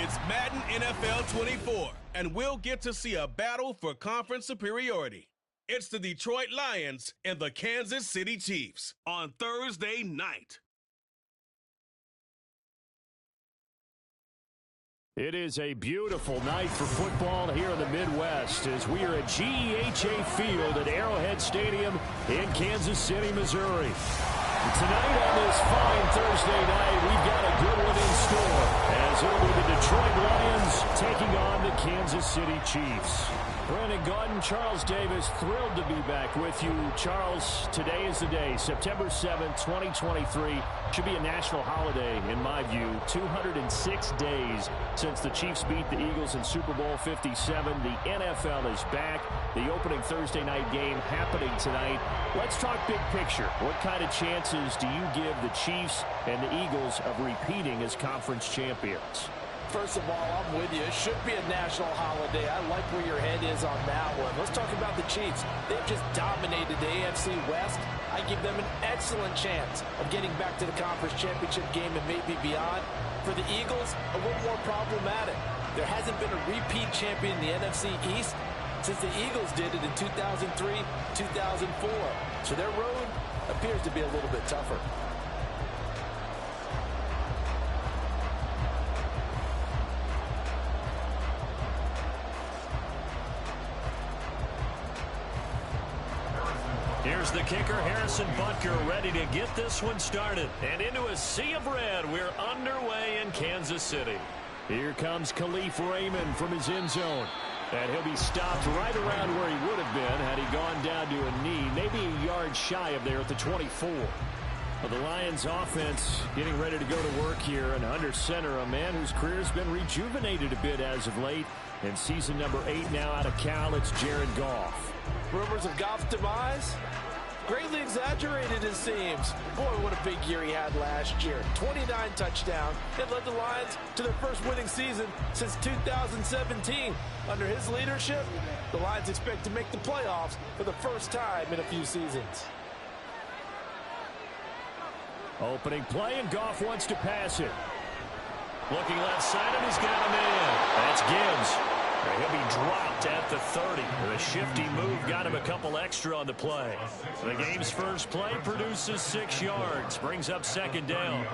It's Madden NFL 24, and we'll get to see a battle for conference superiority. It's the Detroit Lions and the Kansas City Chiefs on Thursday night. It is a beautiful night for football here in the Midwest as we are at GEHA Field at Arrowhead Stadium in Kansas City, Missouri. Tonight on this fine Thursday night, we've got a good one in store as it'll be the Detroit Lions taking on the Kansas City Chiefs. Brandon Gaudin, Charles Davis, thrilled to be back with you. Charles, today is the day, September 7th, 2023. Should be a national holiday, in my view. 206 days since the Chiefs beat the Eagles in Super Bowl 57. The NFL is back. The opening Thursday night game happening tonight. Let's talk big picture. What kind of chances do you give the Chiefs and the Eagles of repeating as conference champions? First of all, I'm with you. It should be a national holiday. I like where your head is on that one. Let's talk about the Chiefs. They've just dominated the AFC West. I give them an excellent chance of getting back to the conference championship game and maybe beyond. For the Eagles, a little more problematic. There hasn't been a repeat champion in the NFC East since the Eagles did it in 2003, 2004. So their road appears to be a little bit tougher. Here's the kicker, Harrison Butker, ready to get this one started. And into a sea of red, we're underway in Kansas City. Here comes Khalif Raymond from his end zone. And he'll be stopped right around where he would have been had he gone down to a knee, maybe a yard shy of there at the 24. Well, the Lions offense getting ready to go to work here, and under center, a man whose career has been rejuvenated a bit as of late. In season number 8 now out of Cal, it's Jared Goff. Rumors of Goff's demise? Greatly exaggerated, it seems. Boy, what a big year he had last year. 29 touchdowns and led the Lions to their first winning season since 2017. Under his leadership, the Lions expect to make the playoffs for the first time in a few seasons. Opening play, and Goff wants to pass it. Looking left side, and he's got him in. That's Gibbs. He'll be dropped at the 30. The shifty move got him a couple extra on the play. The game's first play produces 6 yards, brings up second down.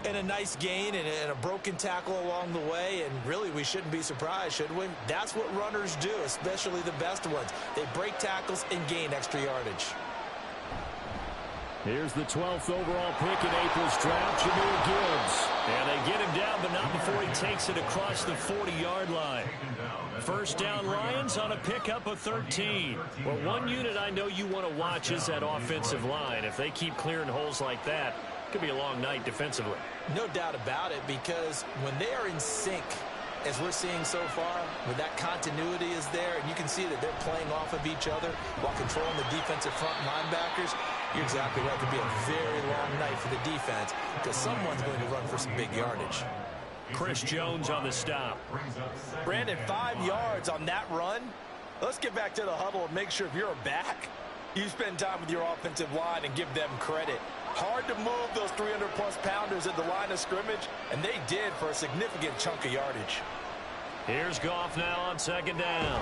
And a nice gain and a broken tackle along the way, and really we shouldn't be surprised, should we? That's what runners do, especially the best ones. They break tackles and gain extra yardage. Here's the 12th overall pick in April's draft, Jahmyr Gibbs. And they get him down, but not before he takes it across the 40-yard line. First down, Lions on a pickup of 13. Well, one unit I know you want to watch is that offensive line. If they keep clearing holes like that, it could be a long night defensively. No doubt about it, because when they are in sync, as we're seeing so far, when that continuity is there, and you can see that they're playing off of each other while controlling the defensive front linebackers, you're exactly right. It could be a very long night for the defense because someone's going to run for some big yardage. Chris Jones on the stop. Brandon, 5 yards on that run. Let's get back to the huddle and make sure if you're a back, you spend time with your offensive line and give them credit. Hard to move those 300-plus pounders at the line of scrimmage, and they did for a significant chunk of yardage. Here's Goff now on second down.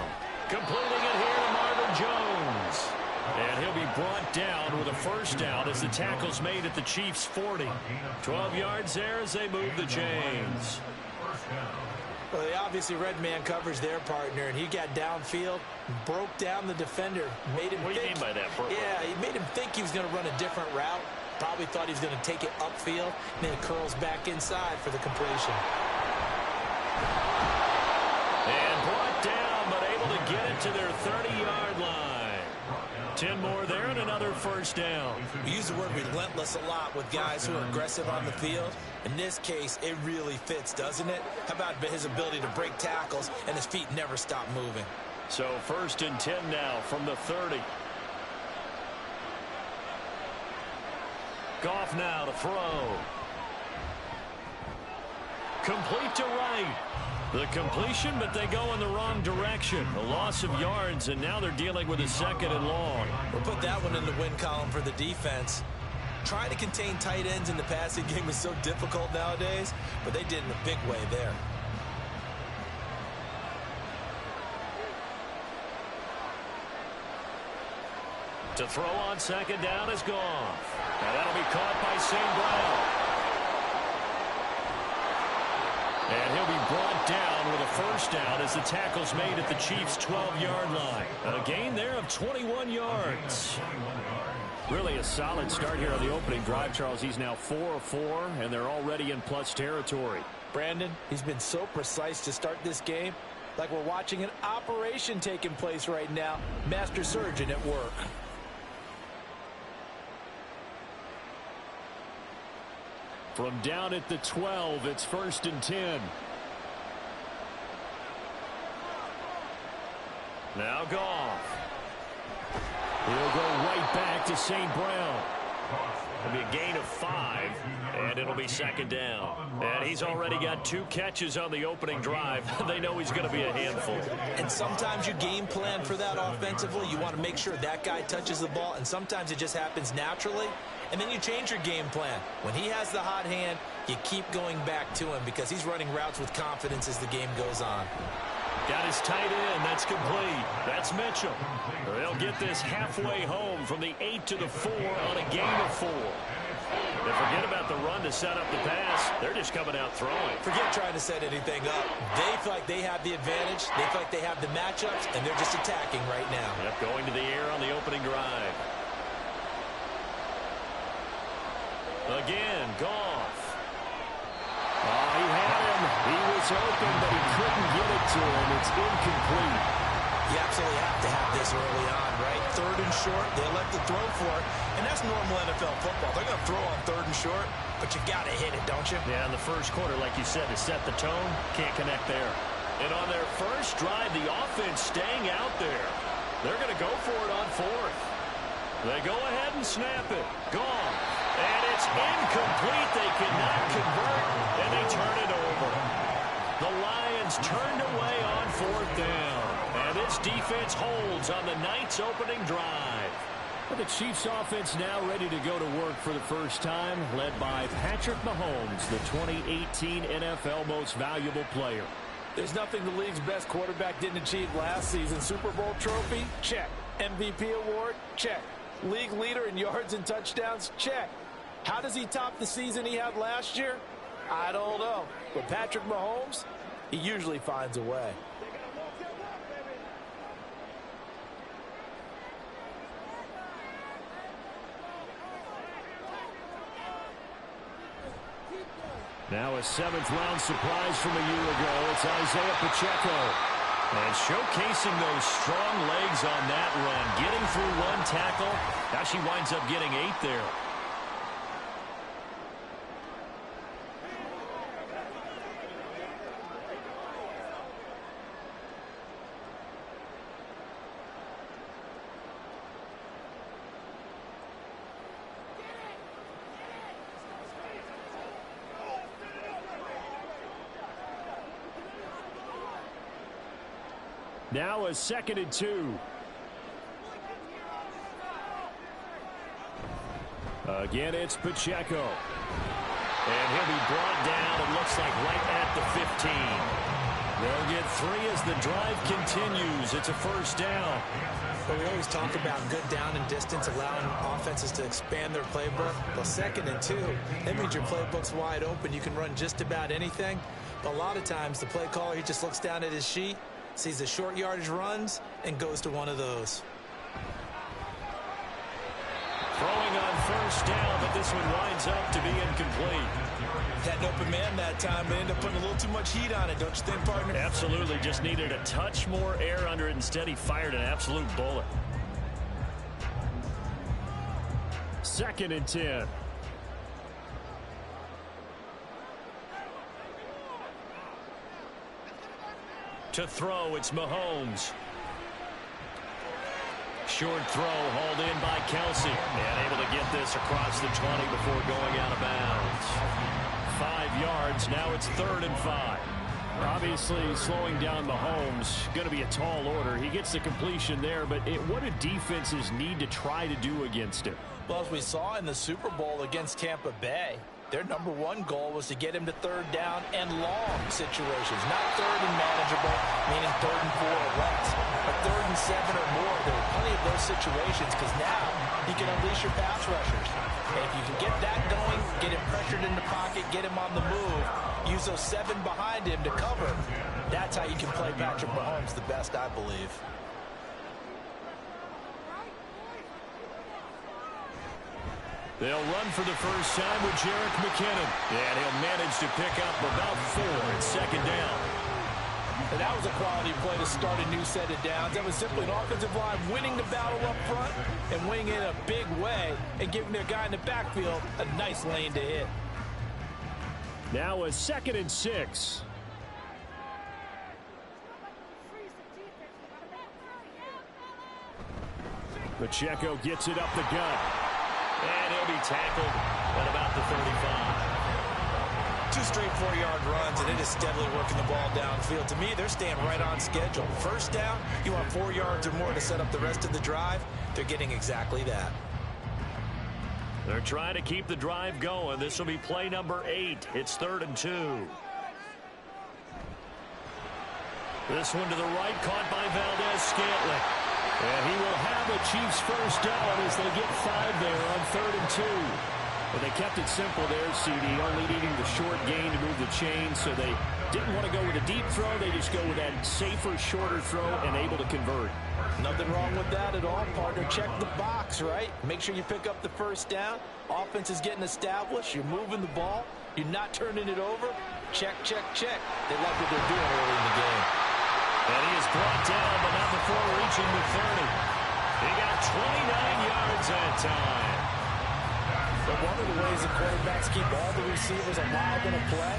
Completing it here to Marvin Jones. And he'll be brought down with a first down as the tackle's made at the Chiefs' 40. 12 yards there as they move the chains. Well, they obviously red man covers their partner, and he got downfield, broke down the defender, made him What do you mean by that? Yeah, he made him think he was going to run a different route. Probably thought he was going to take it upfield, and then it curls back inside for the completion. And brought down, but able to get it to their 30-yard line. 10 more there and another first down. We use the word relentless a lot with guys who are aggressive on the field. In this case, it really fits, doesn't it? How about his ability to break tackles and his feet never stop moving? So 1st and 10 now from the 30. Goff now to throw. Complete to right. The completion, but they go in the wrong direction. A loss of yards, and now they're dealing with a 2nd and long. We'll put that one in the win column for the defense. Trying to contain tight ends in the passing game is so difficult nowadays, but they did in a big way there. To throw on second down is gone. Now that'll be caught by St. Brown. And he'll be brought down with a first down as the tackle's made at the Chiefs' 12-yard line. A gain there of 21 yards. Really a solid start here on the opening drive, Charles. He's now 4 of 4, and they're already in plus territory. Brandon, he's been so precise to start this game, like we're watching an operation taking place right now. Master surgeon at work. From down at the 12, it's 1st and 10. Now Goff. He'll go right back to St. Brown. It'll be a gain of 5, and it'll be second down. And he's already got 2 catches on the opening drive. They know he's going to be a handful. And sometimes you game plan for that offensively. You want to make sure that guy touches the ball, and sometimes it just happens naturally. And then you change your game plan. When he has the hot hand, you keep going back to him because he's running routes with confidence as the game goes on. Got his tight end. That's complete. That's Mitchell. They'll get this halfway home from the 8 to the 4 on a gain of 4. They forget about the run to set up the pass. They're just coming out throwing. Forget trying to set anything up. They feel like they have the advantage. They feel like they have the matchups, and they're just attacking right now. Yep, going to the air on the opening drive. Again, Goff. Oh, he had him. He was open, but he couldn't get it to him. It's incomplete. You absolutely have to have this early on, right? 3rd and short, they elect to throw for it. And that's normal NFL football. They're going to throw on 3rd and short, but you got to hit it, don't you? Yeah, in the first quarter, like you said, to set the tone, can't connect there. And on their first drive, the offense staying out there. They're going to go for it on 4th. They go ahead and snap it. Gone. And it's incomplete. They cannot convert, and they turn it over. The Lions turned away on 4th down. And this defense holds on the Knights' opening drive. Well, the Chiefs' offense now ready to go to work for the first time, led by Patrick Mahomes, the 2018 NFL Most Valuable Player. There's nothing the league's best quarterback didn't achieve last season. Super Bowl trophy? Check. MVP award? Check. League leader in yards and touchdowns? Check. How does he top the season he had last year? I don't know. But Patrick Mahomes, he usually finds a way. Now a 7th-round surprise from a year ago. It's Isaiah Pacheco. And showcasing those strong legs on that run. Getting through 1 tackle. Now she winds up getting 8 there. Now a 2nd and 2. Again, it's Pacheco. And he'll be brought down, it looks like right at the 15. They'll get 3 as the drive continues. It's a first down. But we always talk about good down and distance, allowing offenses to expand their playbook. Well, 2nd and 2, that means your playbook's wide open. You can run just about anything. But a lot of times, the play caller, he just looks down at his sheet, sees the short yardage runs, and goes to one of those. Throwing on first down, but this one winds up to be incomplete. Had an open man that time, but ended up putting a little too much heat on it, don't you think, partner? Absolutely, just needed a touch more air under it. Instead, he fired an absolute bullet. 2nd and 10. To throw, it's Mahomes. Short throw hauled in by Kelsey. And able to get this across the 20 before going out of bounds. 5 yards, now it's 3rd and 5. Obviously, slowing down Mahomes, going to be a tall order. He gets the completion there, but what do defenses need to try to do against him? Well, as we saw in the Super Bowl against Tampa Bay, Their number one goal was to get him to third down and long situations, not third and manageable, meaning 3rd and 4 or less, but 3rd and 7 or more. There were plenty of those situations because now he can unleash your pass rushers. And if you can get that going, get him pressured in the pocket, get him on the move, use those 7 behind him to cover, that's how you can play Patrick Mahomes the best, I believe. They'll run for the first time with Jerick McKinnon. And he'll manage to pick up about 4 at 2nd down. And that was a quality play to start a new set of downs. That was simply an offensive line winning the battle up front and winning it in a big way and giving their guy in the backfield a nice lane to hit. Now a 2nd and 6. Pacheco gets it up the gut. And he'll be tackled at about the 35. 2 straight 4-yard runs, and it is steadily working the ball downfield. To me, they're staying right on schedule. First down, you want 4 yards or more to set up the rest of the drive. They're getting exactly that. They're trying to keep the drive going. This will be play number 8. It's 3rd and 2. This one to the right, caught by Valdez-Scantling. And he will have the Chiefs first down as they get 5 there on 3rd and 2. But they kept it simple there, CD, only needing the short gain to move the chain, so they didn't want to go with a deep throw. They just go with that safer, shorter throw and able to convert. Nothing wrong with that at all, partner. Check the box, right? Make sure you pick up the first down. Offense is getting established. You're moving the ball. You're not turning it over. Check, check, check. They like what they're doing early in the game. And he is brought down, but not before reaching the 30. He got 29 yards that time. But one of the ways the quarterbacks keep all the receivers alive in a play,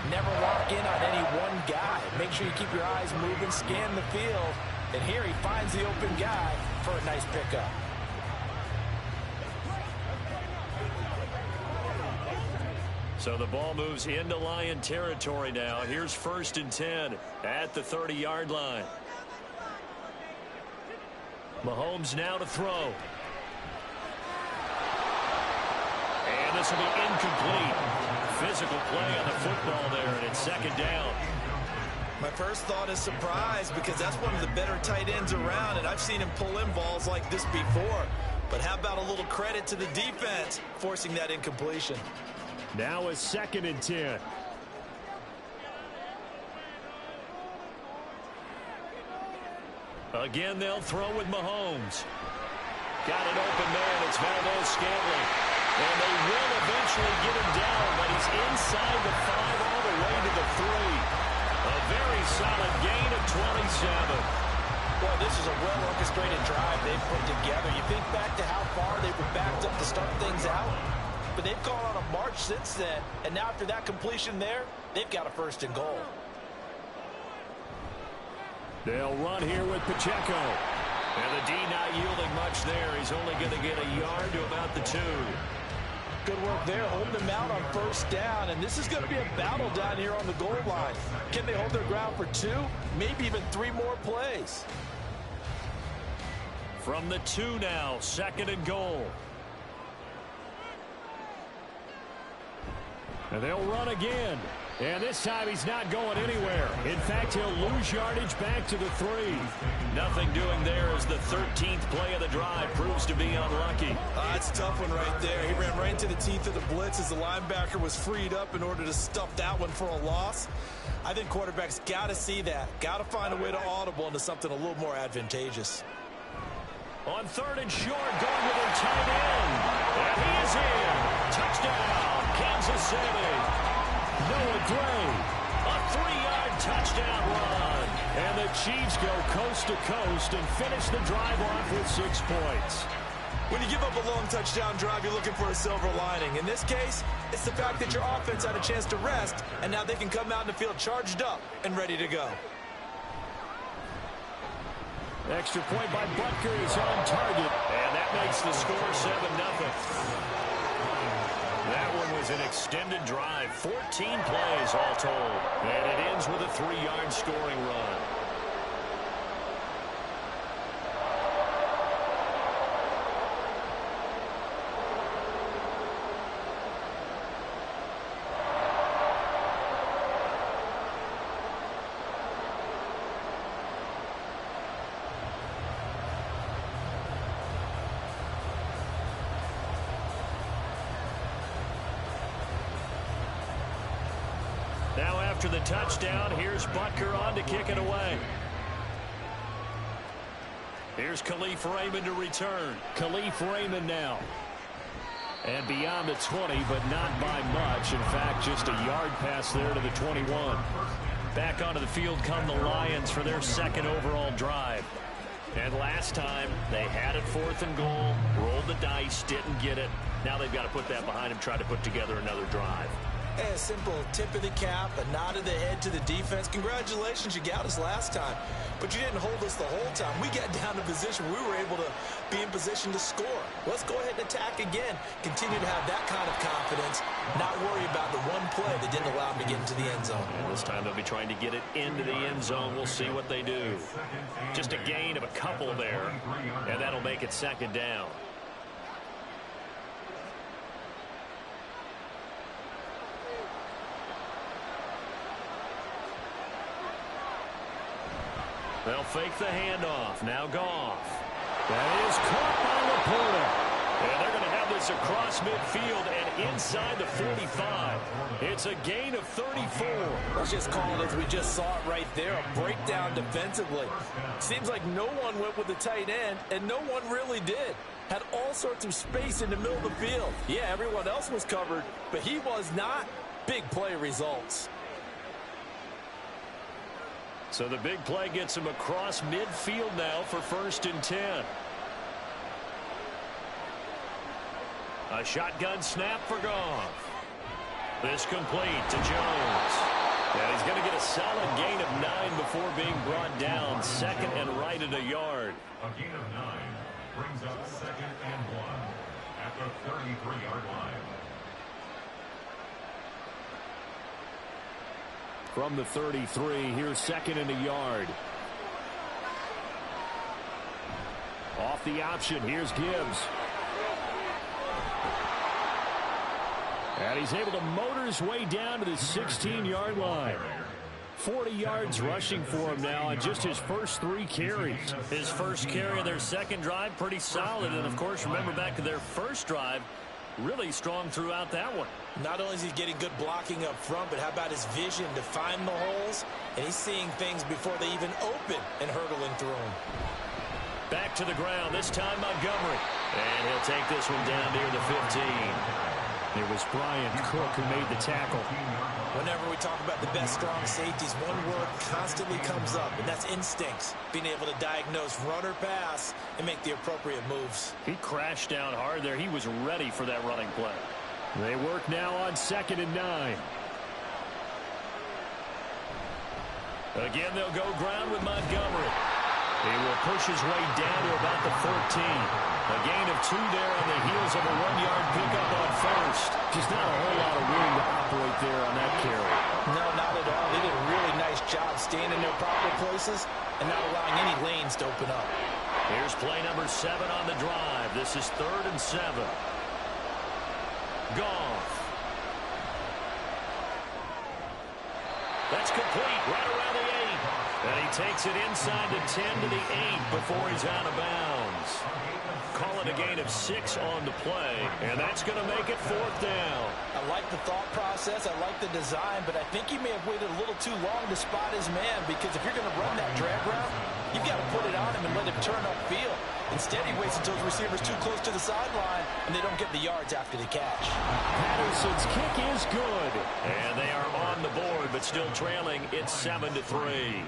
never lock in on any one guy. Make sure you keep your eyes moving, scan the field, and here he finds the open guy for a nice pickup. So the ball moves into Lion territory now. Here's 1st and 10 at the 30-yard line. Mahomes now to throw. And this will be incomplete. Physical play on the football there, and it's 2nd down. My first thought is surprise because that's one of the better tight ends around, and I've seen him pull in balls like this before. But how about a little credit to the defense forcing that incompletion? Now a 2nd and 10. Again, they'll throw with Mahomes. Got it open there, and it's Valdez-Scantling. And they will eventually get him down, but he's inside the 5 all the way to the 3. A very solid gain of 27. Well, this is a well-orchestrated drive they've put together. You think back to how far they were backed up to start things out. But they've gone on a march since then, and now after that completion there, they've got a 1st and goal. They'll run here with Pacheco. And the D not yielding much there. He's only going to get a yard to about the 2. Good work there, holding them out on 1st down, and this is going to be a battle down here on the goal line. Can they hold their ground for 2, maybe even 3 more plays? From the 2 now, 2nd and goal. And they'll run again. And this time he's not going anywhere. In fact, he'll lose yardage back to the 3. Nothing doing there as the 13th play of the drive proves to be unlucky. That's a tough one right there. He ran right into the teeth of the blitz as the linebacker was freed up in order to stuff that one for a loss. I think quarterbacks got to see that. Got to find a way to audible into something a little more advantageous. On 3rd and short, going with their tight end. And he is in. Touchdown, Kansas City. Noah Gray, a 3-yard touchdown run. And the Chiefs go coast to coast and finish the drive off with 6 points. When you give up a long touchdown drive, you're looking for a silver lining. In this case, it's the fact that your offense had a chance to rest, and now they can come out in the field charged up and ready to go. Extra point by Butker is on target. And that makes the score 7-0. That one was an extended drive. 14 plays all told. And it ends with a 3-yard scoring run. after the touchdown. Here's Butker on to kick it away. Here's Khalif Raymond to return. Khalif Raymond now. And beyond the 20, but not by much. In fact, just a yard pass there to the 21. Back onto the field come the Lions for their second overall drive. And last time, they had it 4th and goal, rolled the dice, didn't get it. Now they've got to put that behind them, try to put together another drive. A simple tip of the cap, a nod of the head to the defense. Congratulations, you got us last time. But you didn't hold us the whole time. We got down to position. We were able to be in position to score. Let's go ahead and attack again. Continue to have that kind of confidence. Not worry about the one play that didn't allow them to get into the end zone. And this time they'll be trying to get it into the end zone. We'll see what they do. Just a gain of a couple there, and that'll make it 2nd down. They'll fake the handoff. Now Goff. That is caught by Laporta. And they're going to have this across midfield and inside the 45. It's a gain of 34. Let's just call it as we just saw it right there. A breakdown defensively. Seems like no one went with the tight end, and no one really did. Had all sorts of space in the middle of the field. Yeah, everyone else was covered, but he was not. Big play results. So the big play gets him across midfield now for 1st and 10. A shotgun snap for Goff. This complete to Jones. And he's going to get a solid gain of 9 before being brought down. 2nd and right at a yard. A gain of 9 brings up 2nd and 1 at the 33-yard line. From the 33, here's 2nd and a yard. Off the option, here's Gibbs. And he's able to motor his way down to the 16-yard line. 40 yards rushing for him now on just his first 3 carries. His first carry of their second drive, pretty solid. And, of course, remember back to their first drive, really strong throughout that one. Not only is he getting good blocking up front, but how about his vision to find the holes? And he's seeing things before they even open and hurdling through them. Back to the ground, this time Montgomery. And he'll take this one down near the 15. It was Brian Cook who made the tackle. Whenever we talk about the best strong safeties, one word constantly comes up, and that's instincts. Being able to diagnose run or pass and make the appropriate moves. He crashed down hard there. He was ready for that running play. They work now on 2nd and 9. Again, they'll go ground with Montgomery. He will push his way down to about the 14. A gain of 2 there on the heels of a 1-yard pickup on first. Just not a whole lot of room to operate there on that carry. No, not at all. They did a really nice job staying in their proper places and not allowing any lanes to open up. Here's play number 7 on the drive. This is 3rd and 7. Goff. That's complete right around the 8. And he takes it inside the 10 to the 8 before he's out of bounds. Call it a gain of 6 on the play, and that's going to make it 4th down. I like the thought process. I like the design, but I think he may have waited a little too long to spot his man, because if you're going to run that drag route, you've got to put it on him and let him turn upfield. Instead, he waits until his receiver's too close to the sideline, and they don't get the yards after the catch. Patterson's kick is good. And they are on the board, but still trailing. It's 7-3.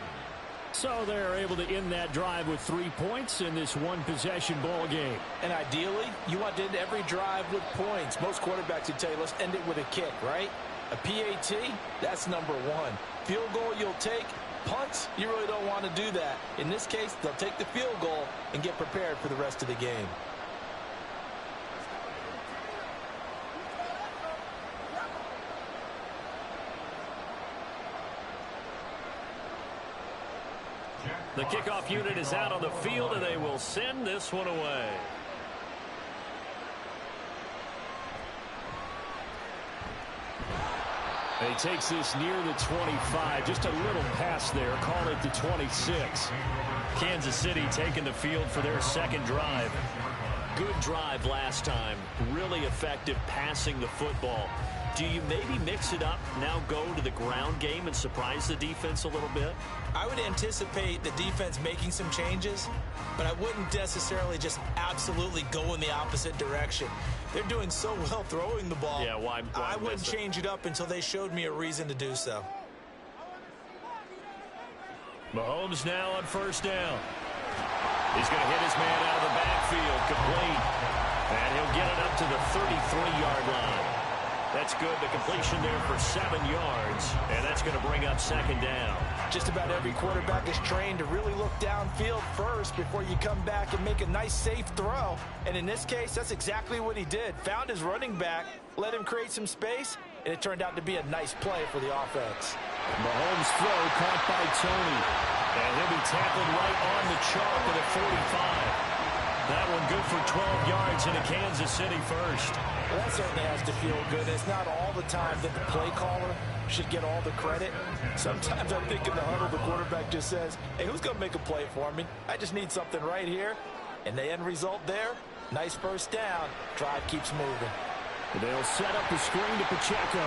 So they're able to end that drive with 3 points in this one-possession ball game. And ideally, you want to end every drive with points. Most quarterbacks would tell you, let's end it with a kick, right? A PAT, that's number 1. Field goal you'll take. Punts, you really don't want to do that. In this case, they'll take the field goal and get prepared for the rest of the game. The kickoff unit is out on the field, and they will send this one away. He takes this near the 25. Just a little pass there. Call it the 26. Kansas City taking the field for their second drive. Good drive last time. Really effective passing the football. Do you maybe mix it up, now go to the ground game and surprise the defense a little bit? I would anticipate the defense making some changes, but I wouldn't necessarily just absolutely go in the opposite direction. They're doing so well throwing the ball. Yeah, why I wouldn't change it up until they showed me a reason to do so. Mahomes now on first down. He's going to hit his man out of the backfield, complete. And he'll get it up to the 33-yard line. That's good. The completion there for 7 yards, and that's going to bring up second down. Just about every quarterback is trained to really look downfield first before you come back and make a nice, safe throw. And in this case, that's exactly what he did. Found his running back, let him create some space, and it turned out to be a nice play for the offense. Mahomes' throw caught by Tony, and he'll be tackled right on the chalk at the 45. That one good for 12 yards into Kansas City first. Well, that certainly has to feel good. It's not all the time that the play caller should get all the credit. Sometimes I think in the huddle, the quarterback just says, hey, who's going to make a play for me? I just need something right here. And the end result there, nice first down. Drive keeps moving. They'll set up the screen to Pacheco.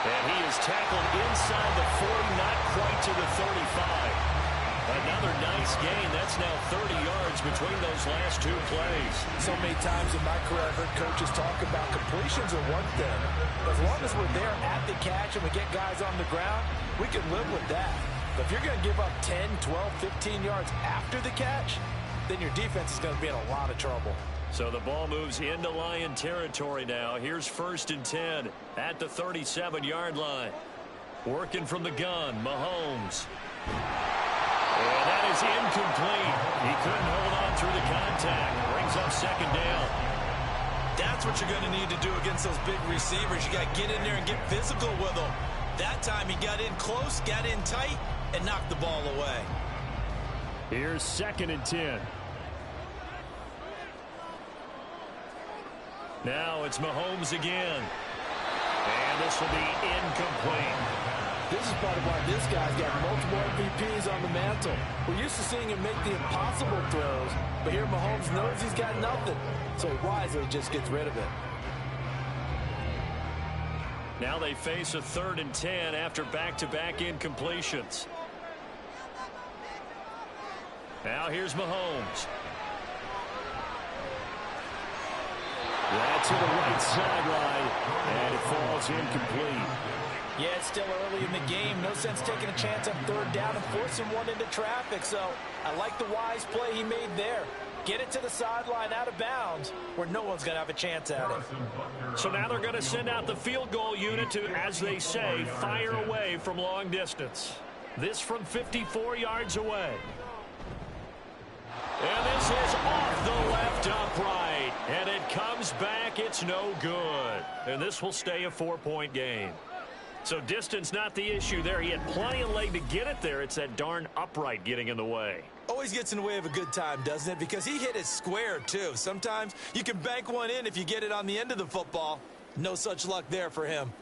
And he is tackled inside the 40, not quite to the 35. Another nice gain. That's now 30 yards between those last two plays. So many times in my career, I've heard coaches talk about completions are one thing. As long as we're there at the catch and we get guys on the ground, we can live with that. But if you're going to give up 10, 12, 15 yards after the catch, then your defense is going to be in a lot of trouble. So the ball moves into Lion territory now. Here's 1st and 10 at the 37-yard line. Working from the gun, Mahomes. And that is incomplete. He couldn't hold on through the contact. Brings up second down. That's what you're going to need to do against those big receivers. You got to get in there and get physical with them. That time he got in close, got in tight, and knocked the ball away. Here's 2nd and 10. Now it's Mahomes again. And this will be incomplete. This is part of why this guy's got multiple MVPs on the mantle. We're used to seeing him make the impossible throws, but here Mahomes knows he's got nothing, so he wisely just gets rid of it. Now they face a 3rd and 10 after back-to-back incompletions. Now here's Mahomes. That's to the right sideline, and it falls incomplete. Yeah, it's still early in the game. No sense taking a chance on 3rd down and forcing one into traffic. So I like the wise play he made there. Get it to the sideline out of bounds where no one's going to have a chance at it. So now they're going to send out the field goal unit to, as they say, fire away from long distance. This from 54 yards away. And this is off the left upright. And it comes back. It's no good. And this will stay a 4-point game. So distance not the issue there. He had plenty of leg to get it there. It's that darn upright getting in the way. Always gets in the way of a good time, doesn't it? Because he hit it square, too. Sometimes you can bank one in if you get it on the end of the football. No such luck there for him.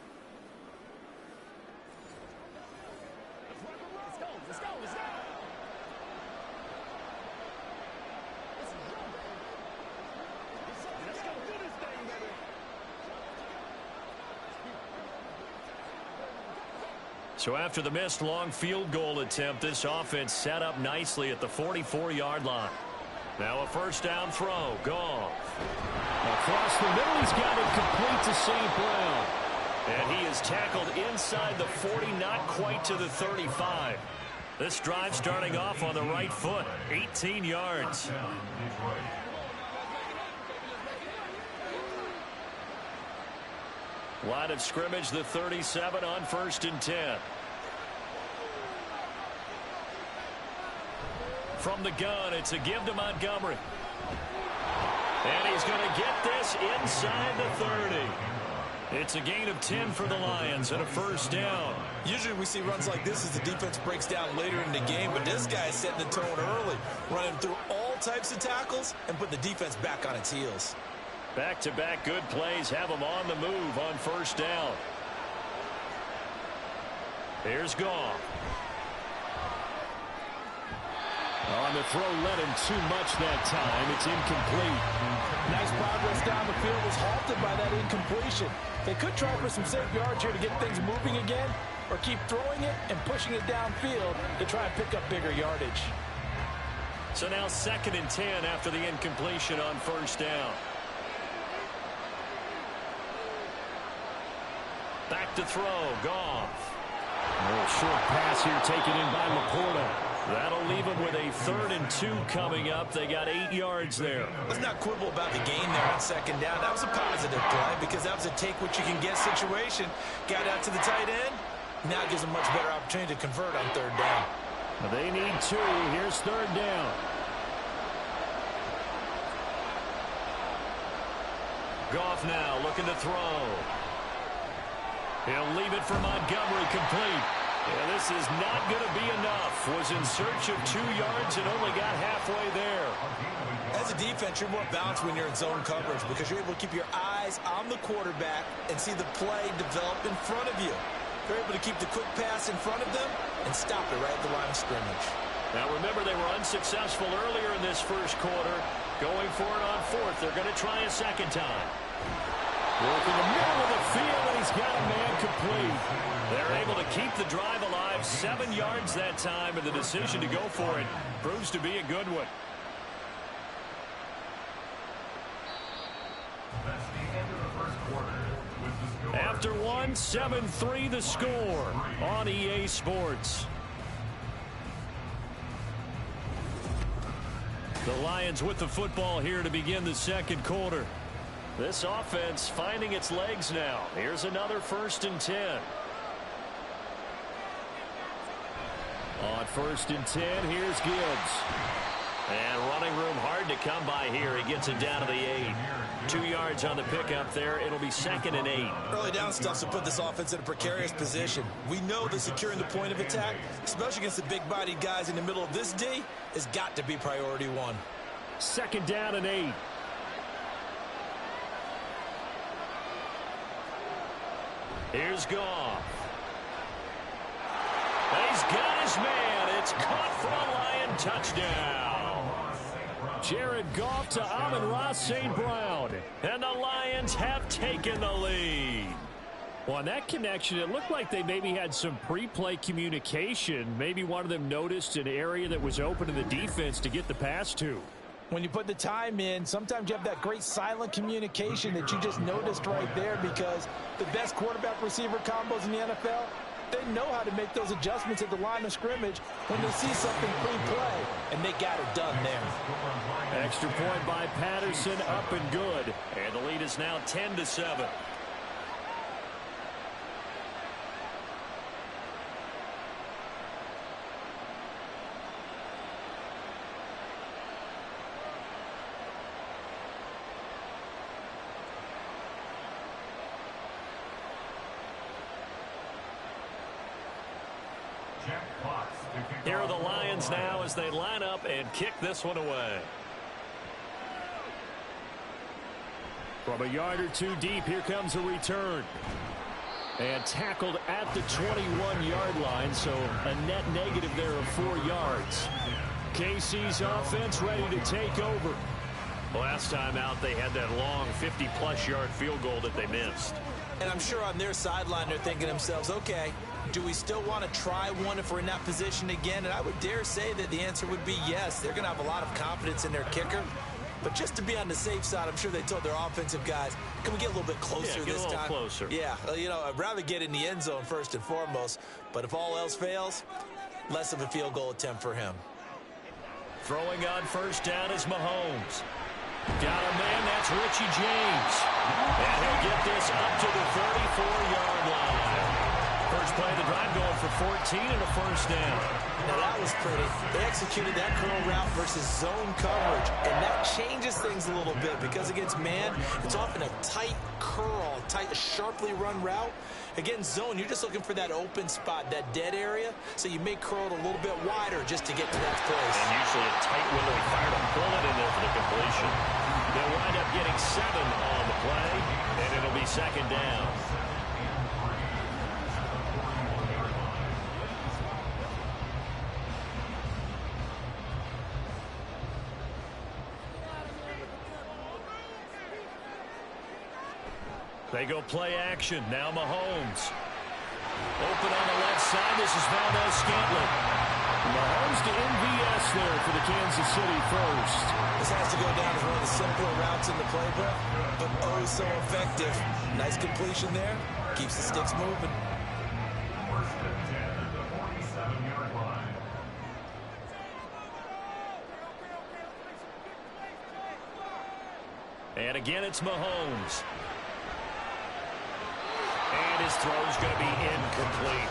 So after the missed long field goal attempt, this offense set up nicely at the 44-yard line. Now a first down throw. Goff. Across the middle, he's got it complete to St. Brown. And he is tackled inside the 40, not quite to the 35. This drive starting off on the right foot, 18 yards. Line of scrimmage, the 37 on 1st and 10. From the gun, it's a give to Montgomery. And he's going to get this inside the 30. It's a gain of 10 for the Lions and a first down. Usually we see runs like this as the defense breaks down later in the game, but this guy is setting the tone early, running through all types of tackles and putting the defense back on its heels. Back-to-back good plays have them on the move on first down. Here's Goff. On the throw, led him too much that time. It's incomplete. Nice progress down the field was halted by that incompletion. They could try for some safe yards here to get things moving again, or keep throwing it and pushing it downfield to try and pick up bigger yardage. So now 2nd and 10 after the incompletion on first down. Back to throw, Goff. A little short pass here taken in by Laporta. That'll leave him with a 3rd and 2 coming up. They got 8 yards there. Let's not quibble about the gain there on 2nd down. That was a positive play because that was a take-what-you-can-get situation. Got out to the tight end. Now it gives them a much better opportunity to convert on 3rd down. They need 2. Here's 3rd down. Goff now looking to throw. He'll leave it for Montgomery, complete. Yeah, this is not going to be enough. Was in search of 2 yards and only got halfway there. As a defense, you're more balanced when you're in zone coverage because you're able to keep your eyes on the quarterback and see the play develop in front of you. They're able to keep the quick pass in front of them and stop it right at the line of scrimmage. Now remember, they were unsuccessful earlier in this first quarter. Going for it on 4th. They're going to try a 2nd time. Working the middle of the field, and he's got a man complete. They're able to keep the drive alive. 7 yards that time, and the decision to go for it proves to be a good one. That's the end of the first quarter. With the score, After 1, 7-3 the score on EA Sports. The Lions with the football here to begin the 2nd quarter. This offense finding its legs now. Here's another 1st and 10. On 1st and 10, here's Gibbs. And running room hard to come by here. He gets it down to the 8. 2 yards on the pickup there. It'll be 2nd and 8. Early down stuff to put this offense in a precarious position. We know that securing the point of attack, especially against the big-bodied guys in the middle of this D, has got to be priority 1. 2nd down and 8. Here's Goff. He's got his man. It's caught for a Lion touchdown. Jared Goff to Amon-Ra St. Brown. And the Lions have taken the lead. Well, on that connection, it looked like they maybe had some pre-play communication. Maybe one of them noticed an area that was open to the defense to get the pass to. When you put the time in, sometimes you have that great silent communication that you just noticed right there because the best quarterback-receiver combos in the NFL, they know how to make those adjustments at the line of scrimmage when they see something pre-play, and they got it done there. Extra point by Patterson, up and good. And the lead is now 10-7. Here are the Lions now as they line up and kick this one away. From a yard or 2 deep, here comes a return. And tackled at the 21-yard line, so a net negative there of 4 yards. KC's offense ready to take over. Last time out, they had that long 50-plus yard field goal that they missed. And I'm sure on their sideline they're thinking to themselves, okay, do we still want to try one if we're in that position again? And I would dare say that the answer would be yes. They're going to have a lot of confidence in their kicker. But just to be on the safe side, I'm sure they told their offensive guys, can we get a little bit closer this time? Get a little closer. Yeah, you know, I'd rather get in the end zone first and foremost. But if all else fails, less of a field goal attempt for him. Throwing on first down is Mahomes. Got a man, that's Richie James. And he'll get this up to the 34-yard line. First play of the drive going for 14 and a first down. Now that was pretty. They executed that curl route versus zone coverage, and that changes things a little bit because against man, it's often a tight curl, tight, sharply run route. Against zone, you're just looking for that open spot, that dead area, so you may curl it a little bit wider just to get to that place. And usually a tight window. He fired a bullet in there for the completion. They'll wind up getting 7 on the play, and it'll be 2nd down. They go play action. Now Mahomes. Open on the left side. This is Valdez-Scantling. Mahomes to MVS there for the Kansas City first. This has to go down as one of the simpler routes in the playbook, but oh so effective. Nice completion there. Keeps the sticks moving. First and 10 at the 47-yard line. And again, it's Mahomes. And his throw's going to be incomplete.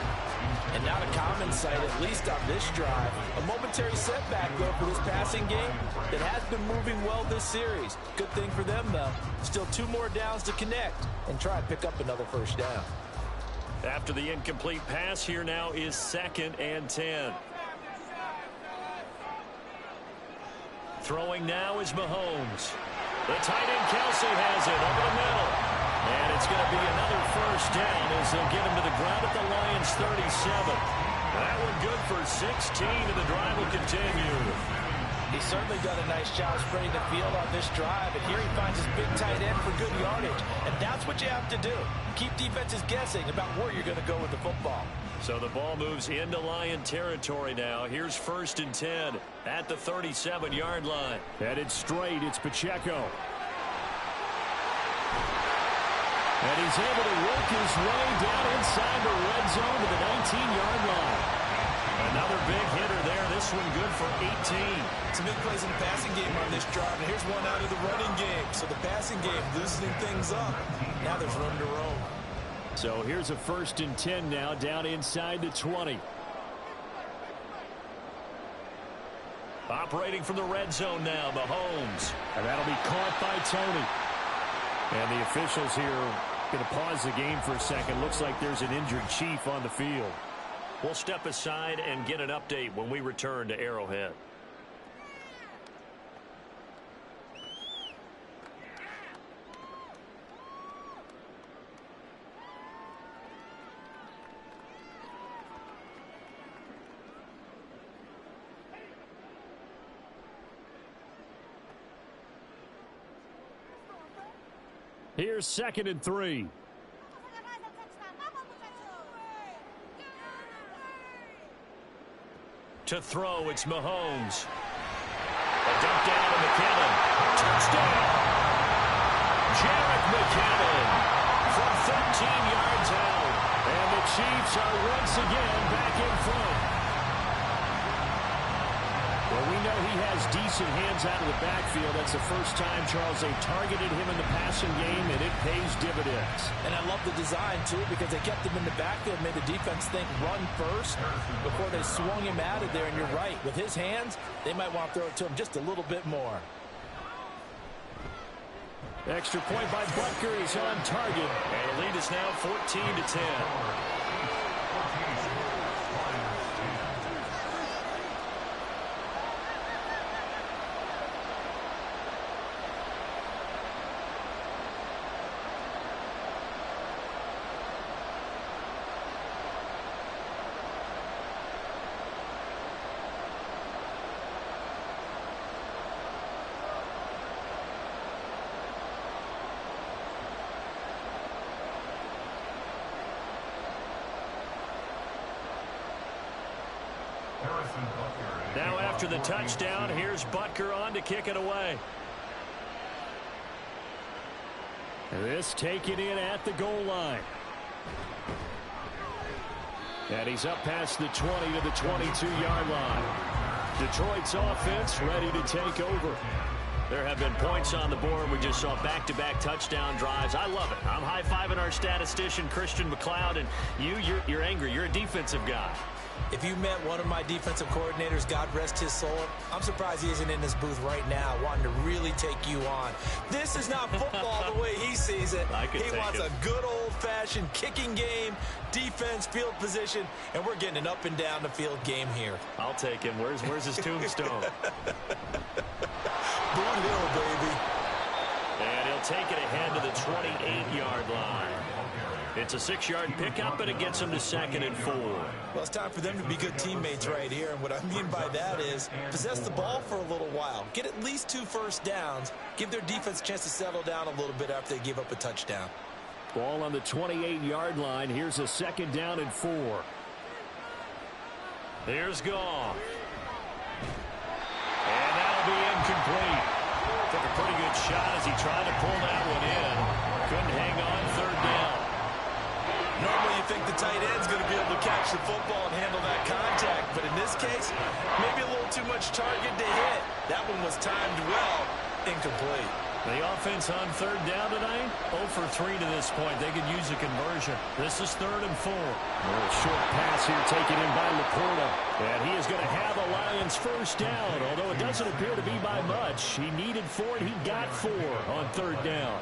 And not a common sight, at least on this drive. A momentary setback, though, for this passing game that has been moving well this series. Good thing for them, though. Still 2 more downs to connect and try and pick up another first down. After the incomplete pass, here now is 2nd and 10. Throwing now is Mahomes. The tight end Kelsey has it over the middle. And it's going to be another first down as they'll get him to the ground at the Lions 37. That one good for 16, and the drive will continue. He's certainly done a nice job spreading the field on this drive, and here he finds his big tight end for good yardage. And that's what you have to do. Keep defenses guessing about where you're going to go with the football. So the ball moves into Lion territory now. Here's 1st and 10 at the 37-yard line. Headed straight, it's Pacheco. And he's able to work his way down inside the red zone to the 19-yard line. Another big hitter there. This one good for 18. Some big plays in the passing game on this drive, and here's one out of the running game. So the passing game loosening things up. Now there's room to roam. So here's a 1st and 10 now down inside the 20. Operating from the red zone now, Mahomes. And that'll be caught by Tony. And the officials here going to pause the game for a second. Looks like there's an injured Chief on the field. We'll step aside and get an update when we return to Arrowhead. Here's 2nd and 3. To throw, it's Mahomes. A dump down to McKinnon. Touchdown! Jarek McKinnon from 13 yards out. And the Chiefs are once again back in front. Well, we know he has decent hands out of the backfield. That's the first time, Charles, they targeted him in the passing game, and it pays dividends. And I love the design, too, because they kept him in the backfield, made the defense think run first before they swung him out of there. And you're right, with his hands, they might want to throw it to him just a little bit more. Extra point by Butker is on target. And the lead is now 14-10. Now after the touchdown, here's Butker on to kick it away. This taken in at the goal line. And he's up past the 20 to the 22-yard line. Detroit's offense ready to take over. There have been points on the board. We just saw back-to-back touchdown drives. I love it. I'm high-fiving our statistician, Christian McLeod, and you're angry. You're a defensive guy. If you met one of my defensive coordinators, God rest his soul, I'm surprised he isn't in this booth right now wanting to really take you on. This is not football the way he sees it. He wants a good old-fashioned kicking game, defense, field position, and we're getting an up and down the field game here. I'll take him. Where's his tombstone? Boot Hill, baby. And he'll take it ahead to the 28-yard line. It's a 6-yard pickup, and it gets him to 2nd and 4. Well, it's time for them to be good teammates right here. And what I mean by that is possess the ball for a little while. Get at least 2 first downs. Give their defense a chance to settle down a little bit after they give up a touchdown. Ball on the 28-yard line. Here's a 2nd down and 4. Here's Goff. And that'll be incomplete. Took a pretty good shot as he tried to pull that one in. Couldn't hang on 3rd down. Normally you think the tight end's going to be able to catch the football and handle that contact, but in this case, maybe a little too much target to hit. That one was timed well. Incomplete. The offense on 3rd down tonight, 0 for 3 to this point. They could use a conversion. This is 3rd and 4. A short pass here taken in by Laporta. And he is going to have a Lions 1st down, although it doesn't appear to be by much. He needed 4, and he got 4 on 3rd down.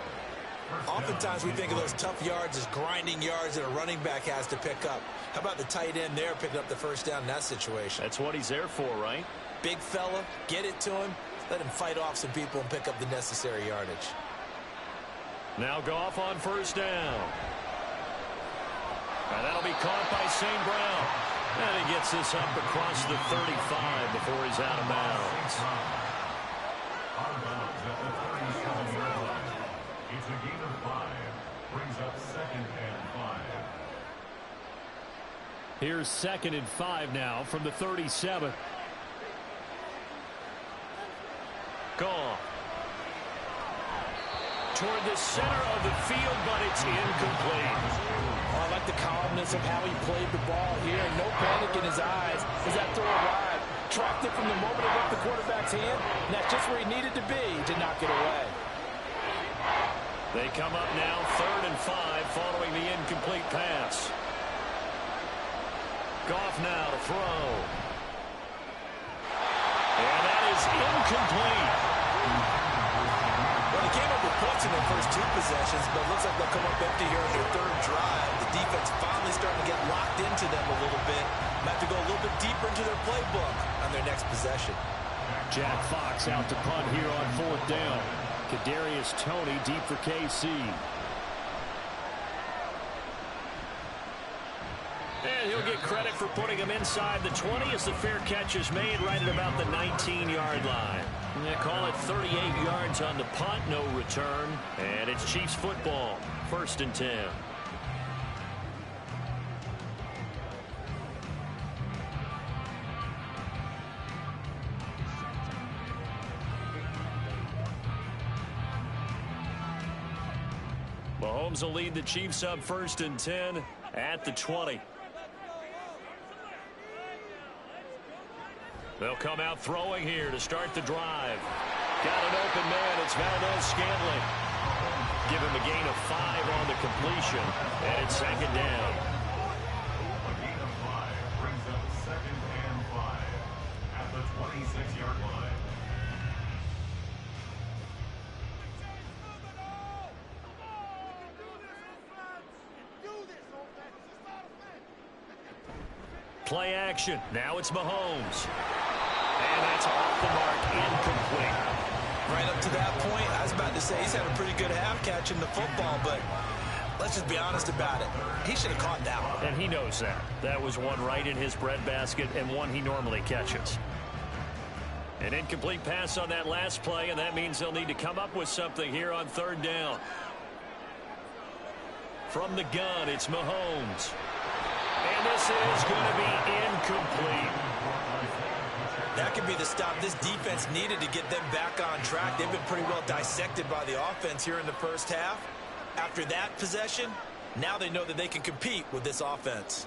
Oftentimes we think of those tough yards as grinding yards that a running back has to pick up. How about the tight end there picking up the 1st down in that situation? That's what he's there for, right? Big fella, get it to him. Let him fight off some people and pick up the necessary yardage. Now Goff on 1st down. And that'll be caught by St. Brown. And he gets this up across the 35 before he's out of bounds. Out of bounds at the 37-yard line. It's a gain of 5. Brings up 2nd and 5. Here's 2nd and 5 now from the 37. Goff. Toward the center of the field, but it's incomplete. Oh, I like the calmness of how he played the ball here. No panic in his eyes as that throw arrived. Tracked it from the moment it left the quarterback's hand, and that's just where he needed to be to knock it away. They come up now 3rd and 5 following the incomplete pass. Goff now to throw. And that is incomplete. Well, they came up with points in their first 2 possessions, but it looks like they'll come up empty here on their 3rd drive. The defense finally starting to get locked into them a little bit. Might have to go a little bit deeper into their playbook on their next possession. Jack Fox out to punt here on 4th down. Kadarius Toney deep for KC. And he'll get credit for putting him inside the 20 as the fair catch is made right at about the 19-yard line. And they call it 38 yards on the punt, no return. And it's Chiefs football, 1st and 10. Mahomes will lead the Chiefs up 1st and 10 at the 20. They'll come out throwing here to start the drive. Got an open man. It's Valdez-Scantling. Give him a gain of 5 on the completion. And it's 2nd down. A gain of 5 brings up 2nd and 5 at the 26-yard line. Play action. Now it's Mahomes. And that's off the mark, incomplete. Right up to that point, I was about to say he's had a pretty good half catching the football, but let's just be honest about it. He should have caught that one. And he knows that. That was one right in his breadbasket and one he normally catches. An incomplete pass on that last play, and that means they'll need to come up with something here on 3rd down. From the gun, it's Mahomes. And this is going to be incomplete. That could be the stop this defense needed to get them back on track. They've been pretty well dissected by the offense here in the 1st half. After that possession, now they know that they can compete with this offense.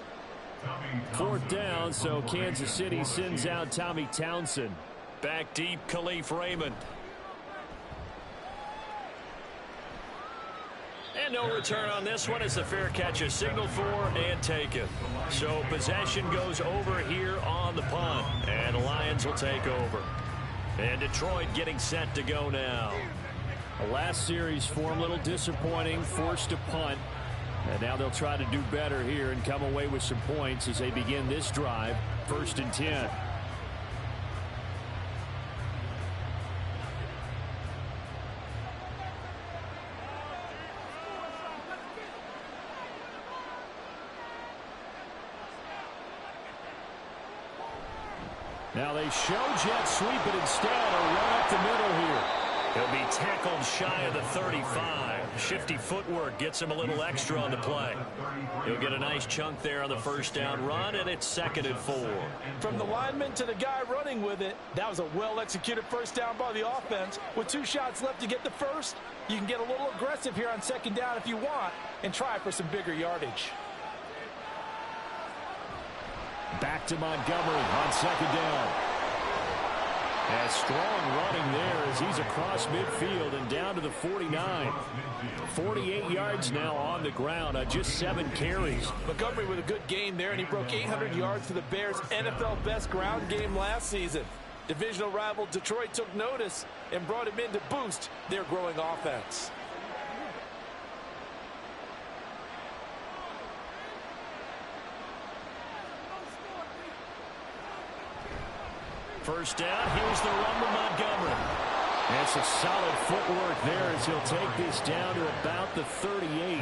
4th down, so Kansas City sends out Tommy Townsend. Back deep, Khalif Raymond. And no return on this one as the fair catch is signaled for and taken. So possession goes over here on the punt, and the Lions will take over. And Detroit getting set to go now. The last series for them, a little disappointing, forced to punt. And now they'll try to do better here and come away with some points as they begin this drive, 1st and 10. Now they show jet sweep it instead or run up the middle here. He'll be tackled shy of the 35. Shifty footwork gets him a little extra on the play. He'll get a nice chunk there on the first down run, and it's 2nd and 4. From the lineman to the guy running with it, that was a well-executed first down by the offense. With 2 shots left to get the first, you can get a little aggressive here on 2nd down if you want and try for some bigger yardage. Back to Montgomery on 2nd down. A strong running there as he's across midfield and down to the 49. 48 yards now on the ground on just 7 carries. Montgomery with a good game there, and he broke 800 yards to the Bears' NFL best ground game last season. Divisional rival Detroit took notice and brought him in to boost their growing offense. First down, here's the run to Montgomery. That's a solid footwork there as he'll take this down to about the 38.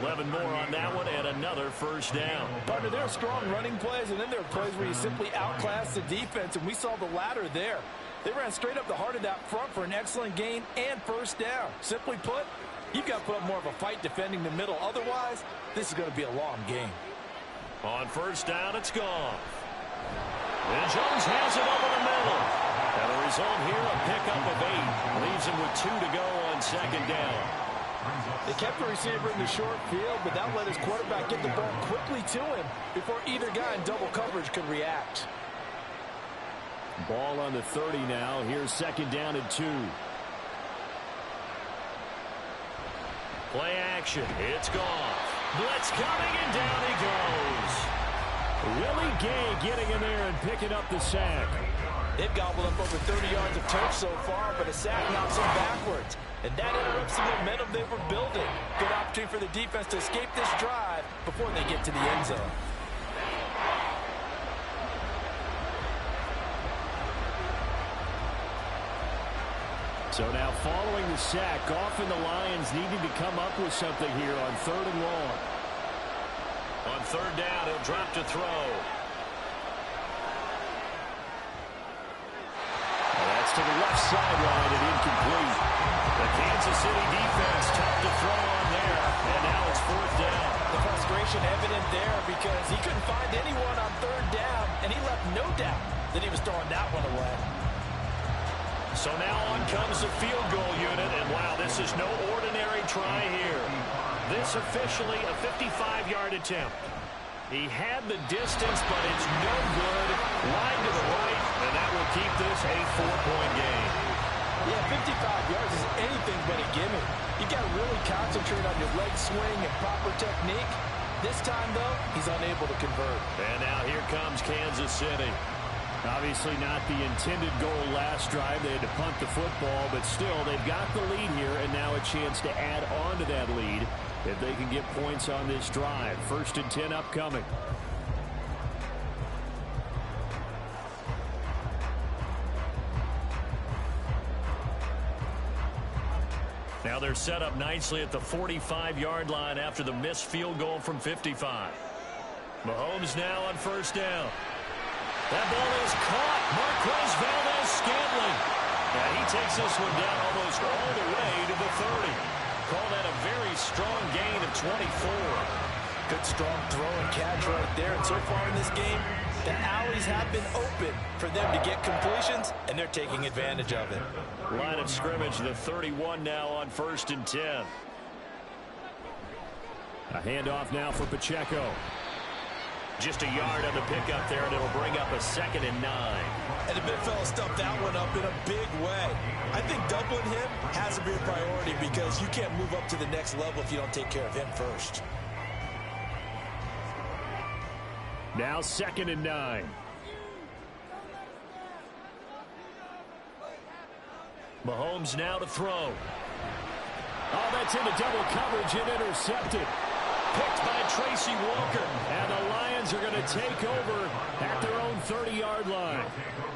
11 more on that one and another first down. Partner, there are strong running plays, and then there are plays where you simply outclass the defense, and we saw the latter there. They ran straight up the heart of that front for an excellent gain and first down. Simply put, you've got to put up more of a fight defending the middle. Otherwise, this is going to be a long game. On first down, it's gone. And Jones has it over the middle. And the result here, a pickup of 8. Leaves him with 2 to go on 2nd down. They kept the receiver in the short field, but that let his quarterback get the ball quickly to him before either guy in double coverage could react. Ball on the 30 now. Here's 2nd down and 2. Play action. It's gone. Blitz coming, and down he goes. Willie Gay getting in there and picking up the sack. They've gobbled up over 30 yards of turf so far, but a sack knocks them backwards. And that interrupts the momentum they were building. Good opportunity for the defense to escape this drive before they get to the end zone. So now following the sack, often the Lions needing to come up with something here on 3rd and long. On 3rd down, he'll drop to throw. And that's to the left sideline and incomplete. The Kansas City defense tough to throw on there, and now it's 4th down. The frustration evident there because he couldn't find anyone on 3rd down, and he left no doubt that he was throwing that one away. So now on comes the field goal unit, and wow, this is no ordinary try here. This officially a 55-yard attempt. He had the distance, but it's no good. Wide to the right, and that will keep this a 4-point game. Yeah, 55 yards is anything but a gimme. You got to really concentrate on your leg swing and proper technique. This time, though, he's unable to convert. And now here comes Kansas City. Obviously not the intended goal last drive. They had to punt the football, but still, they've got the lead here, and now a chance to add on to that lead if they can get points on this drive. 1st and 10 upcoming. Now they're set up nicely at the 45-yard line after the missed field goal from 55. Mahomes now on 1st down. That ball is caught. Marquez Valdes-Scantling. And he takes this one down almost all the way to the 30. Call that a very strong gain of 24. Good strong throw and catch right there. And so far in this game, the alleys have been open for them to get completions, and they're taking advantage of it. Line of scrimmage, the 31 now on 1st and 10. A handoff now for Pacheco. Just a yard on the pickup there, and it'll bring up a 2nd and 9. And the big fella stuffed that one up in a big way. I think doubling him has to be a priority because you can't move up to the next level if you don't take care of him first. Now 2nd and 9. Mahomes now to throw. Oh, that's into double coverage and intercepted. Picked by Tracy Walker. And the Lions are going to take over at their own 30-yard line.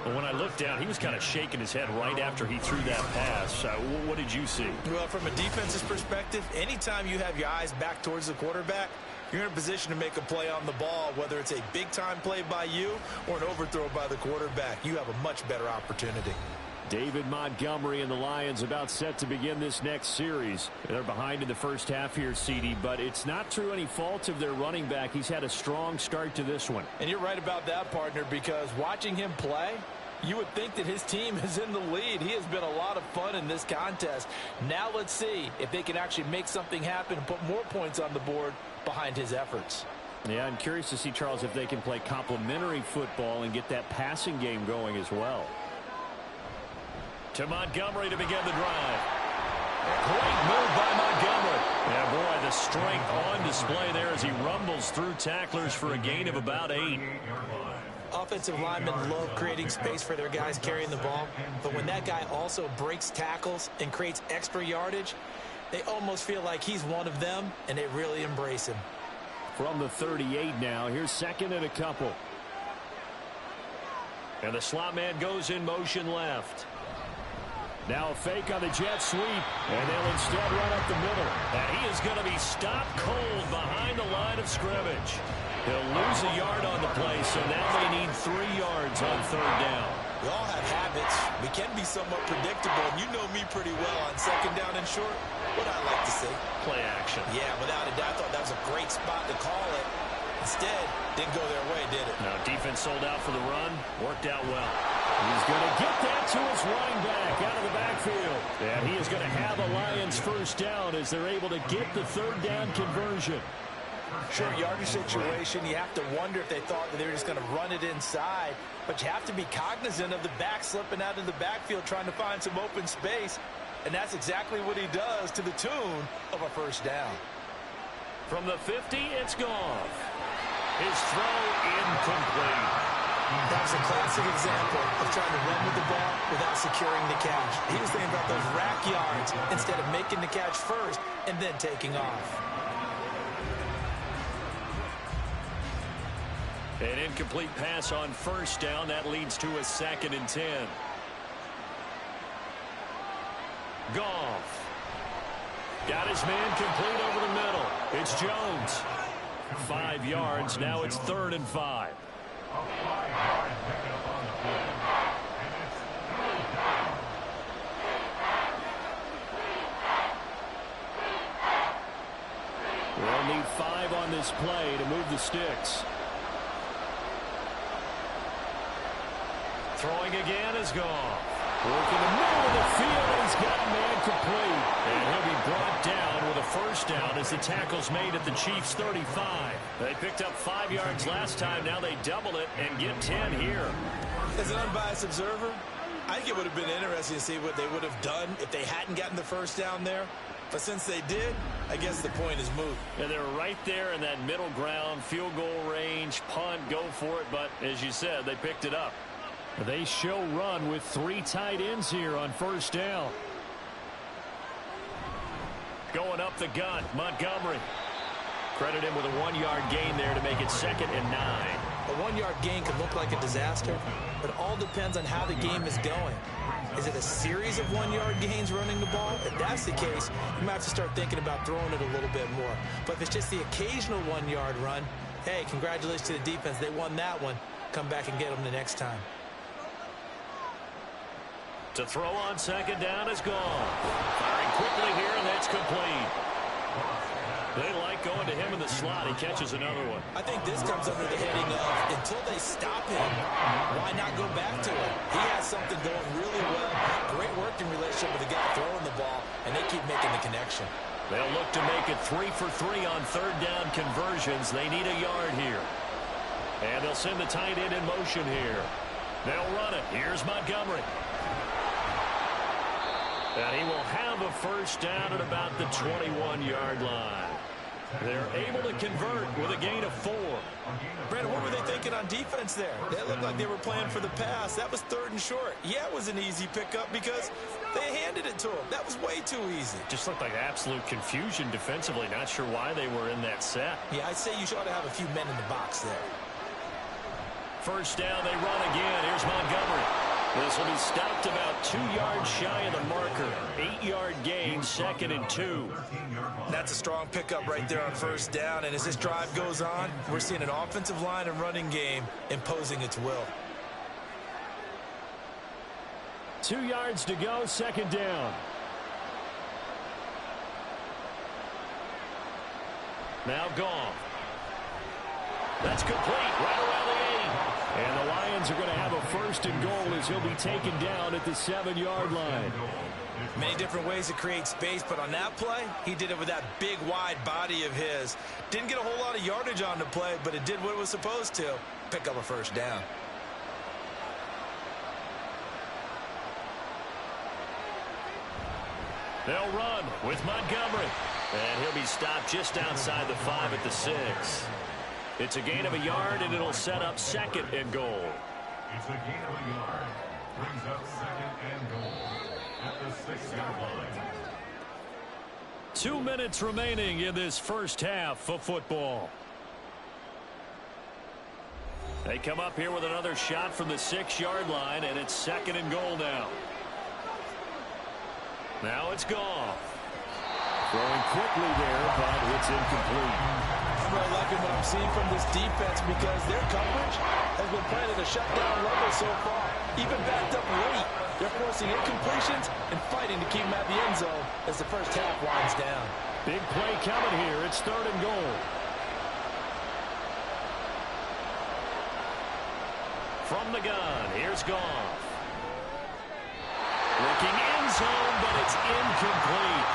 But when I looked down, he was kind of shaking his head right after he threw that pass. What did you see? Well, from a defense's perspective, anytime you have your eyes back towards the quarterback, you're in a position to make a play on the ball, whether it's a big-time play by you or an overthrow by the quarterback. You have a much better opportunity. David Montgomery and the Lions about set to begin this next series. They're behind in the first half here, CD, but it's not through any fault of their running back. He's had a strong start to this one. And you're right about that, partner, because watching him play, you would think that his team is in the lead. He has been a lot of fun in this contest. Now let's see if they can actually make something happen and put more points on the board behind his efforts. Yeah, I'm curious to see, Charles, if they can play complementary football and get that passing game going as well. To Montgomery to begin the drive. Great move by Montgomery. Yeah, boy, the strength on display there as he rumbles through tacklers for a gain of about 8. Offensive linemen love creating space for their guys carrying the ball, but when that guy also breaks tackles and creates extra yardage, they almost feel like he's one of them, and they really embrace him. From the 38 now, here's second and a couple. And the slot man goes in motion left. Now a fake on the jet sweep, and they'll instead run up the middle. And he is going to be stopped cold behind the line of scrimmage. He'll lose a yard on the play, so now they need 3 yards on third down. We all have habits. We can be somewhat predictable, and you know me pretty well on second down and short. What I like to say? Play action. Yeah, without a doubt, I thought that was a great spot to call it. Instead, didn't go their way, did it? Now, defense sold out for the run. Worked out well. He's going to get that to his running back out of the backfield. And he is going to have a Lions first down as they're able to get the third down conversion. Short yardage situation, you have to wonder if they thought that they were just going to run it inside. But you have to be cognizant of the back slipping out of the backfield trying to find some open space. And that's exactly what he does to the tune of a first down. From the 50, it's gone. His throw incomplete. That's a classic example of trying to run with the ball without securing the catch. He was thinking about those rack yards instead of making the catch first and then taking off. An incomplete pass on first down. That leads to a 2nd and 10. Goff. Got his man complete over the middle. It's Jones. 5 yards. Now it's 3rd and 5. We'll need 5 on this play to move the sticks. Throwing again is Goff. Working the middle of the field, and he's got a man complete. And he'll be brought down with a first down as the tackle's made at the Chiefs' 35. They picked up 5 yards last time. Now they double it and get 10 here. As an unbiased observer, I think it would have been interesting to see what they would have done if they hadn't gotten the first down there. But since they did, I guess the point is moot. And they're right there in that middle ground, field goal range, punt, go for it. But as you said, they picked it up. They show run with 3 tight ends here on first down. Going up the gut, Montgomery. Credit him with a 1-yard gain there to make it 2nd and 9. A 1-yard gain can look like a disaster, but it all depends on how the game is going. Is it a series of 1-yard gains running the ball? If that's the case, you might have to start thinking about throwing it a little bit more. But if it's just the occasional 1-yard run, hey, congratulations to the defense. They won that one. Come back and get them the next time. To throw on second down is gone. Firing quickly here, and that's complete. They like going to him in the slot. He catches another one. I think this comes under the heading of until they stop him, why not go back to him? He has something going really well. Great working relationship with the guy throwing the ball, and they keep making the connection. They'll look to make it 3 for 3 on third down conversions. They need a yard here. And they'll send the tight end in motion here. They'll run it. Here's Montgomery. And he will have a first down at about the 21-yard line. They're able to convert with a gain of 4. Brandon, what were they thinking on defense there? They looked like they were playing for the pass. That was 3rd and short. Yeah, it was an easy pickup because they handed it to him. That was way too easy. Just looked like absolute confusion defensively. Not sure why they were in that set. Yeah, I'd say you ought to have a few men in the box there. First down, they run again. Here's Montgomery. This will be stopped about 2 yards shy of the marker. 8-yard gain, 2nd and 2. That's a strong pickup right there on first down. And as this drive goes on, we're seeing an offensive line and running game imposing its will. 2 yards to go, second down. Now Goff. That's complete right around the 8. And the Lions are going to have a first and goal as he'll be taken down at the 7-yard line. Many different ways to create space, but on that play, he did it with that big, wide body of his. Didn't get a whole lot of yardage on the play, but it did what it was supposed to. Pick up a first down. They'll run with Montgomery. And he'll be stopped just outside the 5 at the 6. It's a gain of a yard, and it'll set up second and goal. It's a gain of a yard. Brings up second and goal at the 6-yard line. 2 minutes remaining in this first half of football. They come up here with another shot from the 6-yard line, and it's second and goal now. Now it's Goff. Throwing quickly there, but it's incomplete. I'm really liking what I'm seeing from this defense because their coverage has been playing at a shutdown level so far. Even backed up late, they're forcing incompletions and fighting to keep them at the end zone as the first half winds down. Big play coming here. It's third and goal. From the gun, here's Goff. Looking end zone, but it's incomplete.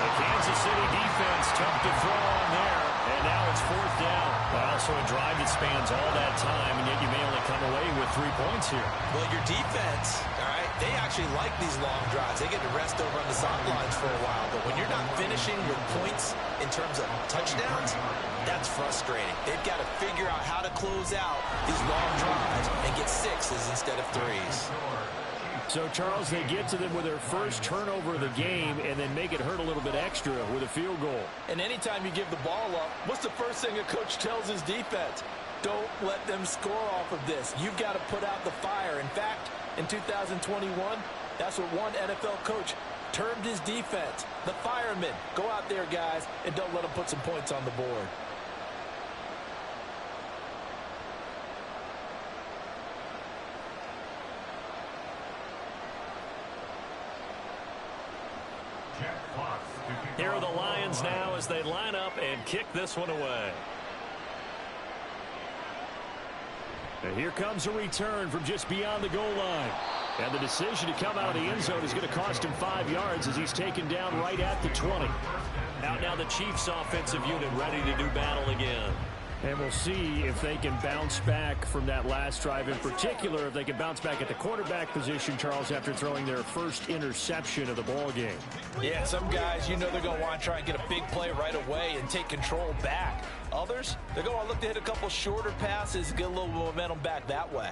The Kansas City defense tough to throw on there, and now it's fourth down. Well, so a drive that spans all that time, and yet you may only come away with 3 points here. Well, your defense, all right, they actually like these long drives. They get to rest over on the sidelines for a while, but when you're not finishing with points in terms of touchdowns, that's frustrating. They've got to figure out how to close out these long drives and get 6s instead of 3s. So, Charles, they get to them with their first turnover of the game and then make it hurt a little bit extra with a field goal. And anytime you give the ball up, what's the first thing a coach tells his defense? Don't let them score off of this. You've got to put out the fire. In fact, in 2021, that's what one NFL coach termed his defense. The firemen. Go out there, guys, and don't let them put some points on the board. Here are the Lions now as they line up and kick this one away. And here comes a return from just beyond the goal line. And the decision to come out of the end zone is going to cost him 5 yards as he's taken down right at the 20. Out now the Chiefs offensive unit ready to do battle again. And we'll see if they can bounce back from that last drive. In particular, if they can bounce back at the quarterback position, Charles, after throwing their first interception of the ball game. Yeah, some guys, you know they're going to want to try and get a big play right away and take control back. Others, they're going to look to hit a couple shorter passes, get a little momentum back that way.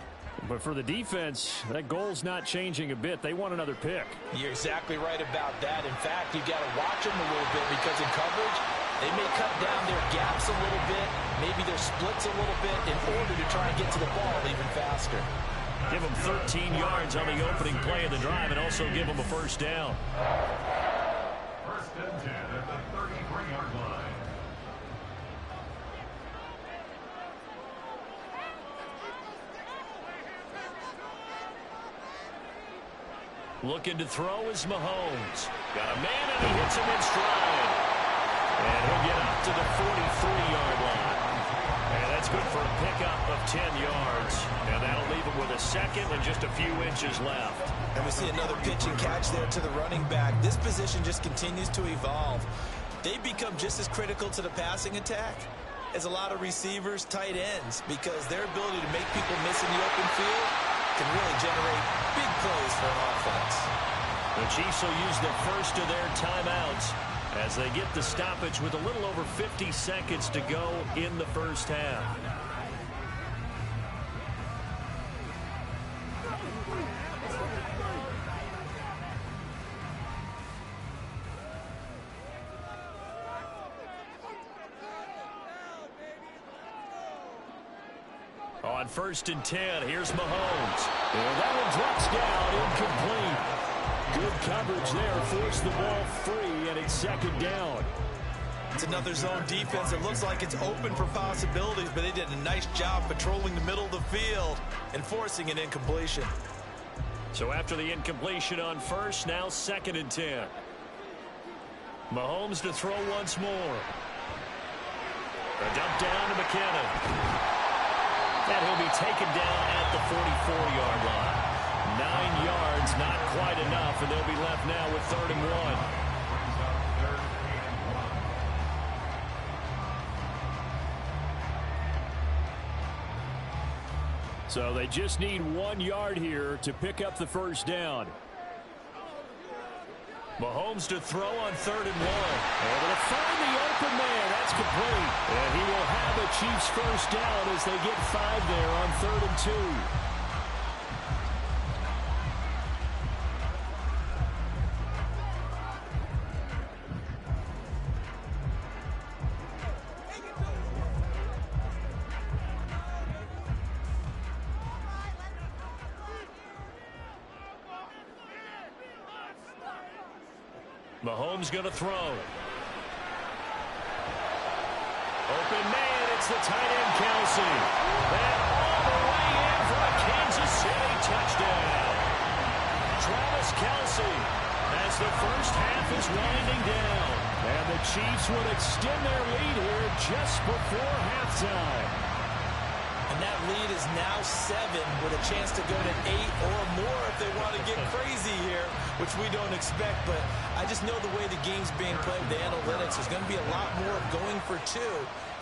But for the defense, that goal's not changing a bit. They want another pick. You're exactly right about that. In fact, you got to watch them a little bit because in coverage, they may cut down their gaps a little bit, maybe their splits a little bit in order to try and get to the ball even faster. Give them 13 yards on the opening play of the drive and also give them a first down. First and 10 at the 33-yard line. Looking to throw is Mahomes. Got a man and he hits him in stride. And he'll get up to the 43-yard line. And that's good for a pickup of 10 yards. And that'll leave him with a second and just a few inches left. And we see another pitch and catch there to the running back. This position just continues to evolve. They become just as critical to the passing attack as a lot of receivers, tight ends, because their ability to make people miss in the open field can really generate big plays for an offense. The Chiefs will use the first of their timeouts as they get the stoppage with a little over 50 seconds to go in the first half. On first and 10, here's Mahomes. And that one drops down, incomplete. Good coverage there, forced the ball free, and it's second down. It's another zone defense. It looks like it's open for possibilities, but they did a nice job patrolling the middle of the field and forcing an incompletion. So after the incompletion on first, now 2nd and 10. Mahomes to throw once more. A dump down to McKinnon. And he'll be taken down at the 44-yard line. 9 yards, not quite enough, and they'll be left now with 3rd and 1. So they just need 1 yard here to pick up the first down. Mahomes to throw on 3rd and 1. Able to find the open man. That's complete. And he will have a Chiefs first down as they get 5 there on 3rd and 2. Mahomes going to throw. Open man, it's the tight end, Kelsey. And all the way in for a Kansas City touchdown. Travis Kelsey as the first half is winding down. And the Chiefs would extend their lead here just before halftime. And that lead is now 7 with a chance to go to 8 or more if they want to get crazy here, which we don't expect. But I just know the way the game's being played with the analytics, there's going to be a lot more going for 2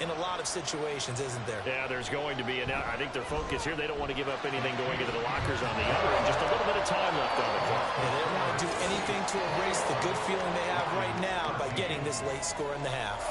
in a lot of situations, isn't there? Yeah, there's going to be. And I think their focus here, they don't want to give up anything going into the lockers on the other end. Just a little bit of time left on the clock. Yeah, they don't want to do anything to erase the good feeling they have right now by getting this late score in the half.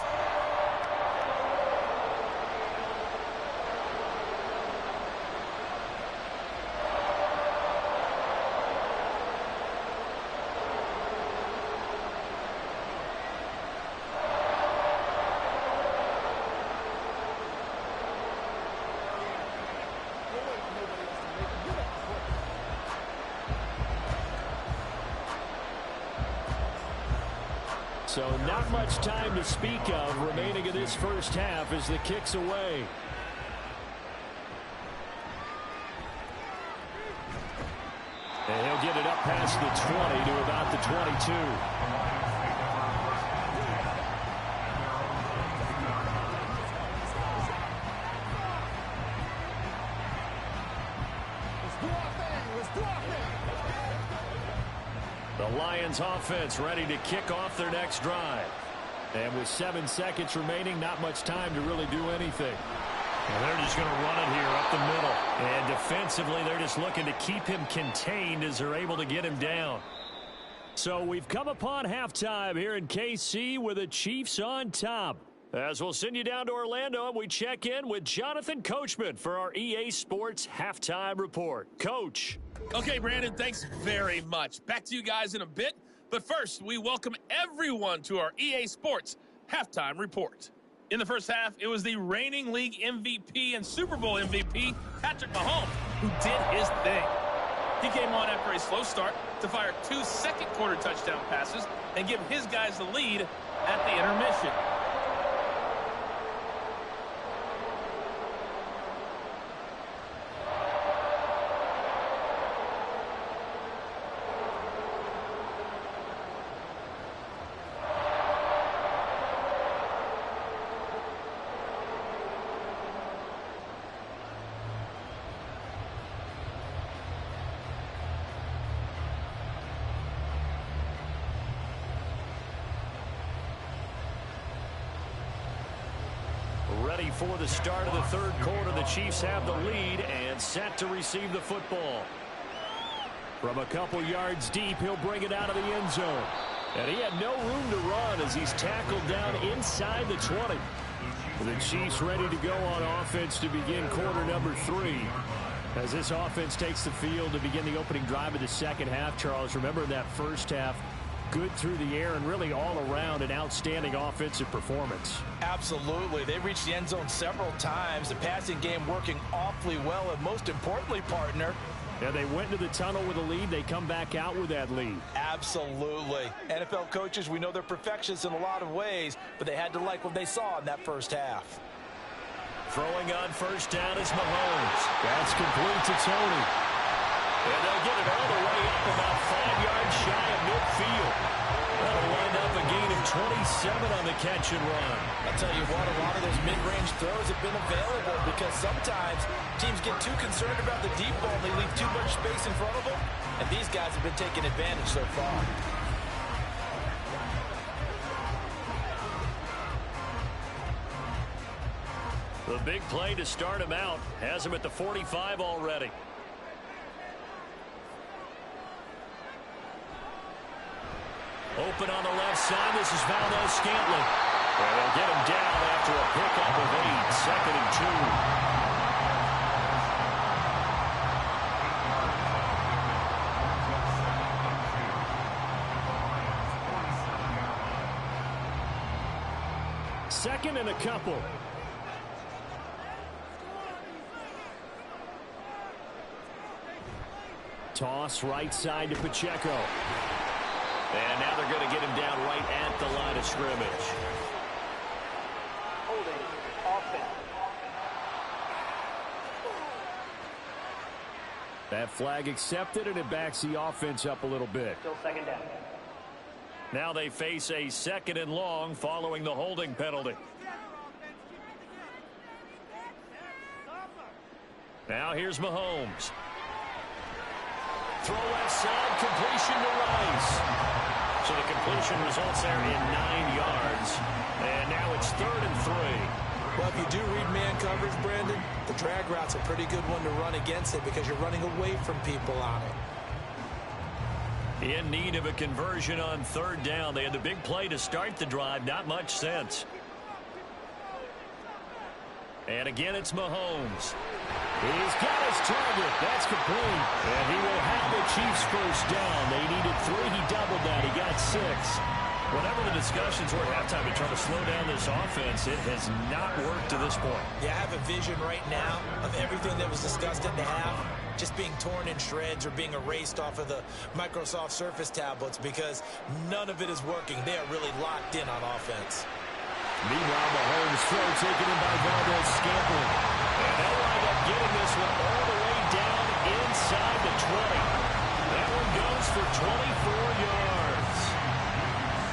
So not much time to speak of remaining in this first half as the kick's away. And he'll get it up past the 20 to about the 22. The Lions offense ready to kick off their next drive. And with 7 seconds remaining, not much time to really do anything. And they're just going to run it here up the middle. And defensively, they're just looking to keep him contained as they're able to get him down. So we've come upon halftime here in KC with the Chiefs on top. As we'll send you down to Orlando, and we check in with Jonathan Coachman for our EA Sports Halftime Report. Coach. Okay, Brandon, thanks very much. Back to you guys in a bit. But first, we welcome everyone to our EA Sports Halftime Report. In the first half, it was the reigning league MVP and Super Bowl MVP, Patrick Mahomes, who did his thing. He came on after a slow start to fire 2 second-quarter touchdown passes and give his guys the lead at the intermission. Ready for the start of the third quarter. The Chiefs have the lead and set to receive the football. From a couple yards deep, he'll bring it out of the end zone. And he had no room to run as he's tackled down inside the 20. The Chiefs ready to go on offense to begin quarter number 3. As this offense takes the field to begin the opening drive of the second half, Charles, remember in that first half, good through the air and really all around an outstanding offensive performance. Absolutely. They reached the end zone several times. The passing game working awfully well, and most importantly, partner, yeah, they went into the tunnel with a lead. They come back out with that lead. Absolutely. NFL coaches, we know they're perfectionists in a lot of ways, but they had to like what they saw in that first half. Throwing on first down is Mahomes. That's complete to Tony. And they'll get it all the way up about 5 yards shy of midfield. That'll wind up a gain of 27 on the catch and run. I'll tell you what, a lot of those mid-range throws have been available because sometimes teams get too concerned about the deep ball. They leave too much space in front of them, and these guys have been taking advantage so far. The big play to start him out has him at the 45 already. Open on the left side. This is Valdez-Scantling. And they'll get him down after a pickup of 8. 2nd and 2. 2nd and a couple. Toss right side to Pacheco. And now they're going to get him down right at the line of scrimmage. Holding offense. That flag accepted, and it backs the offense up a little bit. Still 2nd down. Now they face a 2nd and long following the holding penalty. Now here's Mahomes. Throw left side, completion to Rice. So the completion results there in 9 yards. And now it's 3rd and 3. Well, if you do read man coverage, Brandon, the drag route's a pretty good one to run against it because you're running away from people on it. In need of a conversion on 3rd down. They had the big play to start the drive. Not much sense. And again, it's Mahomes. He's got his target. That's complete. And he will have the Chiefs first down. They needed 3. He doubled that. He got 6. Whatever the discussions were at halftime to try to slow down this offense, it has not worked to this point. Yeah, I have a vision right now of everything that was discussed at the half just being torn in shreds or being erased off of the Microsoft Surface tablets because none of it is working. They are really locked in on offense. Meanwhile, Mahomes throw taken in by Valdez-Scantling. And they'll wind up getting this one all the way down inside the 20. That one goes for 24 yards.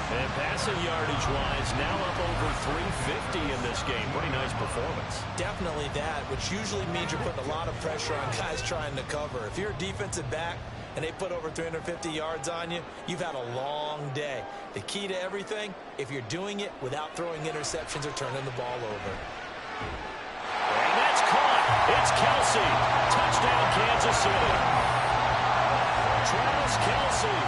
And passing yardage-wise, now up over 350 in this game. Pretty nice performance. Definitely that, which usually means you're putting a lot of pressure on guys trying to cover. If you're a defensive back and they put over 350 yards on you, you've had a long day. The key to everything, if you're doing it without throwing interceptions or turning the ball over. And that's caught. It's Kelsey. Touchdown, Kansas City. Travis Kelsey,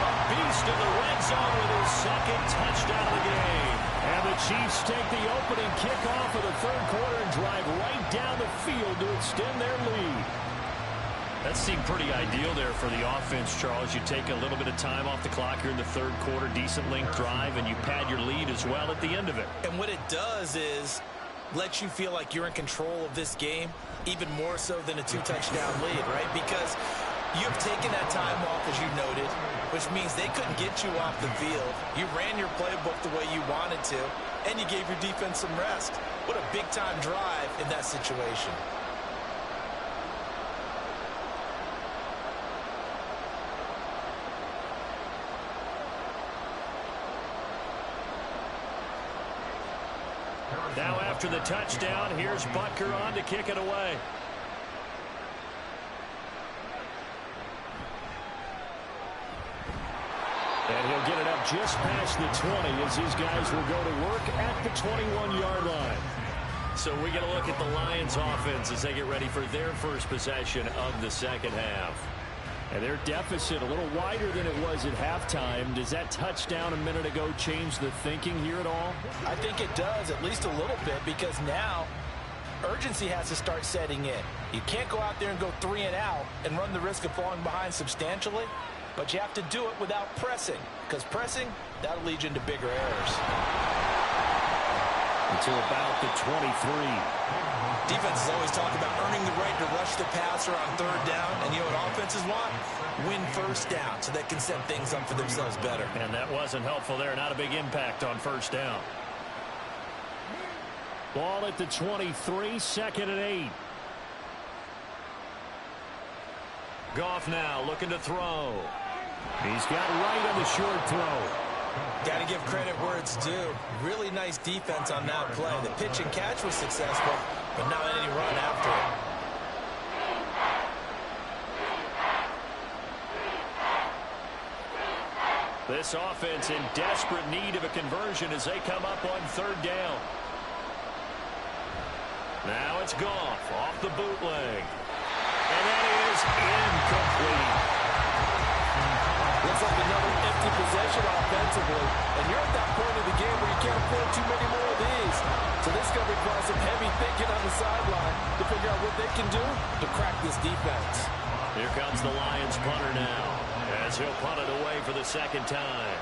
a beast in the red zone with his 2nd touchdown of the game. And the Chiefs take the opening kickoff of the 3rd quarter and drive right down the field to extend their lead. That seemed pretty ideal there for the offense, Charles. You take a little bit of time off the clock here in the 3rd quarter, decent length drive, and you pad your lead as well at the end of it. And what it does is let you feel like you're in control of this game, even more so than a 2-touchdown lead, right? Because you've taken that time off, as you noted, which means they couldn't get you off the field. You ran your playbook the way you wanted to, and you gave your defense some rest. What a big-time drive in that situation. Now after the touchdown, here's Butker on to kick it away. And he'll get it up just past the 20 as these guys will go to work at the 21-yard line. So we get a look at the Lions offense as they get ready for their first possession of the 2nd half. And their deficit a little wider than it was at halftime. Does that touchdown a minute ago change the thinking here at all? I think it does, at least a little bit, because now urgency has to start setting in. You can't go out there and go 3 and out and run the risk of falling behind substantially, but you have to do it without pressing, because pressing, that'll lead you into bigger errors. Until about the 23. Defenses always talk about earning the right to rush the passer on 3rd down, and you know what offenses want? Win 1st down so they can set things up for themselves better. And that wasn't helpful there. Not a big impact on 1st down. Ball at the 23, 2nd and 8. Goff now looking to throw. He's got right on the short throw. Got to give credit where it's due. Really nice defense on that play. The pitch and catch was successful, but not any run after it. This offense in desperate need of a conversion as they come up on third down. Now it's Goff off the bootleg. And that is incomplete. Looks like another empty possession offensively. And you're at that point of the game where you can't afford too many more of these. So this is going to require some heavy thinking on the sideline to figure out what they can do to crack this defense. Here comes the Lions punter now, as he'll punt it away for the second time.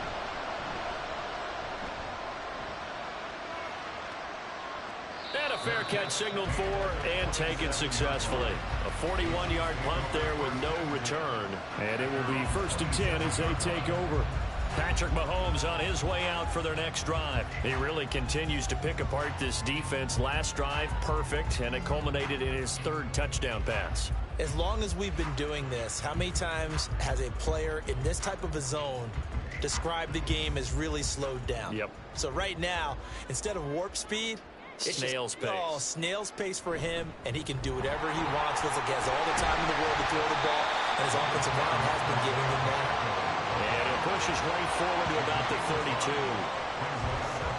And a fair catch signaled for and taken successfully. A 41-yard punt there with no return. And it will be 1st and 10 as they take over. Patrick Mahomes on his way out for their next drive. He really continues to pick apart this defense. Last drive, perfect, and it culminated in his 3rd touchdown pass. As long as we've been doing this, how many times has a player in this type of a zone described the game as really slowed down? Yep. So right now, instead of warp speed, it's snail's pace. Oh, snail's pace for him, and he can do whatever he wants. Looks like he has all the time in the world to throw the ball, and his offensive line has been giving him that. And it pushes right forward to about the 32.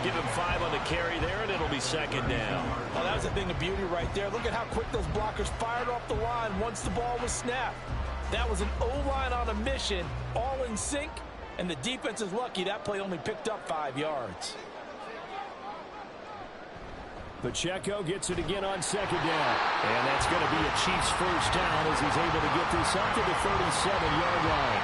Give him 5 on the carry there, and it'll be 2nd down. Oh, that was a thing of beauty right there. Look at how quick those blockers fired off the line once the ball was snapped. That was an O-line on a mission, all in sync, and the defense is lucky that play only picked up 5 yards. Pacheco gets it again on 2nd down. And that's going to be a Chiefs first down as he's able to get this up to the 37-yard line.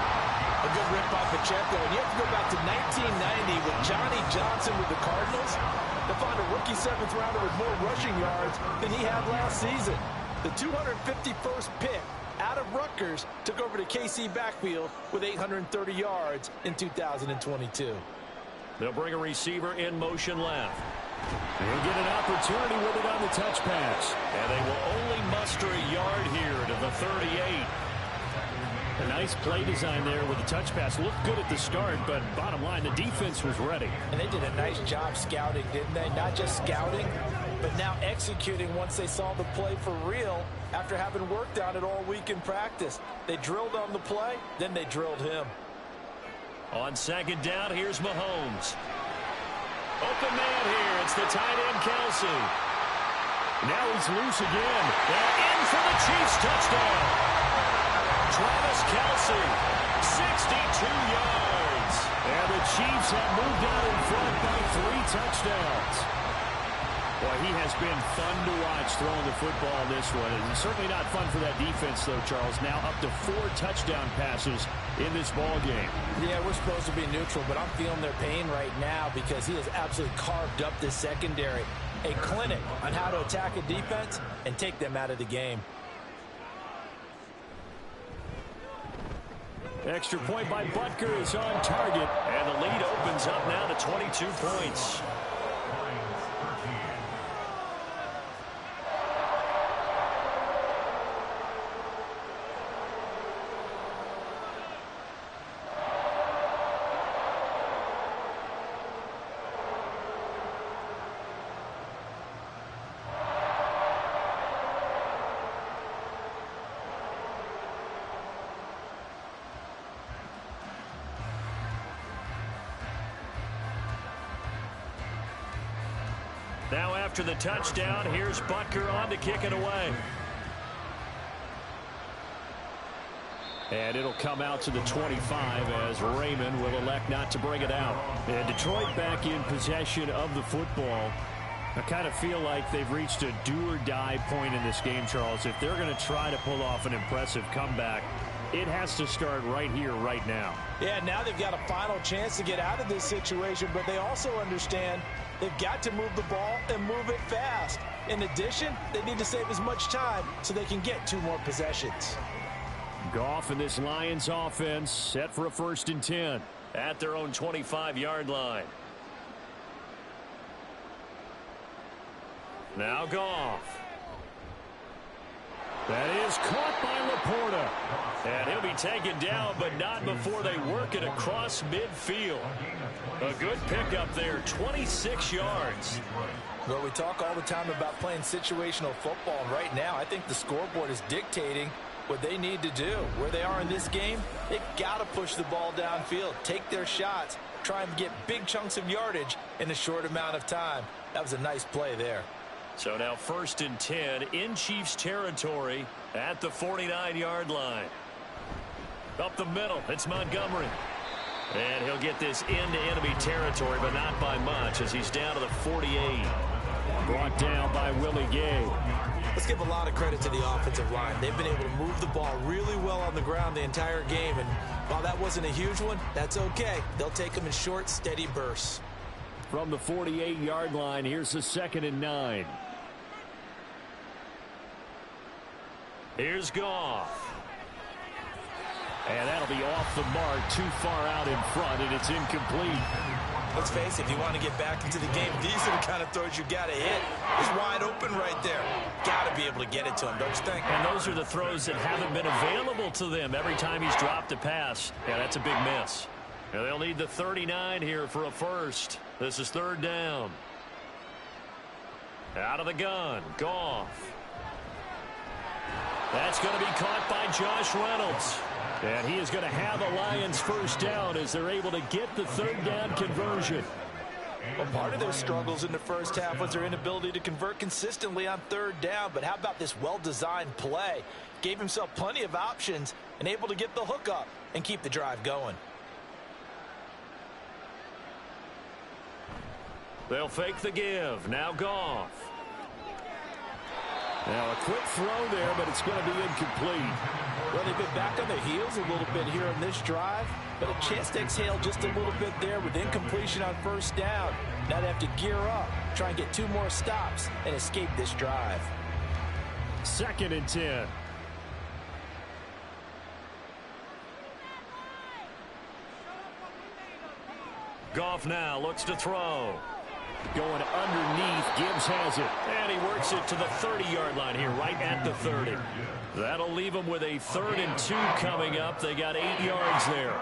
A good rip by Pacheco. And you have to go back to 1990 with Johnny Johnson with the Cardinals to find a rookie 7th rounder with more rushing yards than he had last season. The 251st pick out of Rutgers took over the KC backfield with 830 yards in 2022. They'll bring a receiver in motion left. He'll get an opportunity with it on the touch pass. And they will only muster a yard here to the 38. A nice play design there with the touch pass. Looked good at the start, but bottom line, the defense was ready. And they did a nice job scouting, didn't they? Not just scouting, but now executing once they saw the play for real after having worked on it all week in practice. They drilled on the play, then they drilled him. On 2nd down, here's Mahomes. Open man here. It's the tight end, Kelsey. Now he's loose again. And in for the Chiefs touchdown. Travis Kelsey, 62 yards. And the Chiefs have moved out in front by 3 touchdowns. Boy, he has been fun to watch throwing the football this one. It's certainly not fun for that defense, though, Charles. Now up to 4 touchdown passes in this ball game. Yeah, we're supposed to be neutral, but I'm feeling their pain right now because he has absolutely carved up this secondary. A clinic on how to attack a defense and take them out of the game. Extra point by Butker is on target, and the lead opens up now to 22 points. Now after the touchdown, here's Butker on to kick it away. And it'll come out to the 25 as Raymond will elect not to bring it out. And Detroit back in possession of the football. I kind of feel like they've reached a do-or-die point in this game, Charles. If they're going to try to pull off an impressive comeback, it has to start right here, right now. Yeah, now they've got a final chance to get out of this situation, but they also understand they've got to move the ball and move it fast. In addition, they need to save as much time so they can get 2 more possessions. Goff and this Lions offense set for a 1st and 10. At their own 25-yard line. Now Goff. That is caught by Laporta. And he'll be taken down, but not before they work it across midfield. A good pickup there, 26 yards. Well, we talk all the time about playing situational football, and right now I think the scoreboard is dictating what they need to do. Where they are in this game, they've got to push the ball downfield, take their shots, try and get big chunks of yardage in a short amount of time. That was a nice play there. So now 1st and 10 in Chiefs territory at the 49-yard line. Up the middle, it's Montgomery. And he'll get this into enemy territory, but not by much as he's down to the 48. Brought down by Willie Gay. Let's give a lot of credit to the offensive line. They've been able to move the ball really well on the ground the entire game. And while that wasn't a huge one, that's okay. They'll take them in short, steady bursts. From the 48-yard line, here's the 2nd and 9. Here's Goff. And that'll be off the mark, too far out in front, and it's incomplete. Let's face it, if you want to get back into the game, these are the kind of throws you got to hit. He's wide open right there. Got to be able to get it to him, don't you think? And those are the throws that haven't been available to them every time he's dropped a pass. Yeah, that's a big miss. And they'll need the 39 here for a first. This is 3rd down. Out of the gun, Goff. That's going to be caught by Josh Reynolds. And he is going to have the Lions first down as they're able to get the 3rd down conversion. Well, part of their struggles in the first half was their inability to convert consistently on 3rd down. But how about this well-designed play? Gave himself plenty of options and able to get the hook up and keep the drive going. They'll fake the give. Now Goff. Now a quick throw there, but it's going to be incomplete. Well, they've been back on their heels a little bit here on this drive, but a chance to exhale just a little bit there with incompletion on 1st down. Now they have to gear up, try and get 2 more stops, and escape this drive. 2nd and 10. Goff now looks to throw. Going underneath, Gibbs has it. And he works it to the 30-yard line here, right at the 30. That'll leave them with a 3rd and 2 coming up. They got 8 yards there.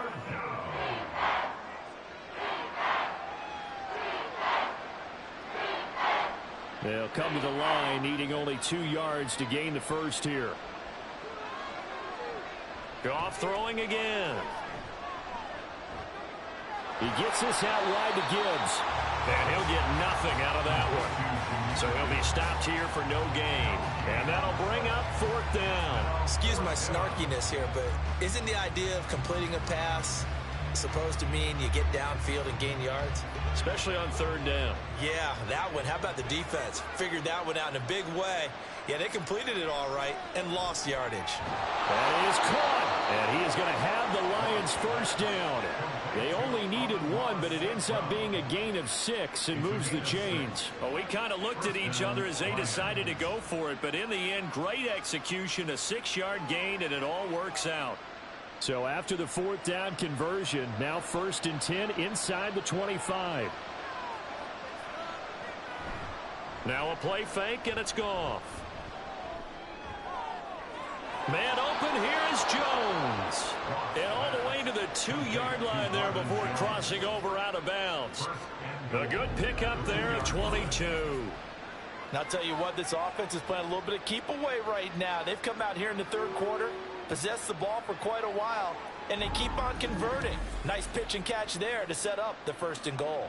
They'll come to the line, needing only 2 yards to gain the first here. Goff throwing again. He gets this out wide to Gibbs. And he'll get nothing out of that one. So he'll be stopped here for no gain. And that'll bring up 4th down. Excuse my snarkiness here, but isn't the idea of completing a pass supposed to mean you get downfield and gain yards? Especially on 3rd down. Yeah, that one. How about the defense? Figured that one out in a big way. Yeah, they completed it all right and lost yardage. That is caught. And he is going to have the Lions first down. They only needed 1, but it ends up being a gain of 6 and moves the chains. Well, we kind of looked at each other as they decided to go for it, but in the end, great execution, a 6-yard gain, and it all works out. So after the 4th down conversion, now 1st and 10 inside the 25. Now a play fake, and it's Goff. Man open, here is Jones. And all the way to the 2-yard line there before crossing over out of bounds. A good pickup there of 22. And I'll tell you what, this offense is playing a little bit of keep away right now. They've come out here in the 3rd quarter, possessed the ball for quite a while, and they keep on converting. Nice pitch and catch there to set up the 1st and goal.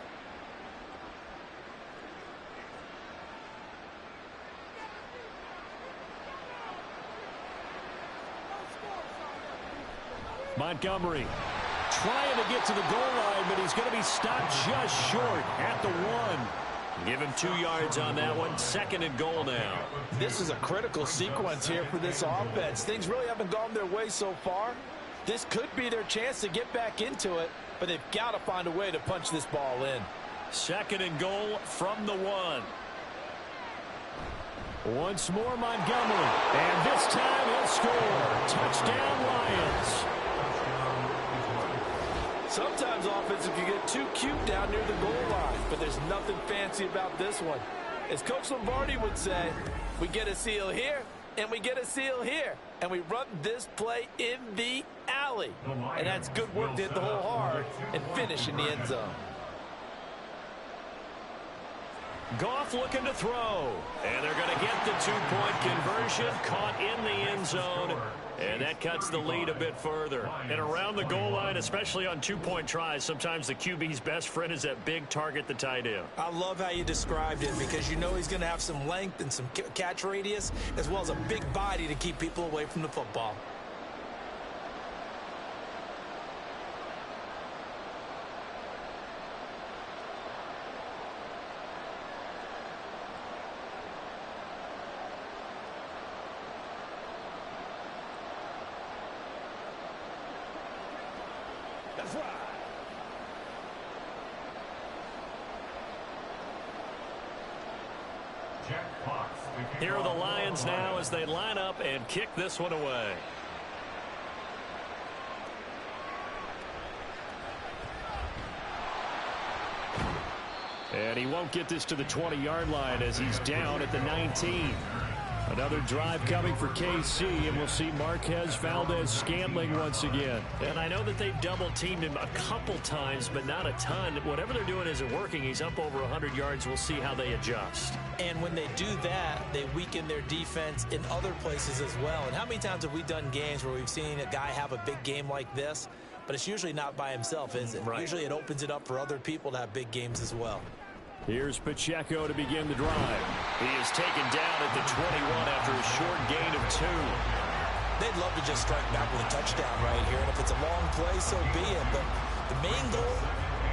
Montgomery trying to get to the goal line, but he's going to be stopped just short at the 1. Give him 2 yards on that one. 2nd and goal now. This is a critical sequence here for this offense. Things really haven't gone their way so far. This could be their chance to get back into it, but they've got to find a way to punch this ball in. 2nd and goal from the 1. Once more Montgomery, and this time he'll score. Touchdown Lions. Sometimes offensive can get too cute down near the goal line, but there's nothing fancy about this one. As Coach Lombardi would say, we get a seal here, And we get a seal here. And we run this play in the alley. And that's good work to hit the hole hard and finish in the end zone. Goff looking to throw. And they're going to get the two-point conversion, caught in the end zone. And that cuts the lead a bit further. And around the goal line, especially on two-point tries, sometimes the QB's best friend is that big target, the tight end. I love how you described it because you know he's going to have some length and some catch radius as well as a big body to keep people away from the football. Here are the Lions now as they line up and kick this one away. And he won't get this to the 20-yard line as he's down at the 19. Another drive coming for KC, and we'll see Marquez Valdez-Scantling once again. And I know that they've double-teamed him a couple times, but not a ton. Whatever they're doing isn't working. He's up over 100 yards. We'll see how they adjust. And when they do that, they weaken their defense in other places as well. And how many times have we done games where we've seen a guy have a big game like this, but it's usually not by himself, is it? Right. Usually it opens it up for other people to have big games as well. Here's Pacheco to begin the drive. He is taken down at the 21 after a short gain of 2. They'd love to just strike back with a touchdown right here, and if it's a long play, so be it. But the main goal,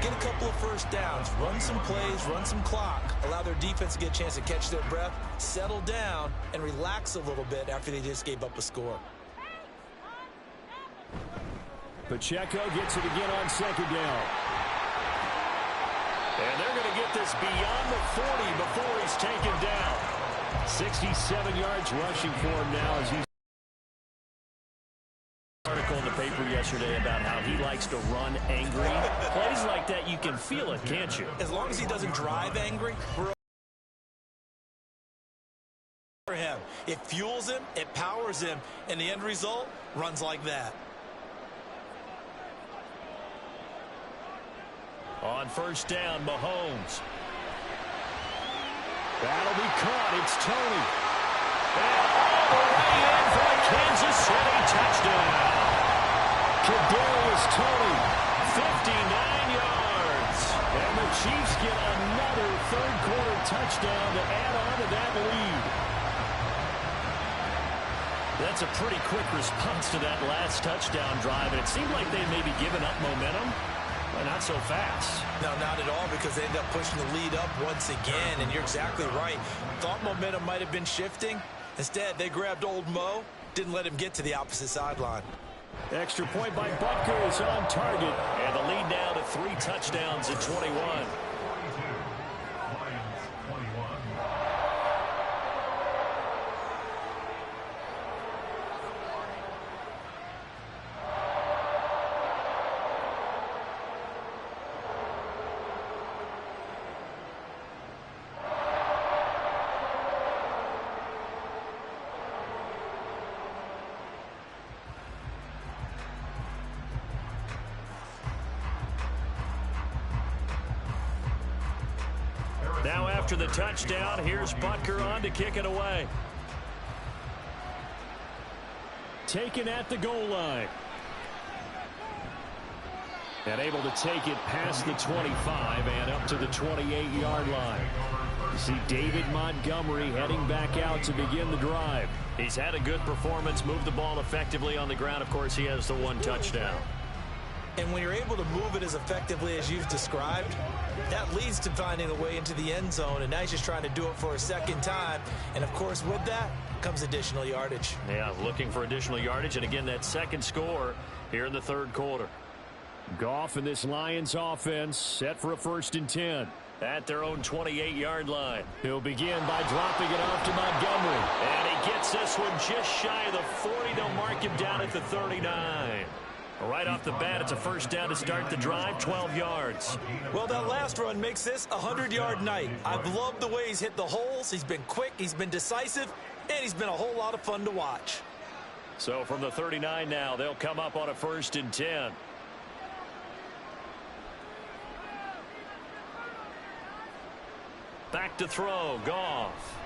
get a couple of first downs, run some plays, run some clock, allow their defense to get a chance to catch their breath, settle down, and relax a little bit after they just gave up a score. Pacheco gets it again on second down. And they're going to get this beyond the 40 before he's taken down. 67 yards rushing for him now as he's article in the paper yesterday about how he likes to run angry. Plays like that, you can feel it, can't you? As long as he doesn't drive angry, we're for him. It fuels him, it powers him, and the end result runs like that. On first down, Mahomes. That'll be caught. It's Tony. And all the way in for a Kansas City touchdown. Kadarius Toney, 59 yards. And the Chiefs get another third-quarter touchdown to add on to that lead. That's a pretty quick response to that last touchdown drive, and it seemed like they may be giving up momentum. Well, not so fast. No, not at all, because they end up pushing the lead up once again, and you're exactly right. Thought momentum might have been shifting. Instead, they grabbed old Mo, didn't let him get to the opposite sideline. Extra point by Butker is on target, and the lead now to 3 touchdowns at 21. Now after the touchdown, here's Butker on to kick it away. Taken at the goal line. And able to take it past the 25 and up to the 28-yard line. You see David Montgomery heading back out to begin the drive. He's had a good performance, moved the ball effectively on the ground. Of course, he has the 1 touchdown. And when you're able to move it as effectively as you've described, that leads to finding a way into the end zone, and now he's just trying to do it for a second time. And, of course, with that comes additional yardage. Yeah, looking for additional yardage, and again, that second score here in the third quarter. Goff and this Lions offense set for a 1st and 10 at their own 28-yard line. He'll begin by dropping it off to Montgomery. And he gets this one just shy of the 40. They'll mark him down at the 39. Right off the bat, it's a first down to start the drive, 12 yards. Well, that last run makes this a 100-yard night. I've loved the way he's hit the holes. He's been quick, he's been decisive, and he's been a whole lot of fun to watch. So from the 39 now, they'll come up on a 1st and 10. Back to throw, Goff.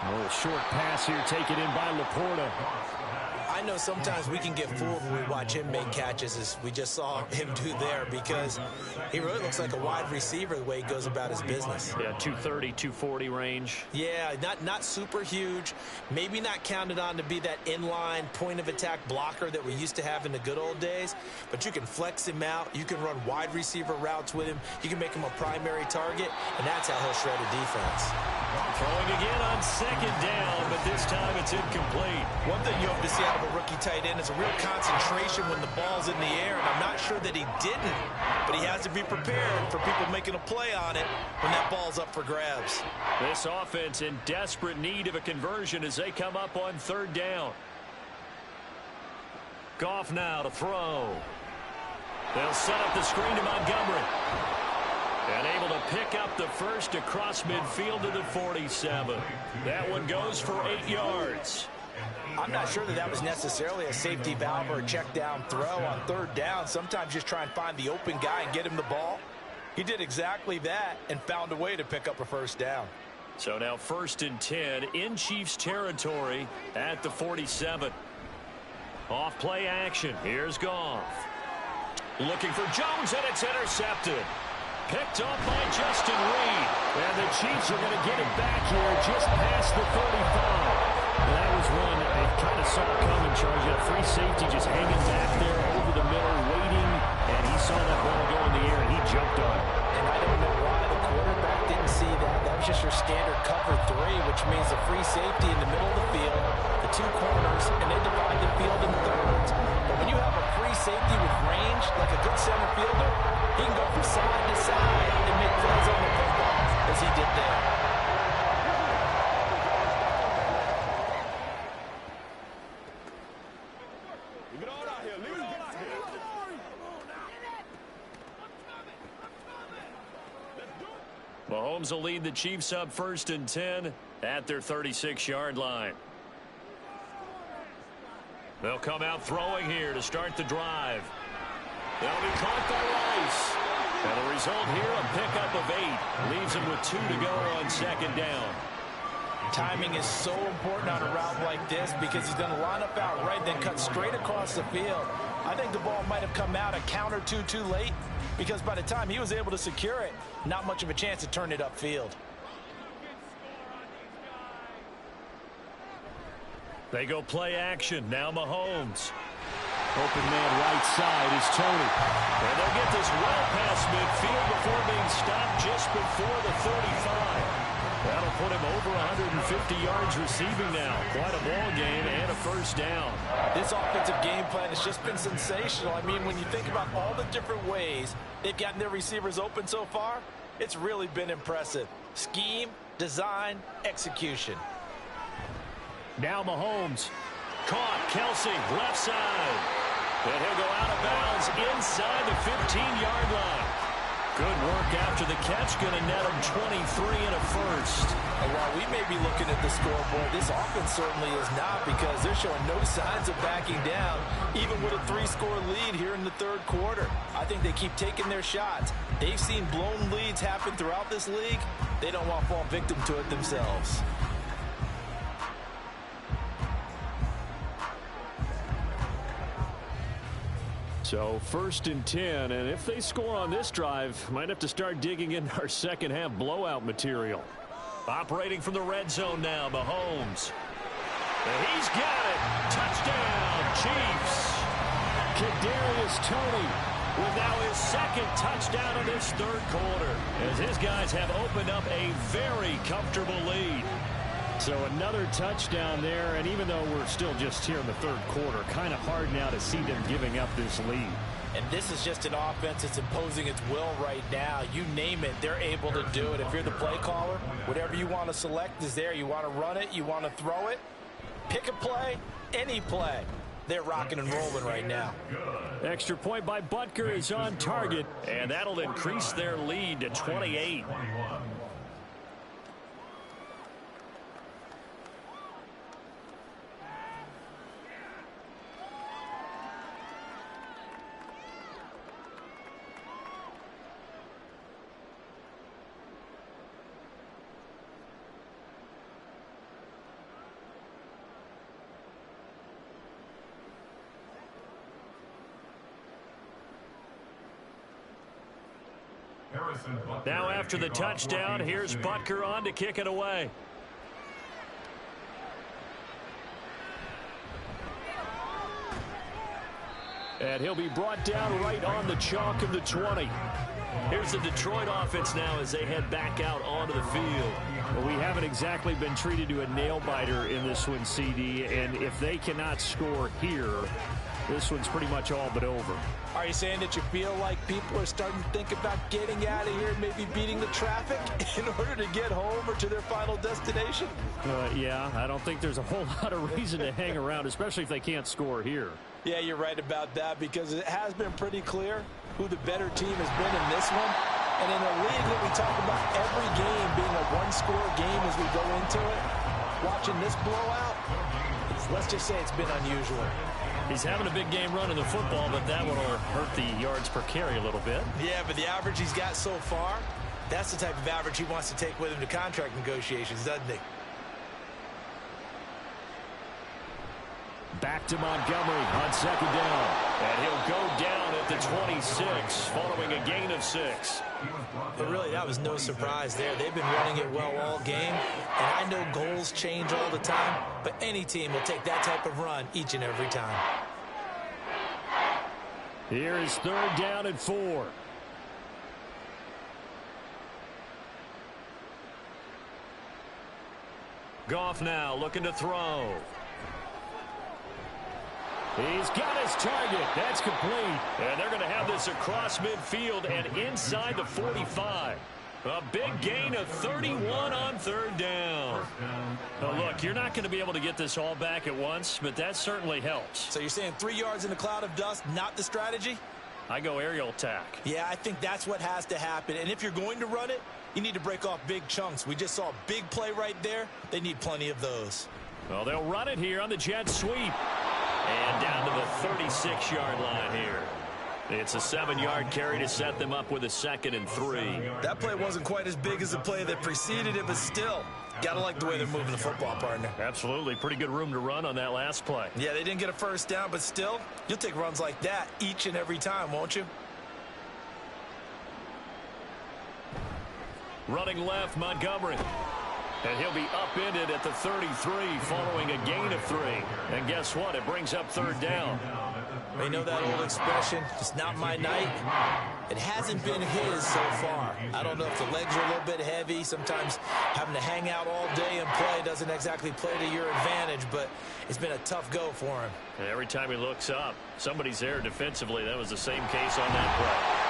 A little short pass here taken in by Laporta. I know sometimes we can get fooled when we watch him make catches, as we just saw him do there, because he really looks like a wide receiver the way he goes about his business. Yeah, 230, 240 range. Yeah, not super huge, maybe not counted on to be that inline point-of-attack blocker that we used to have in the good old days, but you can flex him out, you can run wide receiver routes with him, you can make him a primary target, and that's how he'll shred a defense. Throwing again on 2nd down, but this time it's incomplete. One thing you hope to see out of a rookie tight end is a real concentration when the ball's in the air, and I'm not sure that he didn't, but he has to be prepared for people making a play on it when that ball's up for grabs. This offense in desperate need of a conversion as they come up on 3rd down. Goff now to throw. They'll set up the screen to Montgomery. And able to pick up the first across midfield to the 47. That one goes for 8 yards. I'm not sure that was necessarily a safety valve or a check down throw on 3rd down. Sometimes just try and find the open guy and get him the ball. He did exactly that and found a way to pick up a 1st down. So now 1st and 10 in Chiefs territory at the 47. Off play action. Here's Goff. Looking for Jones, and it's intercepted. Picked off by Justin Reed. And the Chiefs are going to get it back here just past the 35. That was one they kind of saw coming, Charles. You had free safety just hanging back there over the middle, waiting, and he saw that ball go in the air, and he jumped on it. And I don't know why the quarterback didn't see that. That was just your standard cover 3, which means the free safety in the middle of the field, the 2 corners, and they divide the field in thirds. But when you have a free safety with range, like a good center fielder, he can go from side to side and make plays on the football, as he did there. Mahomes will lead the Chiefs up 1st and 10 at their 36-yard line. They'll come out throwing here to start the drive. They'll be caught by Rice. And the result here, a pickup of 8. Leaves him with 2 to go on 2nd down. Timing is so important on a route like this because he's going to line up out right, then cut straight across the field. I think the ball might have come out a count or two too late because by the time he was able to secure it, not much of a chance to turn it upfield. They go play action. Now Mahomes. Open man right side is Tony. And they'll get this well past midfield before being stopped just before the 35. That'll put him over 150 yards receiving now. Quite a ball game and a 1st down. This offensive game plan has just been sensational. I mean, when you think about all the different ways they've gotten their receivers open so far, it's really been impressive. Scheme, design, execution. Now Mahomes. Caught. Kelsey, left side. And he'll go out of bounds inside the 15-yard line. Good work after the catch. Going to net him 23 and a 1st. And while we may be looking at the scoreboard, this offense certainly is not because they're showing no signs of backing down, even with a 3-score lead here in the 3rd quarter. I think they keep taking their shots. They've seen blown leads happen throughout this league. They don't want to fall victim to it themselves. So 1st and 10, and if they score on this drive, might have to start digging into our second half blowout material. Operating from the red zone now, Mahomes. And he's got it. Touchdown, Chiefs. Kadarius Toney with now his 2nd touchdown of this 3rd quarter, as his guys have opened up a very comfortable lead. So another touchdown there, and even though we're still just here in the 3rd quarter, kind of hard now to see them giving up this lead. And this is just an offense that's imposing its will right now. You name it, they're able to do it. If you're the play caller, whatever you want to select is there. You want to run it, you want to throw it. Pick a play, any play. they're rocking and rolling right now. Extra point by Butker is on target, and that'll increase their lead to 28. Now after the touchdown, here's Butker on to kick it away. And he'll be brought down right on the chalk of the 20. Here's the Detroit offense now as they head back out onto the field. Well, we haven't exactly been treated to a nail-biter in this one, CD, and if they cannot score here, this one's pretty much all but over. Are you saying that you feel like people are starting to think about getting out of here and maybe beating the traffic in order to get home or to their final destination? Yeah, I don't think there's a whole lot of reason to hang around, especially if they can't score here. Yeah, you're right about that because it has been pretty clear who the better team has been in this one. And in a league that we talk about every game being a one-score game as we go into it, watching this blowout, let's just say it's been unusual. He's having a big game running the football, but that will hurt the yards per carry a little bit. Yeah, but the average he's got so far, that's the type of average he wants to take with him to contract negotiations, doesn't he? Back to Montgomery on second down. And he'll go down at the 26 following a gain of 6. But really, that was no surprise there. They've been running it well all game. And I know goals change all the time, but any team will take that type of run each and every time. Here is third down and 4. Goff now looking to throw. He's got his target. That's complete. And they're going to have this across midfield and inside the 45. A big gain of 31 on third down. Now, look, you're not going to be able to get this all back at once, but that certainly helps. So you're saying 3 yards in a cloud of dust, not the strategy? I go aerial attack. Yeah, I think that's what has to happen. And if you're going to run it, you need to break off big chunks. We just saw a big play right there. They need plenty of those. Well, they'll run it here on the jet sweep. And down to the 36-yard line here. It's a 7-yard carry to set them up with a 2nd and 3. That play wasn't quite as big as the play that preceded it, but still, gotta like the way they're moving the football, partner. Absolutely. Pretty good room to run on that last play. Yeah, they didn't get a first down, but still, you'll take runs like that each and every time, won't you? Running left, Montgomery. And he'll be upended at the 33 following a gain of 3. And guess what? It brings up third down. You know that old expression, it's not my night? It hasn't been his so far. I don't know if the legs are a little bit heavy. Sometimes having to hang out all day and play doesn't exactly play to your advantage, but it's been a tough go for him. And every time he looks up, somebody's there defensively. That was the same case on that play.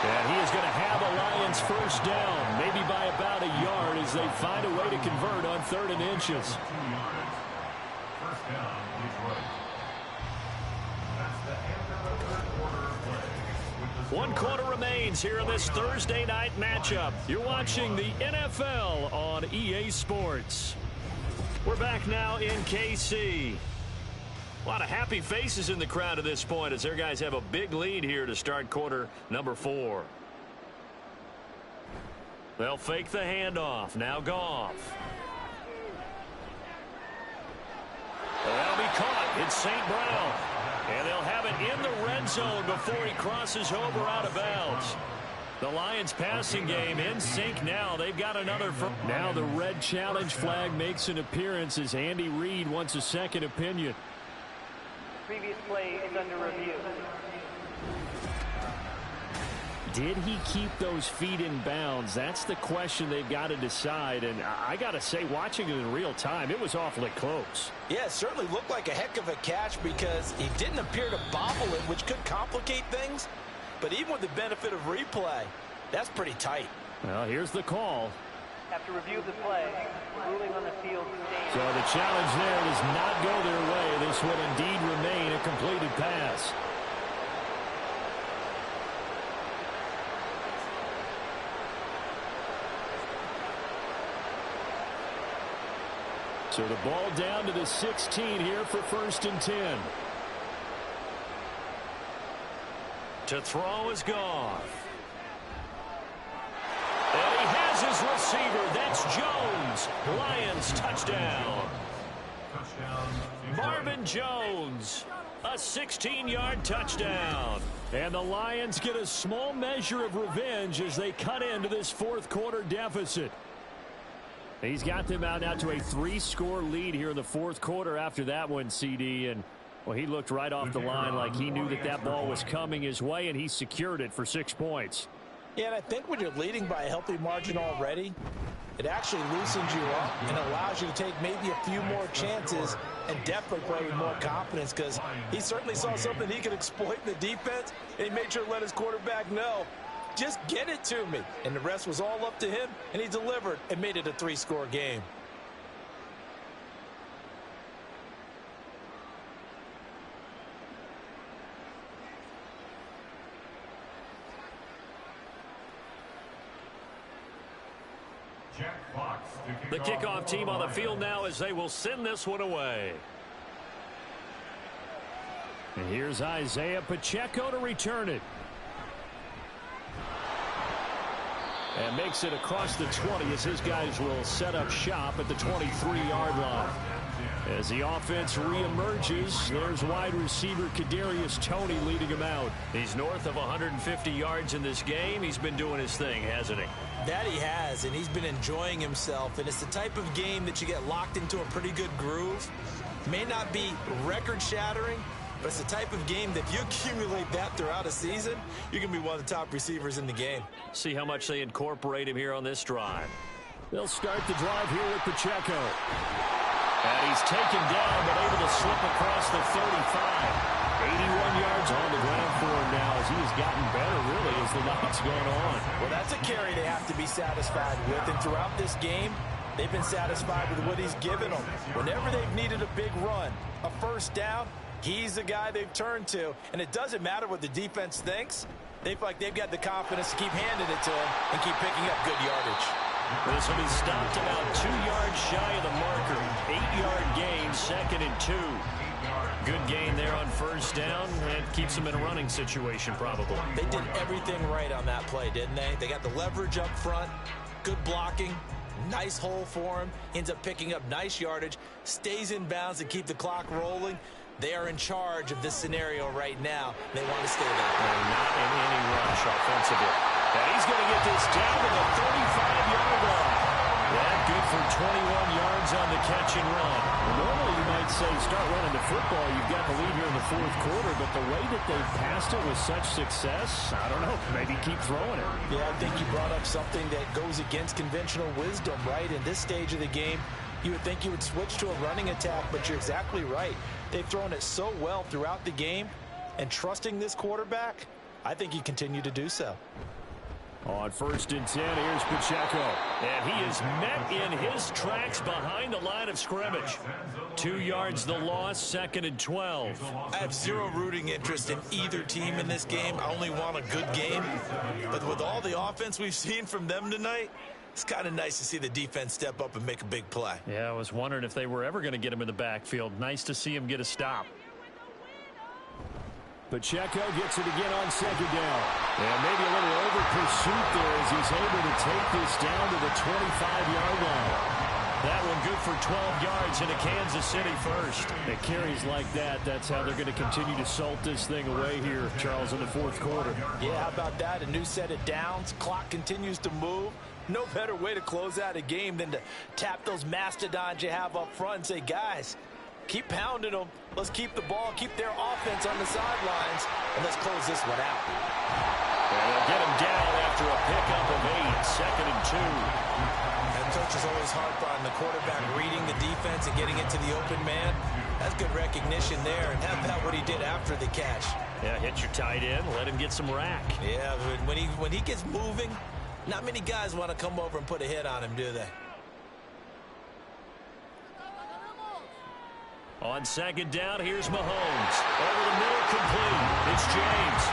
And he is going to have a Lions first down, maybe by about a yard as they find a way to convert on 3rd and inches. 2 yards. First down, Detroit. That's the end of the third quarter play. 1 quarter remains here in this Thursday night matchup. You're watching the NFL on EA Sports. We're back now in KC. A lot of happy faces in the crowd at this point as their guys have a big lead here to start quarter number 4. They'll fake the handoff. Now Goff. That'll be caught. It's St. Brown. And they'll have it in the red zone before he crosses over out of bounds. The Lions passing game in sync now. They've got another. Now the red challenge flag makes an appearance as Andy Reid wants a second opinion. Previous play is under review. Did he keep those feet in bounds? That's the question they've got to decide. And I got to say, watching it in real time, it was awfully close. Yeah, it certainly looked like a heck of a catch because he didn't appear to bobble it, which could complicate things. But even with the benefit of replay, that's pretty tight. Well, here's the call. After review of the play, ruling on the field stands. So the challenge there does not go their way. This will indeed remain a completed pass. So the ball down to the 16 here for 1st and 10. To throw is gone. And he has his receiver. That's Jones. Lions touchdown. Marvin Jones. A 16-yard touchdown. And the Lions get a small measure of revenge as they cut into this 4th quarter deficit. He's got them out now to a 3-score lead here in the 4th quarter after that one, CD. And, well, he looked right off the line like he knew that that ball was coming his way, and he secured it for 6 points. Yeah, and I think when you're leading by a healthy margin already, it actually loosens you up and allows you to take maybe a few more chances and definitely play with more confidence, because he certainly saw something he could exploit in the defense, and he made sure to let his quarterback know, just get it to me. And the rest was all up to him, and he delivered and made it a 3-score game. The kickoff team on the field now as they will send this one away. And here's Isaiah Pacheco to return it. And makes it across the 20 as his guys will set up shop at the 23-yard line. As the offense reemerges, there's wide receiver Kadarius Toney leading him out. He's north of 150 yards in this game. He's been doing his thing, hasn't he? That he has, and he's been enjoying himself. And it's the type of game that you get locked into a pretty good groove. May not be record-shattering, but it's the type of game that if you accumulate that throughout a season, you're going to be one of the top receivers in the game. See how much they incorporate him here on this drive. They'll start the drive here with Pacheco. And he's taken down, but able to slip across the 35. 81 yards on the ground for him now as he has gotten better, really, as the night's gone on. Well, that's a carry they have to be satisfied with. And throughout this game, they've been satisfied with what he's given them. Whenever they've needed a big run, a first down, he's the guy they've turned to. And it doesn't matter what the defense thinks. They feel like they've got the confidence to keep handing it to him and keep picking up good yardage. This will be stopped about 2 yards shy of the marker. 8-yard gain, 2nd and 2. Good gain there on first down, and keeps them in a running situation probably. They did everything right on that play, didn't they? They got the leverage up front, good blocking, nice hole for him, ends up picking up nice yardage, stays in bounds and keep the clock rolling. They are in charge of this scenario right now. They want to stay there. They're not in any rush offensively. And he's going to get this down to the 35-yard line. That good for 21 yards on the catch and run. Well, normally you might say start running the football. You've got the lead here in the 4th quarter, but the way that they've passed it with such success, I don't know, maybe keep throwing it. Yeah, I think you brought up something that goes against conventional wisdom, right? In this stage of the game, you would think you would switch to a running attack, but you're exactly right. They've thrown it so well throughout the game, and trusting this quarterback, I think you continue to do so. On 1st and 10, here's Pacheco. And he is met in his tracks behind the line of scrimmage. 2 yards the loss, 2nd and 12. I have zero rooting interest in either team in this game. I only want a good game. But with all the offense we've seen from them tonight, it's kind of nice to see the defense step up and make a big play. Yeah, I was wondering if they were ever going to get him in the backfield. Nice to see him get a stop. Pacheco gets it again on 2nd down. And maybe a little over pursuit there as he's able to take this down to the 25-yard line. That one good for 12 yards into Kansas City first. It carries like that. That's how they're going to continue to salt this thing away here, Charles, in the 4th quarter. Yeah, how about that? A new set of downs. Clock continues to move. No better way to close out a game than to tap those mastodons you have up front and say, guys, keep pounding them. Let's keep the ball, keep their offense on the sidelines, and let's close this one out. And they'll get him down after a pickup of 8, 2nd and 2. And coach is always harp on the quarterback reading the defense and getting it to the open man. That's good recognition there. And how about what he did after the catch? Yeah, hit your tight end, let him get some rack. Yeah, when he gets moving, Not many guys want to come over and put a hit on him, do they? On second down, here's Mahomes. Over the middle, complete. It's James.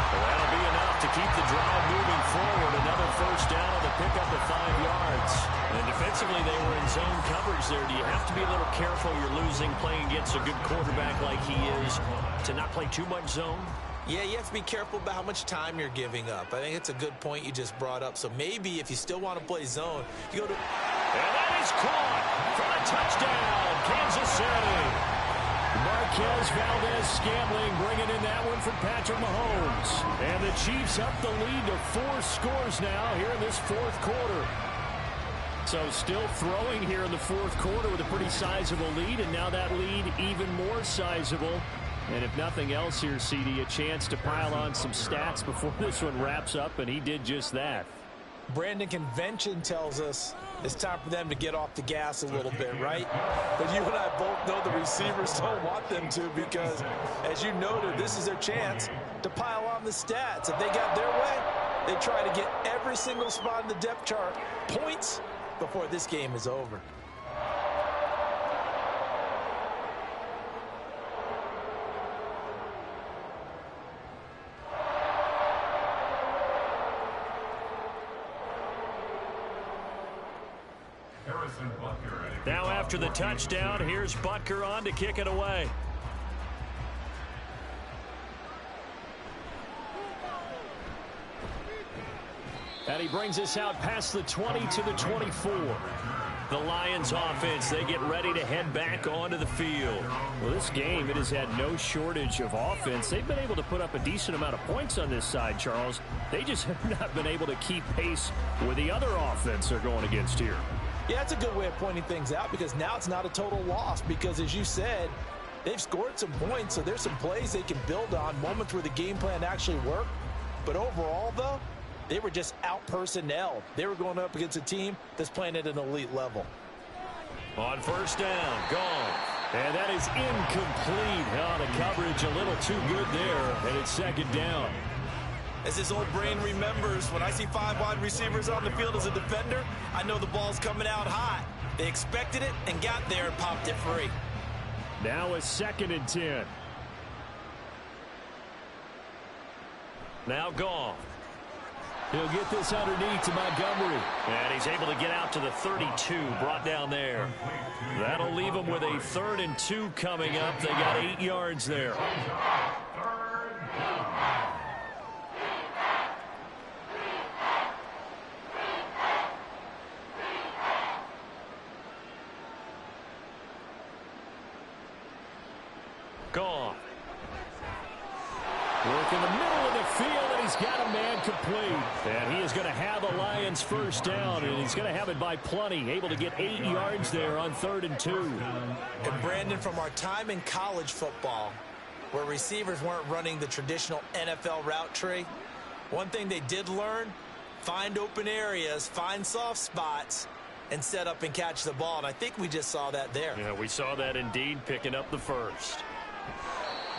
Well, that'll be enough to keep the drive moving forward. Another first down on the pickup of 5 yards. And defensively, they were in zone coverage there. Do you have to be a little careful? You're losing playing against a good quarterback like he is to not play too much zone? Yeah, you have to be careful about how much time you're giving up. I think it's a good point you just brought up. So maybe if you still want to play zone, you go to... And that is caught for a touchdown, Kansas City. Marquez Valdez-Scantling bringing in that one for Patrick Mahomes. And the Chiefs up the lead to 4 scores now here in this fourth quarter. So still throwing here in the fourth quarter with a pretty sizable lead, and now that lead even more sizable. And if nothing else here, CD, a chance to pile on some stats before this one wraps up, and he did just that. Brandon, convention tells us it's time for them to get off the gas a little bit, right? But you and I both know the receivers don't want them to because, as you noted, this is their chance to pile on the stats. If they got their way, they try to get every single spot in the depth chart points before this game is over. Now after the touchdown, here's Butker on to kick it away. And he brings us out past the 20 to the 24. The Lions offense, they get ready to head back onto the field. Well, this game, it has had no shortage of offense. They've been able to put up a decent amount of points on this side, Charles. They just have not been able to keep pace with the other offense they're going against here. Yeah, that's a good way of pointing things out because now it's not a total loss because, as you said, they've scored some points, so there's some plays they can build on, moments where the game plan actually worked. But overall, though, they were just out-personnelled. They were going up against a team that's playing at an elite level. On first down, gone. And that is incomplete. Oh, the coverage a little too good there, and it's second down. As this old brain remembers, when I see 5 wide receivers on the field as a defender, I know the ball's coming out hot. They expected it and got there and popped it free. Now a 2nd and 10. Now Goff. He'll get this underneath to Montgomery. And he's able to get out to the 32, brought down there. That'll leave him with a 3rd and 2 coming up. They got 8 yards there. Gone. Work in the middle of the field, and he's got a man complete. And he is going to have the Lions first down, and he's going to have it by plenty. Able to get 8 yards there on 3rd and 2. And Brandon, from our time in college football, where receivers weren't running the traditional NFL route tree, one thing they did learn, find open areas, find soft spots, and set up and catch the ball. And I think we just saw that there. Yeah, we saw that indeed, picking up the first.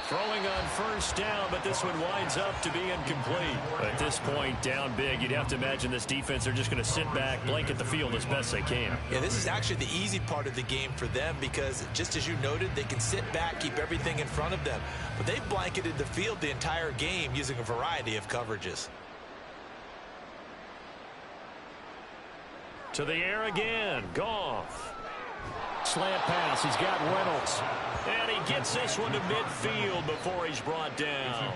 Throwing on first down, but this one winds up to be incomplete. At this point, down big, you'd have to imagine this defense, they're just going to sit back, blanket the field as best they can. Yeah, this is actually the easy part of the game for them because, just as you noted, they can sit back, keep everything in front of them. But they've blanketed the field the entire game using a variety of coverages. To the air again, Goff. Slant pass, he's got Reynolds. And he gets this one to midfield before he's brought down.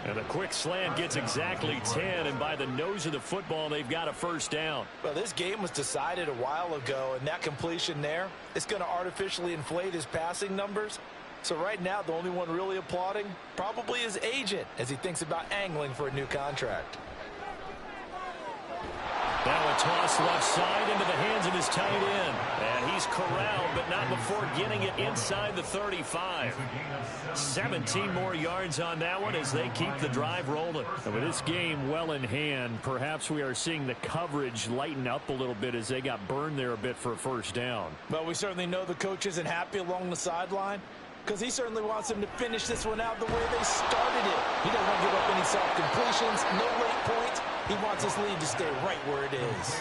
And the quick slant gets exactly 10, and by the nose of the football, they've got a first down. Well, this game was decided a while ago, and that completion there, it's going to artificially inflate his passing numbers. So right now, the only one really applauding probably his agent as he thinks about angling for a new contract. Now a toss left side into the hands of his tight end. And he's corralled, but not before getting it inside the 35. 17 more yards on that one as they keep the drive rolling. And with this game well in hand, perhaps we are seeing the coverage lighten up a little bit as they got burned there a bit for a first down. Well, we certainly know the coach isn't happy along the sideline because he certainly wants them to finish this one out the way they started it. He doesn't want to give up any soft completions, no late points. He wants his lead to stay right where it is.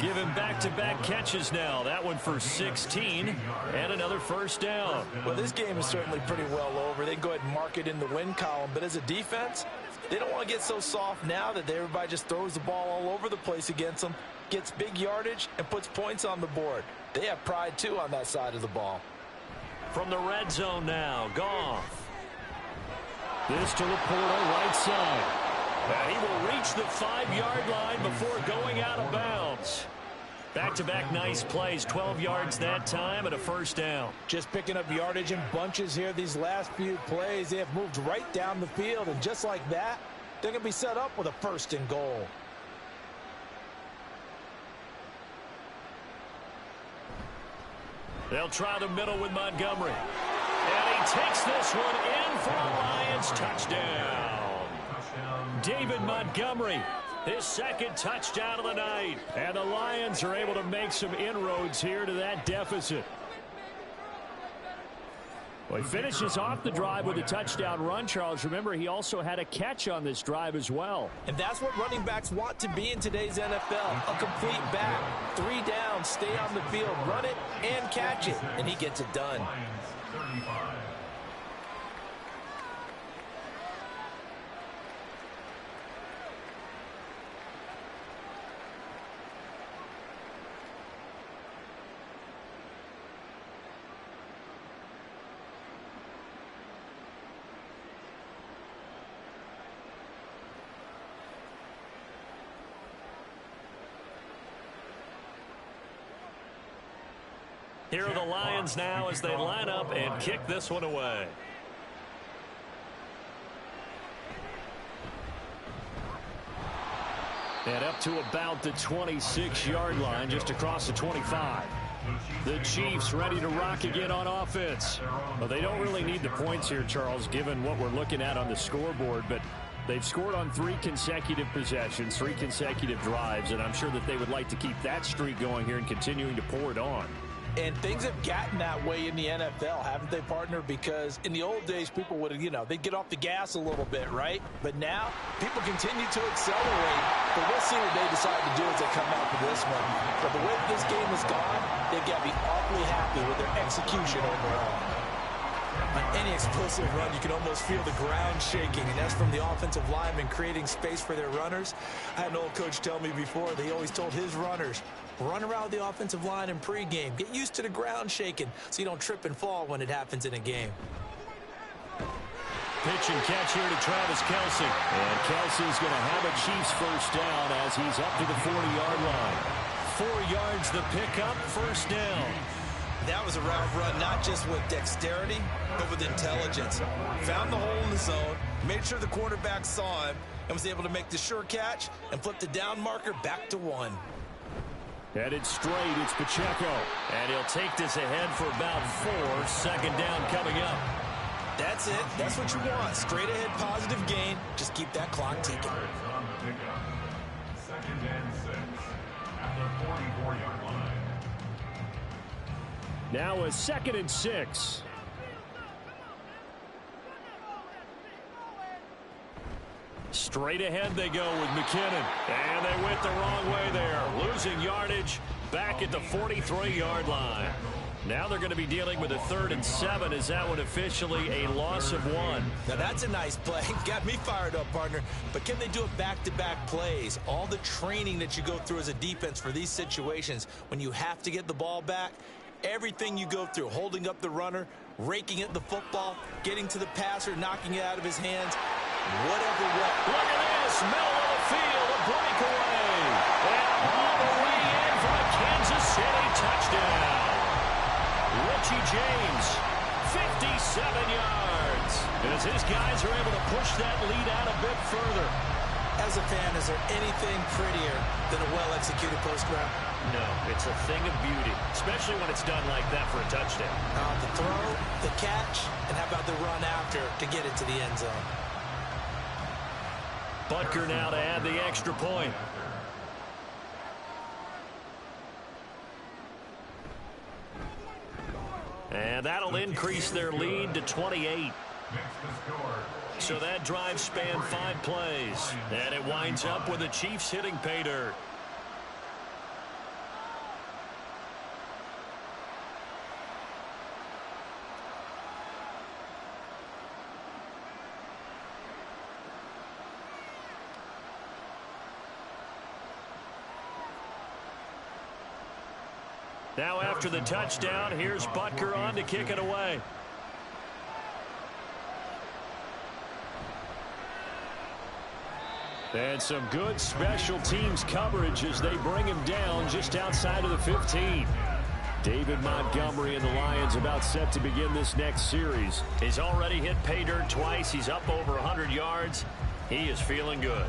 Give him back-to-back catches now. That one for 16 and another first down. Well, this game is certainly pretty well over. They can go ahead and mark it in the win column. But as a defense, they don't want to get so soft now that everybody just throws the ball all over the place against them, gets big yardage, and puts points on the board. They have pride, too, on that side of the ball. From the red zone now, Goff. This to Laporta, right side. And he will reach the 5-yard line before going out of bounds. Back-to-back nice plays, 12 yards that time and a first down. Just picking up yardage in bunches here these last few plays. They have moved right down the field, and just like that, they're going to be set up with a first and goal. They'll try the middle with Montgomery. And he takes this one in for a Lions touchdown. David Montgomery, his second touchdown of the night. And the Lions are able to make some inroads here to that deficit. Well, he finishes off the drive with a touchdown run, Charles. Remember, he also had a catch on this drive as well. And that's what running backs want to be in today's NFL. A complete back, 3 down, stay on the field, run it, and catch it. And he gets it done. Here are the Lions now as they line up and kick this one away. And up to about the 26-yard line, just across the 25. The Chiefs ready to rock again on offense. Well, they don't really need the points here, Charles, given what we're looking at on the scoreboard, but they've scored on 3 consecutive possessions, 3 consecutive drives, and I'm sure that they would like to keep that streak going here and continuing to pour it on. And things have gotten that way in the NFL, haven't they, partner? Because in the old days, people would, they'd get off the gas a little bit, right? But now, people continue to accelerate. But we'll see what they decide to do as they come out for this one. But the way this game has gone, they've got to be awfully happy with their execution overall. On any explosive run, you can almost feel the ground shaking, and that's from the offensive linemen creating space for their runners. I had an old coach tell me before, they always told his runners, run around the offensive line in pregame. Get used to the ground shaking so you don't trip and fall when it happens in a game. Pitch and catch here to Travis Kelce. And Kelce's going to have a Chiefs first down as he's up to the 40-yard line. 4 yards the pickup, first down. That was a route run, not just with dexterity, but with intelligence. Found the hole in the zone, made sure the quarterback saw him, and was able to make the sure catch and flip the down marker back to 1. Headed straight, it's Pacheco. And he'll take this ahead for about 4. Second down coming up. That's it. That's what you want. Straight ahead positive gain. Just keep that clock ticking. Second and 6 at the 44-yard line. Now a 2nd and 6. Straight ahead they go with McKinnon. And they went the wrong way there. Losing yardage back at the 43-yard line. Now they're going to be dealing with a 3rd and 7. Is that one officially a loss of 1? Now that's a nice play. Got me fired up, partner. But can they do it back-to-back plays? All the training that you go through as a defense for these situations, when you have to get the ball back, everything you go through, holding up the runner, raking at the football, getting to the passer, knocking it out of his hands, whatever what. Look at this, middle of the field, a breakaway. And all the way in for a Kansas City touchdown. Richie James, 57 yards. As his guys are able to push that lead out a bit further. As a fan, is there anything prettier than a well-executed post route? No, it's a thing of beauty, especially when it's done like that for a touchdown. The throw, the catch, and how about the run after to get it to the end zone? Butker now to add the extra point. And that'll increase their lead to 28. So that drive spanned 5 plays, and it winds up with the Chiefs hitting pay dirt. Now after the touchdown, here's Butker on to kick it away. And some good special teams coverage as they bring him down just outside of the 15. David Montgomery and the Lions about set to begin this next series. He's already hit pay dirt twice. He's up over 100 yards. He is feeling good.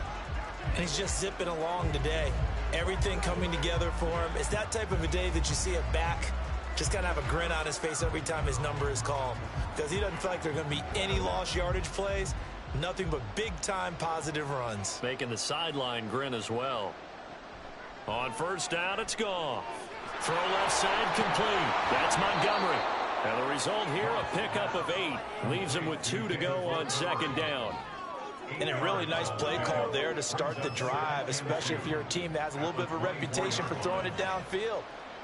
And he's just zipping along today. Everything coming together for him. It's that type of a day that you see a back just kind of have a grin on his face every time his number is called, because he doesn't feel like there are going to be any lost yardage plays. Nothing but big-time positive runs. Making the sideline grin as well. On first down, it's gone. Throw left side complete. That's Montgomery. And the result here, a pickup of 8. Leaves him with 2 to go on second down. And a really nice play call there to start the drive, especially if you're a team that has a little bit of a reputation for throwing it downfield.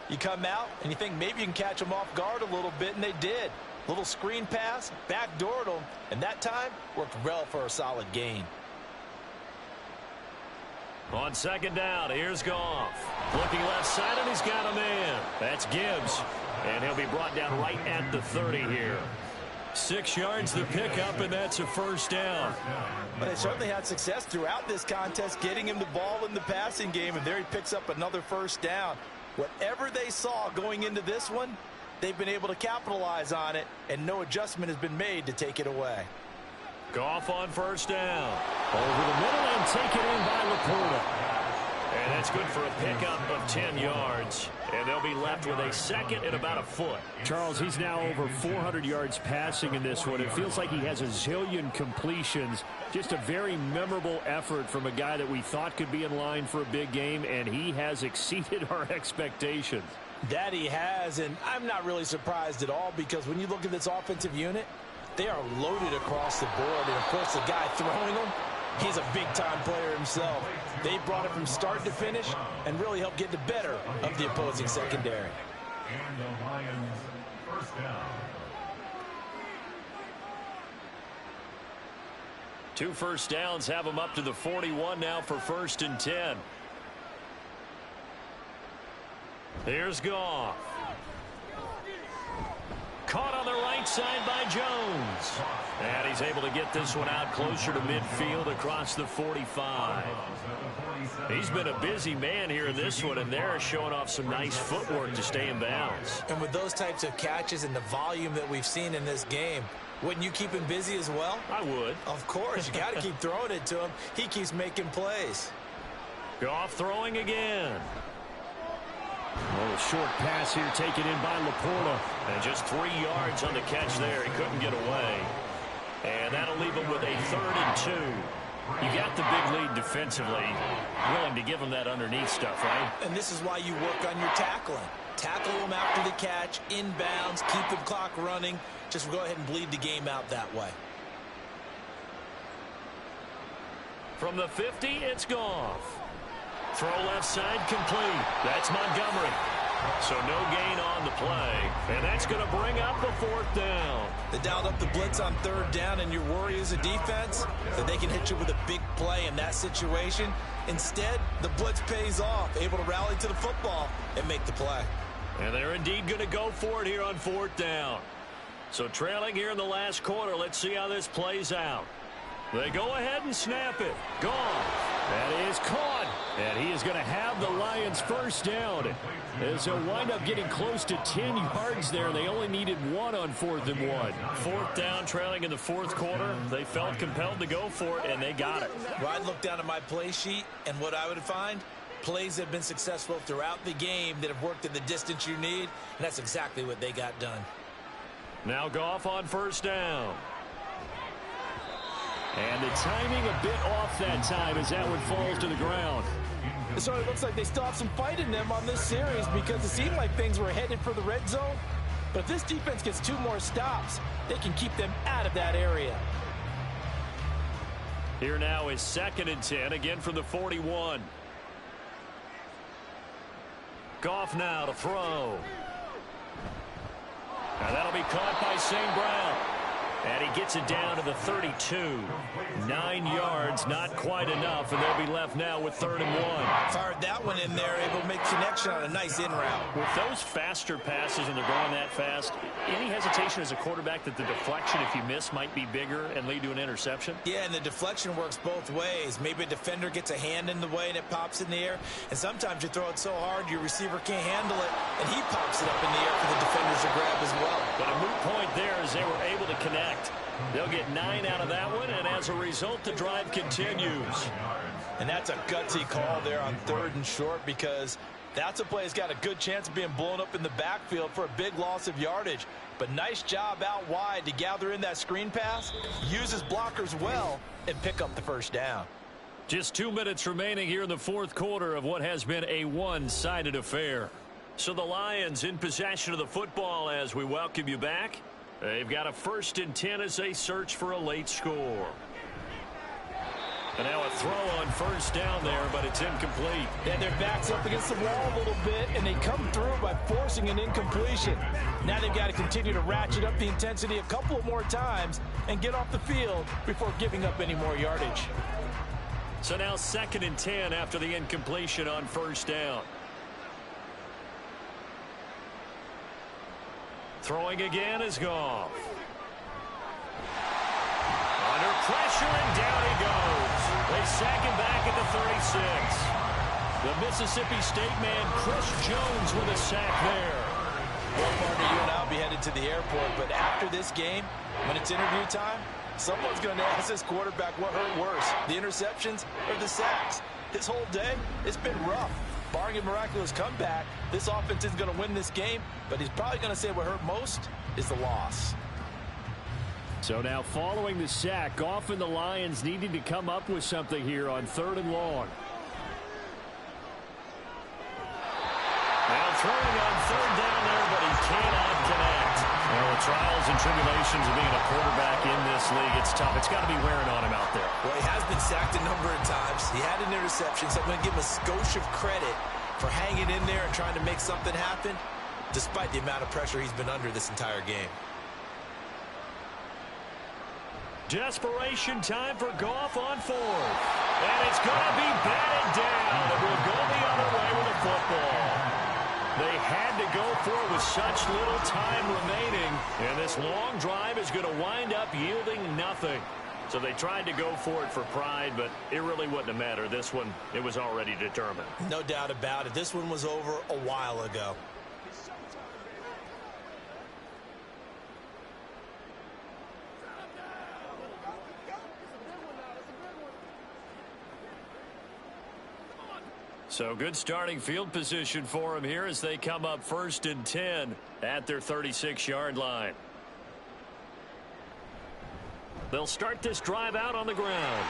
You come out and you think maybe you can catch them off guard a little bit, and they did. Little screen pass, backdoored them, and that time worked well for a solid gain. On second down, here's Goff. Looking left side, and he's got a man. That's Gibbs. And he'll be brought down right at the 30 here. 6 yards the pickup, and that's a first down. But they certainly had success throughout this contest getting him the ball in the passing game, and there he picks up another first down. Whatever they saw going into this one, they've been able to capitalize on it, and no adjustment has been made to take it away. Goff on first down. Over the middle and taken in by Laporta. And that's good for a pickup of 10 yards. And they'll be left with a second and about a foot. Charles, he's now over 400 yards passing in this one. It feels like he has a zillion completions. Just a very memorable effort from a guy that we thought could be in line for a big game, and he has exceeded our expectations. That he has, and I'm not really surprised at all, because when you look at this offensive unit, they are loaded across the board. And, of course, the guy throwing them, he's a big-time player himself. They brought it from start to finish and really helped get the better of the opposing secondary. And the Lions first down. 2 first downs have them up to the 41 now for 1st and 10. Here's Goff. Caught on the right side by Jones. And he's able to get this one out closer to midfield across the 45. He's been a busy man here in this one, and they're showing off some nice footwork to stay in bounds. And with those types of catches and the volume that we've seen in this game, wouldn't you keep him busy as well? I would. Of course. You got to keep throwing it to him. He keeps making plays. Goff throwing again. Oh, a short pass here taken in by Laporta. And just 3 yards on the catch there. He couldn't get away. And that'll leave him with a 3rd and 2. You got the big lead defensively. Willing to give him that underneath stuff, right? And this is why you work on your tackling. Tackle them after the catch, inbounds, keep the clock running. Just go ahead and bleed the game out that way. From the 50, it's Goff. Throw left side complete. That's Montgomery. So no gain on the play. And that's going to bring up the 4th down. They dialed up the blitz on 3rd down, and your worry as a defense that they can hit you with a big play in that situation. Instead, the blitz pays off, able to rally to the football and make the play. And they're indeed going to go for it here on 4th down. So trailing here in the last quarter, let's see how this plays out. They go ahead and snap it. Gone. That is caught. And he is going to have the Lions first down. As they'll wind up getting close to 10 yards there. They only needed 1 on 4th and 1. 4th down, trailing in the 4th quarter. They felt compelled to go for it, and they got it. Well, I'd look down at my play sheet, and what I would find, plays that have been successful throughout the game that have worked in the distance you need, and that's exactly what they got done. Now Goff on 1st down. And the timing a bit off that time as that one falls to the ground. So it looks like they still have some fight in them on this series, because it seemed like things were headed for the red zone. But if this defense gets 2 more stops, they can keep them out of that area. Here now is 2nd and 10, again from the 41. Goff now to throw. Now that'll be caught by St. Brown. And he gets it down to the 32. 9 yards, not quite enough, and they'll be left now with 3rd and 1. Fired that one in there, able to make connection on a nice in route. With those faster passes and they're going that fast, any hesitation as a quarterback that the deflection, if you miss, might be bigger and lead to an interception? Yeah, and the deflection works both ways. Maybe a defender gets a hand in the way and it pops in the air, and sometimes you throw it so hard your receiver can't handle it, and he pops it up in the air for the defenders to grab as well. But a moot point there as they were able to connect. They'll get 9 out of that one, and as a result, the drive continues. And that's a gutsy call there on 3rd and short, because that's a play that's got a good chance of being blown up in the backfield for a big loss of yardage. But nice job out wide to gather in that screen pass, use his blockers well, and pick up the 1st down. Just 2 minutes remaining here in the 4th quarter of what has been a one-sided affair. So the Lions in possession of the football as we welcome you back. They've got a 1st and 10 as they search for a late score. And now a throw on 1st down there, but it's incomplete. And their back's up against the wall a little bit, and they come through by forcing an incompletion. Now they've got to continue to ratchet up the intensity a couple of more times and get off the field before giving up any more yardage. So now 2nd and 10 after the incompletion on 1st down. Throwing again is Goff. Under pressure, and down he goes. They sack him back at the 36. The Mississippi State man, Chris Jones, with a sack there. Well, partner, you and I will be headed to the airport, but after this game, when it's interview time, someone's going to ask this quarterback what hurt worse, the interceptions or the sacks. His whole day, it's been rough. Barring a miraculous comeback, this offense is going to win this game, but he's probably going to say what hurt most is the loss. So now following the sack, Goff and the Lions needing to come up with something here on 3rd and long. Now throwing on 3rd down there, but he cannot connect. Well, the trials and tribulations of being a quarterback in this league, it's tough. It's got to be wearing on him out there. Well, he has been sacked a number of times. He had an interception, so I'm going to give him a skosh of credit for hanging in there and trying to make something happen, despite the amount of pressure he's been under this entire game. Desperation time for Goff on 4th. And it's going to be batted down. It will go the other way with the football. They had to go for it with such little time remaining. And this long drive is going to wind up yielding nothing. So they tried to go for it for pride, but it really wouldn't have mattered. This one, it was already determined. No doubt about it. This one was over a while ago. So good starting field position for him here as they come up 1st and 10 at their 36-yard line. They'll start this drive out on the ground.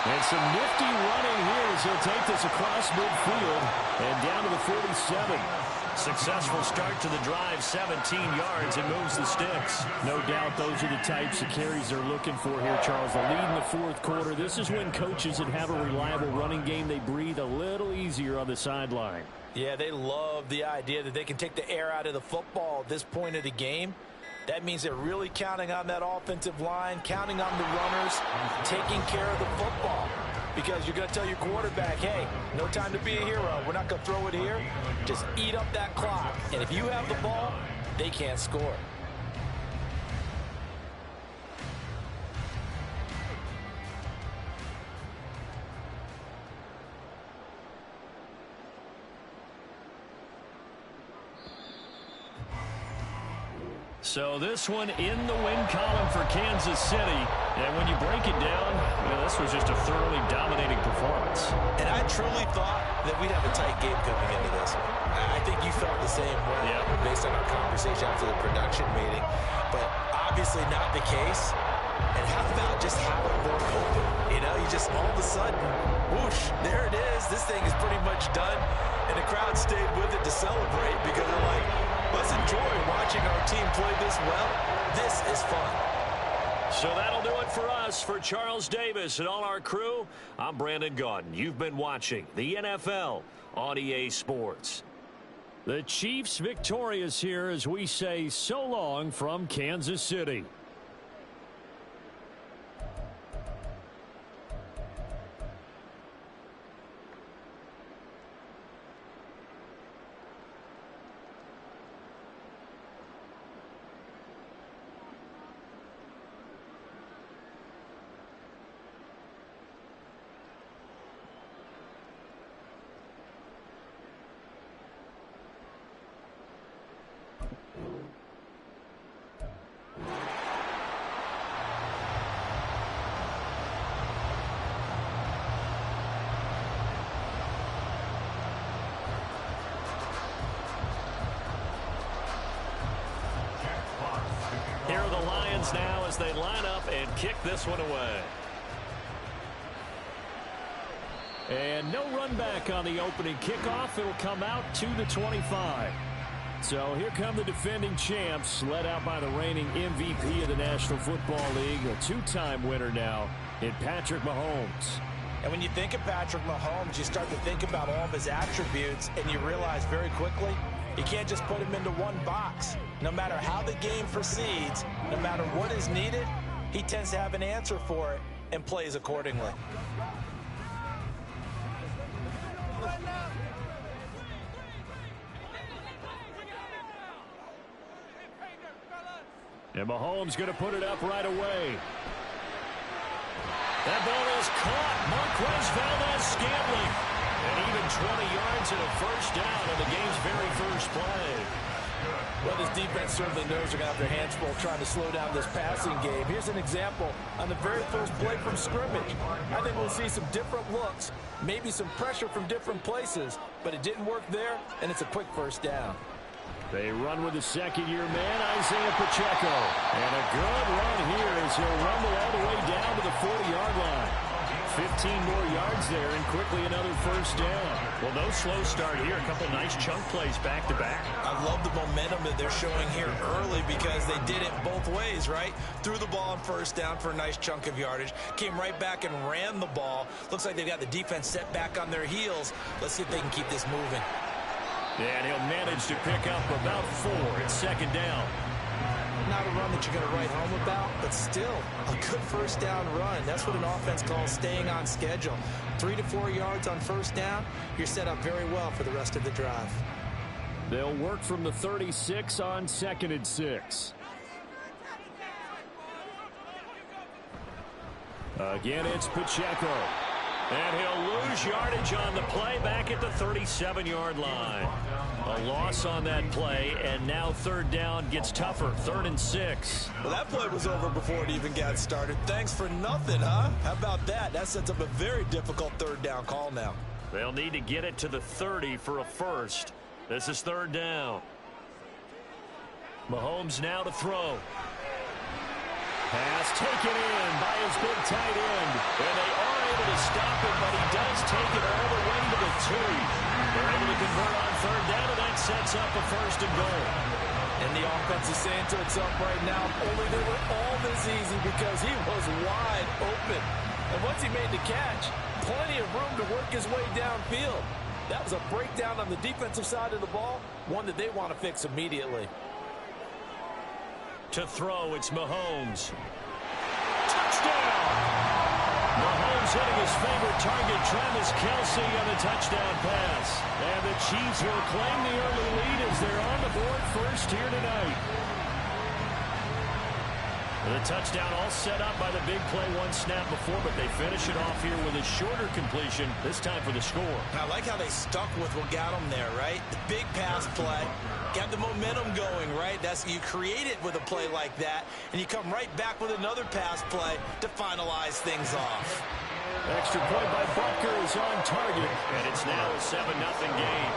And some nifty running here as he'll take this across midfield and down to the 47. Successful start to the drive, 17 yards, and moves the sticks. No doubt those are the types of carries they're looking for here, Charles. The lead in the 4th quarter. This is when coaches that have a reliable running game, they breathe a little easier on the sideline. Yeah, they love the idea that they can take the air out of the football at this point of the game. That means they're really counting on that offensive line, counting on the runners, taking care of the football. Because you're going to tell your quarterback, hey, no time to be a hero. We're not going to throw it here. Just eat up that clock. And if you have the ball, they can't score. So this one in the win column for Kansas City. And when you break it down, this was just a thoroughly dominating performance. And I truly thought that we'd have a tight game coming into this. I think you felt the same way based on our conversation after the production meeting. But obviously not the case. And how about just how it broke open? You know, you just all of a sudden, whoosh, there it is. This thing is pretty much done. And the crowd stayed with it to celebrate because they're like, listen, enjoy watching our team play this well. This is fun. So that'll do it for us. For Charles Davis and all our crew, I'm Brandon Gaudin. You've been watching the NFL on EA Sports. The Chiefs victorious here as we say so long from Kansas City. Here are the Lions now as they line up and kick this one away. And no run back on the opening kickoff. It'll come out to the 25. So here come the defending champs, led out by the reigning MVP of the National Football League, a two-time winner now in Patrick Mahomes. And when you think of Patrick Mahomes, you start to think about all of his attributes, and you realize very quickly, you can't just put him into one box. No matter how the game proceeds, no matter what is needed, he tends to have an answer for it and plays accordingly. And Mahomes going to put it up right away. That ball is caught. Marquez Valdez-Scantling. And even 20 yards and a first down on the game's very first play. Well, this defense certainly knows they're going to have their hands full trying to slow down this passing game. Here's an example on the very first play from scrimmage. I think we'll see some different looks, maybe some pressure from different places, but it didn't work there, and it's a quick first down. They run with the second-year man, Isaiah Pacheco. And a good run here as he'll rumble all the way down to the 40-yard line. 15 more yards there and quickly another first down. Well, no slow start here. A couple nice chunk plays back-to-back. I love the momentum that they're showing here early because they did it both ways, right? Threw the ball on first down for a nice chunk of yardage. Came right back and ran the ball. Looks like they've got the defense set back on their heels. Let's see if they can keep this moving. And he'll manage to pick up about 4 at second down. Not a run that you're going to write home about, but still a good first down run. That's what an offense calls staying on schedule. 3 to 4 yards on first down, you're set up very well for the rest of the drive. They'll work from the 36 on 2nd and 6. Again, it's Pacheco. And he'll lose yardage on the play back at the 37-yard line. A loss on that play, and now third down gets tougher. 3rd and 6. Well, that play was over before it even got started. Thanks for nothing, huh? How about that? That sets up a very difficult third down call now. They'll need to get it to the 30 for a first. This is 3rd down. Mahomes now to throw. Pass taken in by his big tight end. And they are able to stop it, but he does take it all the way to the 2. They're able to convert on 3rd down, and that sets up a 1st and goal. And the offense is saying to itself right now, only they were all this easy because he was wide open. And once he made the catch, plenty of room to work his way downfield. That was a breakdown on the defensive side of the ball, one that they want to fix immediately. To throw, it's Mahomes. Touchdown! Mahomes hitting his favorite target, Travis Kelce, on the touchdown pass. And the Chiefs will claim the early lead as they're on the board first here tonight. The touchdown all set up by the big play one snap before, but they finish it off here with a shorter completion, this time for the score. I like how they stuck with what got them there, right? The big pass play, got the momentum going, right? That's you create it with a play like that, and you come right back with another pass play to finalize things off. Extra point by Butker is on target, and it's now a 7-0 game.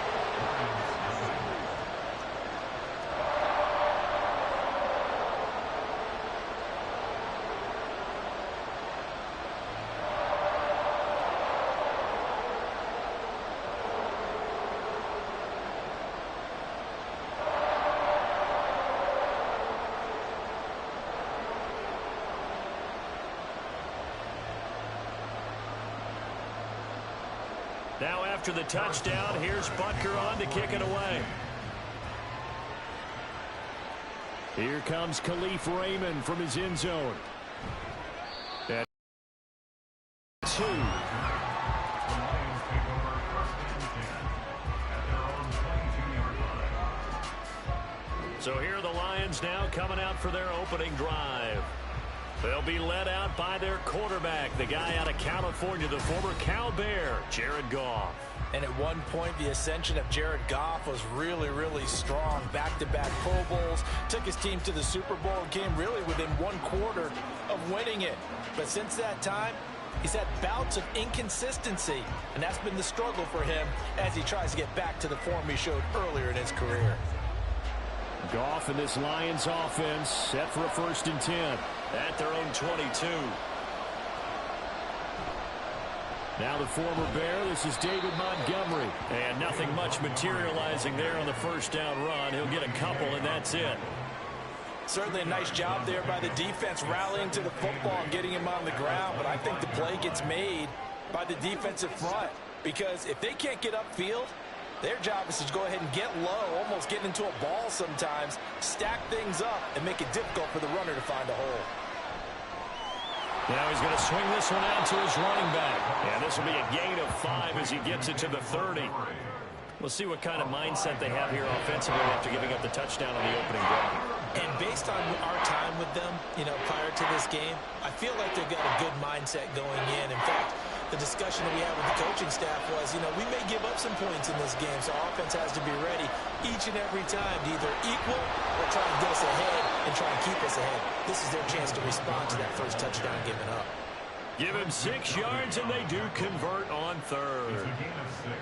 Now after the touchdown, here's Butker on to kick it away. Here comes Khalif Raymond from his end zone. At 2. So here are the Lions now coming out for their opening drive. They'll be led out by their quarterback, the guy out of California, the former Cal Bear, Jared Goff. And at one point, the ascension of Jared Goff was really, really strong. Back-to-back Pro Bowls, took his team to the Super Bowl, and came really within 1 quarter of winning it. But since that time, he's had bouts of inconsistency, and that's been the struggle for him as he tries to get back to the form he showed earlier in his career. Goff and this Lions offense set for a 1st and 10 at their own 22. Now the former Bear, this is David Montgomery. And nothing much materializing there on the 1st down run. He'll get a couple, and that's it. Certainly a nice job there by the defense rallying to the football and getting him on the ground. But I think the play gets made by the defensive front. Because if they can't get upfield, their job is to go ahead and get low, almost get into a ball sometimes, stack things up, and make it difficult for the runner to find a hole. Now he's going to swing this one out to his running back. And this will be a gain of 5 as he gets it to the 30. We'll see what kind of mindset they have here offensively after giving up the touchdown on the opening drive. And based on our time with them, prior to this game, I feel like they've got a good mindset going in. In fact, the discussion that we had with the coaching staff was, we may give up some points in this game, so offense has to be ready each and every time to either equal or try and get us ahead and try and keep us ahead. This is their chance to respond to that first touchdown given up. Give him 6 yards, and they do convert on 3rd.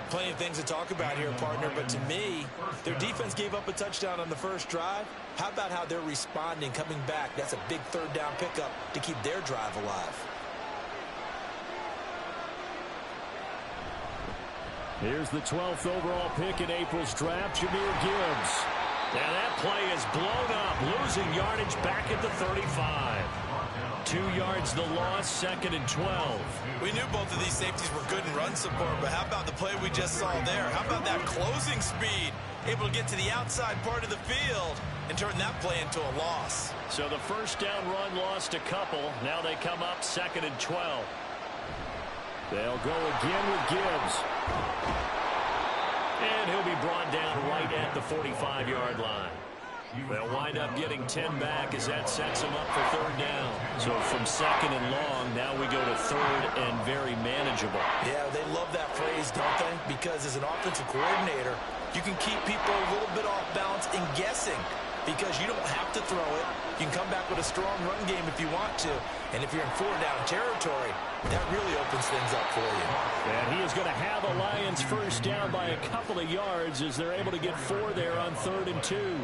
Plenty of things to talk about here, partner, but to me, their defense gave up a touchdown on the first drive. How about how they're responding, coming back? That's a big 3rd down pickup to keep their drive alive. Here's the 12th overall pick in April's draft, Jahmyr Gibbs. Now that play is blown up, losing yardage back at the 35. 2 yards the loss, 2nd and 12. We knew both of these safeties were good in run support, but how about the play we just saw there? How about that closing speed? Able to get to the outside part of the field and turn that play into a loss. So the 1st down run lost a couple. Now they come up 2nd and 12. They'll go again with Gibbs. And he'll be brought down right at the 45-yard line. They'll wind up getting 10 back as that sets them up for 3rd down. So from 2nd and long, now we go to 3rd and very manageable. Yeah, they love that phrase, don't they? Because as an offensive coordinator, you can keep people a little bit off balance and guessing because you don't have to throw it. You can come back with a strong run game if you want to. And if you're in 4-down territory, that really opens things up for you. And he is going to have a Lions 1st down by a couple of yards as they're able to get 4 there on 3rd and 2.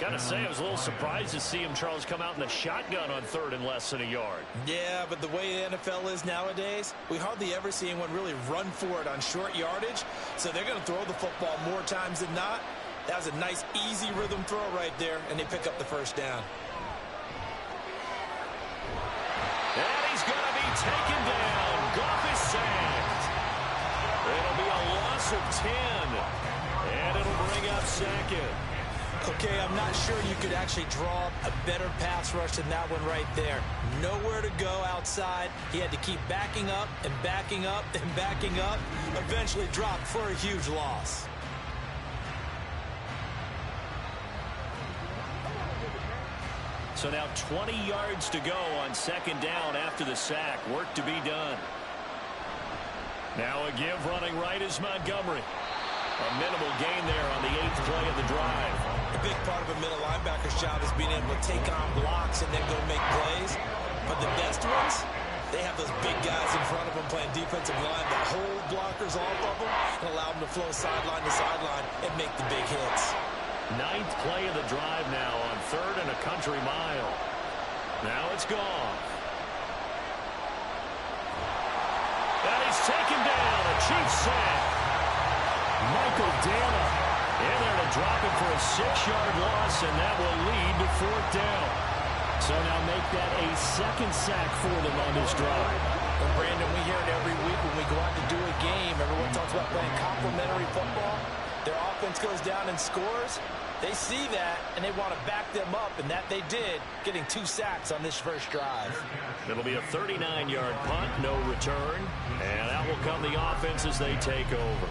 Gotta say, I was a little surprised to see him, Charles, come out in the shotgun on 3rd and less than a yard. Yeah, but the way the NFL is nowadays, we hardly ever see anyone really run for it on short yardage. So they're going to throw the football more times than not. That was a nice, easy rhythm throw right there, and they pick up the 1st down. And he's going to be taken down. Goff is sacked. It'll be a loss of 10. And it'll bring up 2nd. Okay, I'm not sure you could actually draw a better pass rush than that one right there. Nowhere to go outside. He had to keep backing up and backing up and backing up. Eventually dropped for a huge loss. So now 20 yards to go on 2nd down after the sack. Work to be done. Now a give running right is Montgomery. A minimal gain there on the 8th play of the drive. A big part of a middle linebacker's job is being able to take on blocks and then go make plays. But the best ones, they have those big guys in front of them playing defensive line that hold blockers off of them and allow them to flow sideline to sideline and make the big hits. 9th play of the drive now on 3rd and a country mile. Now it's gone. And he's taken down. A Chiefs sack. Michael Dana in there to drop it for a 6-yard loss, and that will lead to 4th down. So now make that a 2nd sack for them on this drive. And Brandon, we hear it every week when we go out to do a game. Everyone talks about playing complementary football. Their offense goes down and scores. They see that, and they want to back them up, and that they did, getting 2 sacks on this first drive. It'll be a 39-yard punt, no return, and out will come the offense as they take over.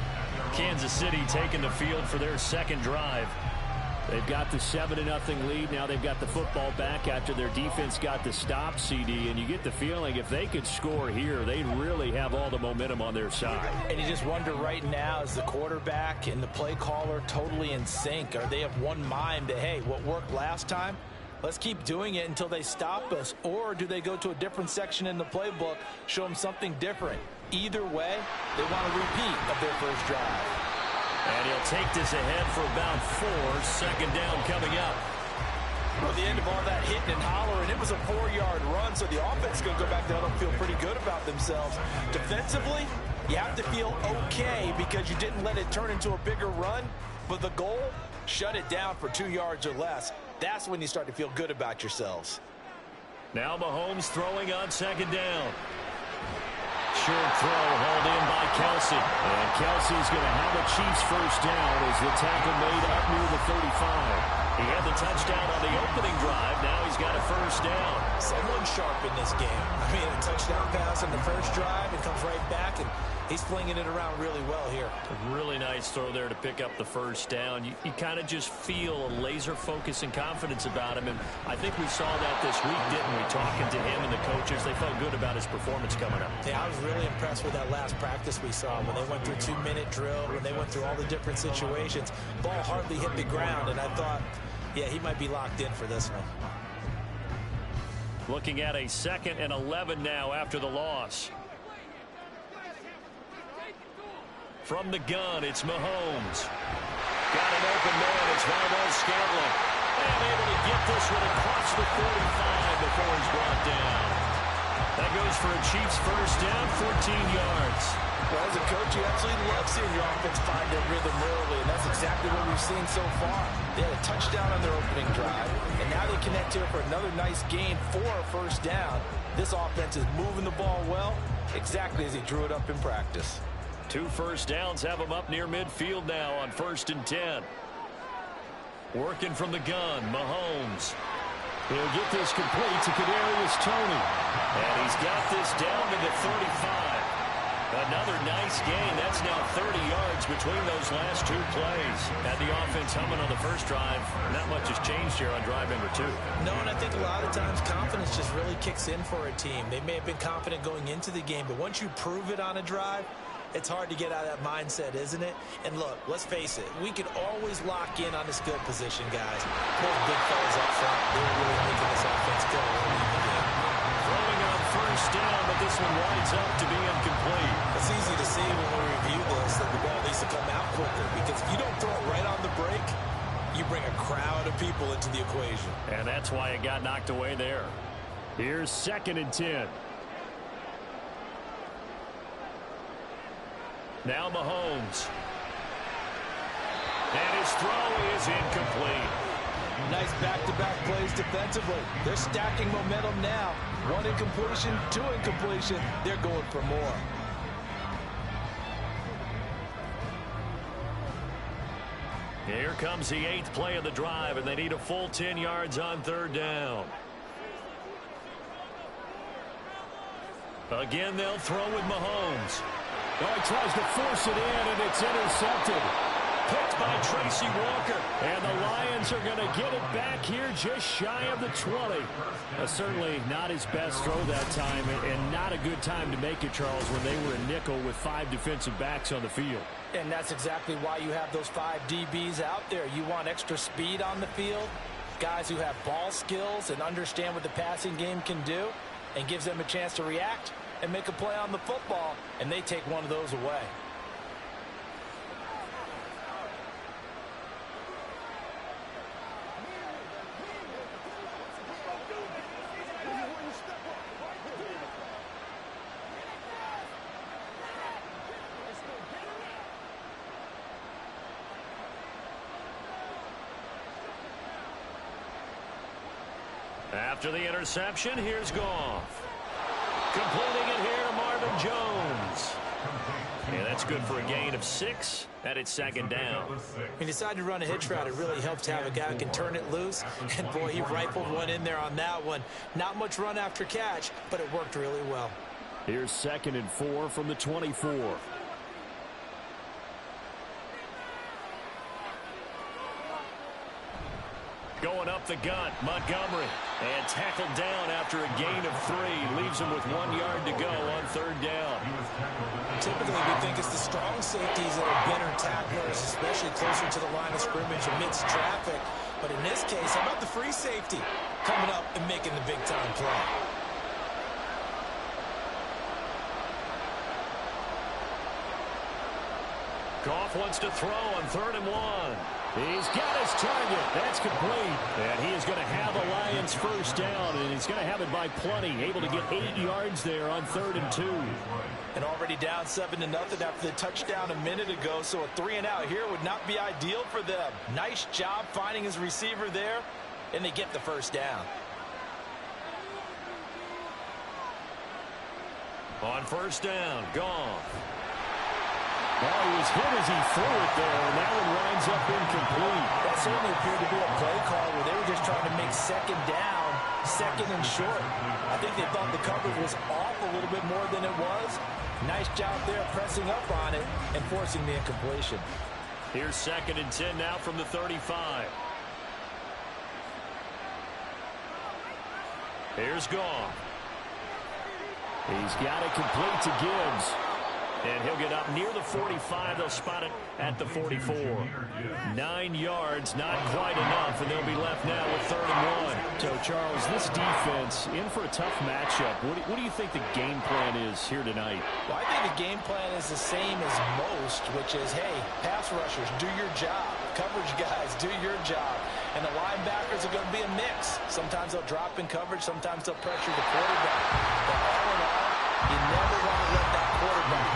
Kansas City taking the field for their second drive. They've got the 7-0 lead. Now they've got the football back after their defense got the stop, CD, and you get the feeling if they could score here, they'd really have all the momentum on their side. And you just wonder right now, is the quarterback and the play caller totally in sync? Are they of one mind that, hey, what worked last time, let's keep doing it until they stop us? Or do they go to a different section in the playbook, show them something different? Either way, they want a repeat of their first drive. And he'll take this ahead for about 4. Second down coming up. Well, the end of all that hitting and hollering, it was a 4-yard run, so the offense is going to go back there and feel pretty good about themselves. Defensively, you have to feel okay because you didn't let it turn into a bigger run, but the goal, shut it down for 2 yards or less. That's when you start to feel good about yourselves. Now Mahomes throwing on second down. Short throw hauled in by Kelsey. And Kelsey's going to have a Chiefs first down as the tackle made up near the 35. He had the touchdown on the opening drive. Now he's got a first down. Someone sharp in this game. I mean, a touchdown pass on the first drive. It comes right back, and he's flinging it around really well here. A really nice throw there to pick up the first down. You kind of just feel a laser focus and confidence about him, and I think we saw that this week, didn't we? Talking to him and the coaches, they felt good about his performance coming up. Yeah, I was really impressed with that last practice we saw when they went through 2-minute drill, when they went through all the different situations. Ball hardly hit the ground, and I thought, yeah, he might be locked in for this one. Looking at a 2nd and 11 now after the loss. From the gun, it's Mahomes. Got an open man. It's Valdes-Scantling. And able to get this one across the 45 before he's brought down. That goes for a Chiefs first down, 14 yards. Well, as a coach, you absolutely love seeing your offense find their rhythm early, and that's exactly what we've seen so far. They had a touchdown on their opening drive, and now they connect here for another nice gain for a first down. This offense is moving the ball well, exactly as he drew it up in practice. 2 first downs have him up near midfield now on 1st and 10. Working from the gun, Mahomes. He'll get this complete to Kadarius Toney. And he's got this down to the 35. Another nice gain. That's now 30 yards between those last 2 plays. Had the offense humming on the first drive. Not much has changed here on drive number 2. No, and I think a lot of times confidence just really kicks in for a team. They may have been confident going into the game, but once you prove it on a drive, it's hard to get out of that mindset, isn't it? And look, let's face it, we can always lock in on this skill position, guys. Those big fellas up front, they're really making this offense go early in the game. Throwing on first down, but this one winds up to be incomplete. It's easy to see when we review this that the ball needs to come out quicker, because if you don't throw it right on the break, you bring a crowd of people into the equation. And that's why it got knocked away there. Here's 2nd and 10. Now Mahomes. And his throw is incomplete. Nice back-to-back plays defensively. They're stacking momentum now. 1 incompletion, 2 incompletion. They're going for more. Here comes the 8th play of the drive, and they need a full 10 yards on 3rd down. Again, they'll throw with Mahomes. Oh, he tries to force it in, and it's intercepted. Picked by Tracy Walker. And the Lions are going to get it back here just shy of the 20. Certainly not his best throw that time, and not a good time to make it, Charles, when they were a nickel with 5 defensive backs on the field. And that's exactly why you have those 5 DBs out there. You want extra speed on the field, guys who have ball skills and understand what the passing game can do, and gives them a chance to react and make a play on the football, and they take one of those away. After the interception, here's Goff. Completing it here to Marvin Jones. And that's good for a gain of 6, and it's second down. He decided to run a hitch route. It really helps to have a guy who can turn it loose. And, boy, he rifled one in there on that one. Not much run after catch, but it worked really well. Here's 2nd and 4 from the 24. Going up the gut, Montgomery. And tackled down after a gain of 3. Leaves him with 1 yard to go on 3rd down. Typically, we think it's the strong safeties that are better tacklers, especially closer to the line of scrimmage amidst traffic. But in this case, how about the free safety coming up and making the big-time play? Goff wants to throw on 3rd and 1. He's got his target. That's complete. And he is going to have a Lions first down, and he's going to have it by plenty. Able to get 8 yards there on 3rd and 2. And already down 7-0 after the touchdown a minute ago, so a 3-and-out here would not be ideal for them. Nice job finding his receiver there, and they get the first down. On 1st down, Goff. Well, he was hit as he threw it there, and that one winds up incomplete. That certainly appeared to be a play call where they were just trying to make 2nd down, 2nd and short. I think they thought the coverage was off a little bit more than it was. Nice job there pressing up on it and forcing the incompletion. Here's 2nd and 10 now from the 35. Here's Goff. He's got it complete to Gibbs. And he'll get up near the 45. They'll spot it at the 44. 9 yards, not quite enough, and they'll be left now with 3rd and 1. So, Charles, this defense in for a tough matchup. What do you think the game plan is here tonight? Well, I think the game plan is the same as most, which is, hey, pass rushers, do your job. Coverage guys, do your job. And the linebackers are going to be a mix. Sometimes they'll drop in coverage. Sometimes they'll pressure the quarterback. But all in all, you never want to let that quarterback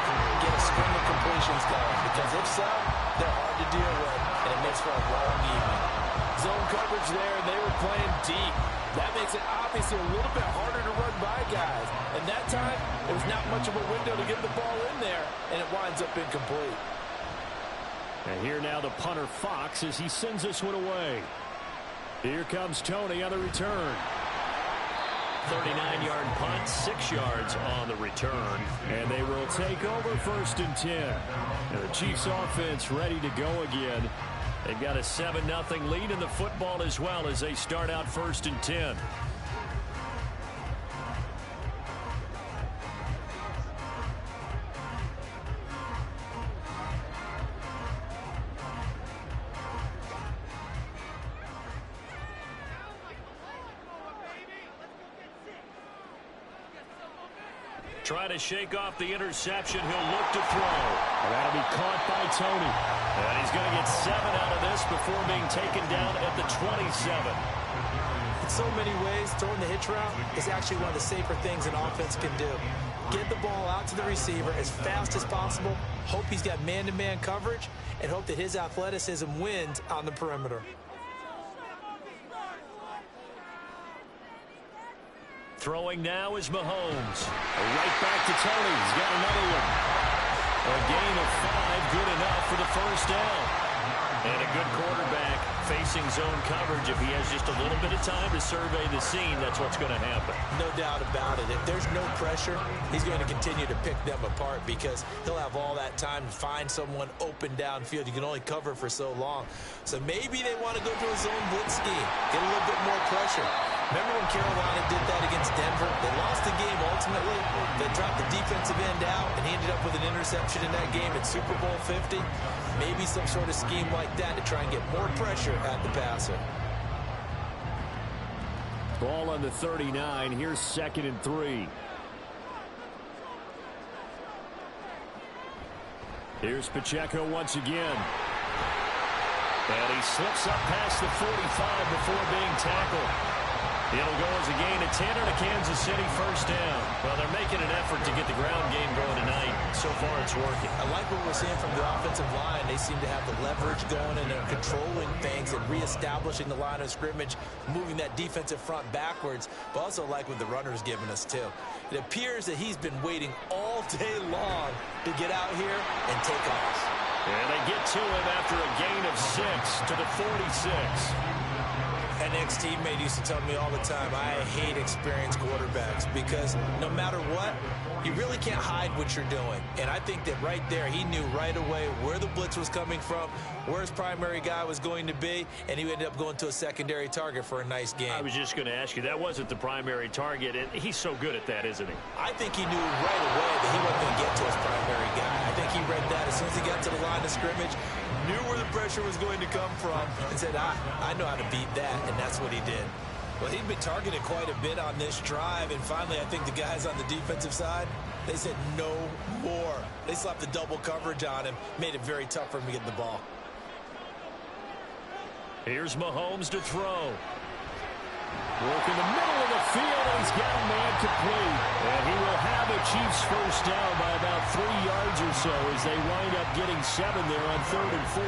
get a string of completions going, because if so, they're hard to deal with, and it makes for a long evening. Zone coverage there, and they were playing deep. That makes it obviously a little bit harder to run by guys. And that time, it was not much of a window to get the ball in there, and it winds up incomplete. And here now the punter Fox as he sends this one away. Here comes Tony on the return. 39-yard punt, 6 yards on the return. And they will take over 1st and 10. And the Chiefs offense ready to go again. They've got a 7-0 lead in the football as well as they start out 1st and 10. Trying to shake off the interception. He'll look to throw. That'll be caught by Tony. And he's going to get 7 out of this before being taken down at the 27. In so many ways, throwing the hitch route is actually one of the safer things an offense can do. Get the ball out to the receiver as fast as possible, hope he's got man-to-man coverage, and hope that his athleticism wins on the perimeter. Throwing now is Mahomes. Right back to Tony. He's got another one. A gain of 5, good enough for the first down. And a good quarterback facing zone coverage. If he has just a little bit of time to survey the scene, that's what's going to happen. No doubt about it. If there's no pressure, he's going to continue to pick them apart because he'll have all that time to find someone open downfield. You can only cover for so long. So maybe they want to go to a zone blitz scheme, get a little bit more pressure. Remember when Carolina did that against Denver? They lost the game ultimately. They dropped the defensive end out, and he ended up with an interception in that game at Super Bowl 50. Maybe some sort of scheme like that to try and get more pressure at the passer. Ball on the 39. Here's 2nd and 3. Here's Pacheco once again. And he slips up past the 45 before being tackled. It'll go as a gain of 10 and a Kansas City first down. Well, they're making an effort to get the ground game going tonight. So far, it's working. I like what we're seeing from the offensive line. They seem to have the leverage going, and they're controlling things and reestablishing the line of scrimmage, moving that defensive front backwards, but also like what the runner's giving us, too. It appears that he's been waiting all day long to get out here and take off. And they get to him after a gain of 6 to the 46. An ex-teammate used to tell me all the time, I hate experienced quarterbacks because no matter what, you really can't hide what you're doing. And I think that right there, he knew right away where the blitz was coming from, where his primary guy was going to be, and he ended up going to a secondary target for a nice game. I was just going to ask you, that wasn't the primary target, and he's so good at that, isn't he? I think he knew right away that he wasn't going to get to his primary guy. I think he read that as soon as he got to the line of scrimmage, knew where the pressure was going to come from, and said, I know how to beat that, and that's what he did. Well, he'd been targeted quite a bit on this drive, and finally I think the guys on the defensive side, they said no more. They slapped the double coverage on him, made it very tough for him to get the ball. Here's Mahomes to throw. Work in the middle of the field, and he's got a man complete. And he will have the Chiefs first down by about 3 yards or so as they wind up getting 7 there on 3rd and 4.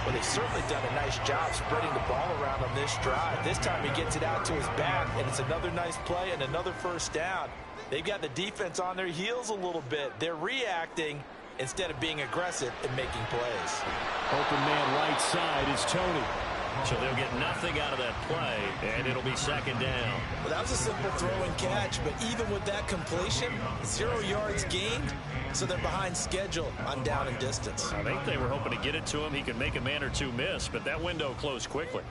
Well, they've certainly done a nice job spreading the ball around on this drive. This time he gets it out to his back, and it's another nice play and another first down. They've got the defense on their heels a little bit. They're reacting instead of being aggressive and making plays. Open man right side is Tony. So they'll get nothing out of that play, and it'll be 2nd down. Well, that was a simple throw and catch, but even with that completion, 0 yards gained, so they're behind schedule on down and distance. I think they were hoping to get it to him. He could make a man or two miss, but that window closed quickly.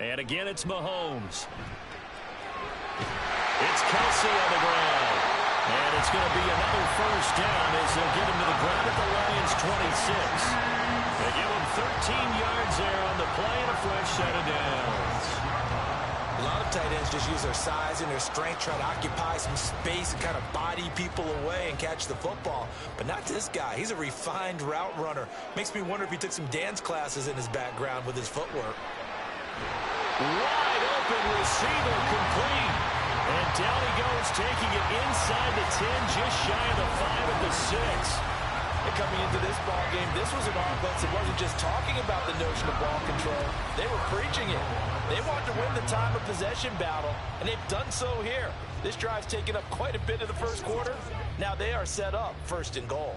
And again, it's Mahomes. It's Kelsey on the ground. And it's going to be another first down as they'll get him to the ground at the Lions' 26. They give him 13 yards there on the play and a fresh set of downs. A lot of tight ends just use their size and their strength, try to occupy some space and kind of body people away and catch the football. But not this guy. He's a refined route runner. Makes me wonder if he took some dance classes in his background with his footwork. Wide open receiver complete. And down he goes, taking it inside the 10, just shy of the 5 at the 6. And coming into this ball game, this was an offense that wasn't just talking about the notion of ball control. They were preaching it. They wanted to win the time of possession battle, and they've done so here. This drive's taken up quite a bit of the first quarter. Now they are set up 1st and goal.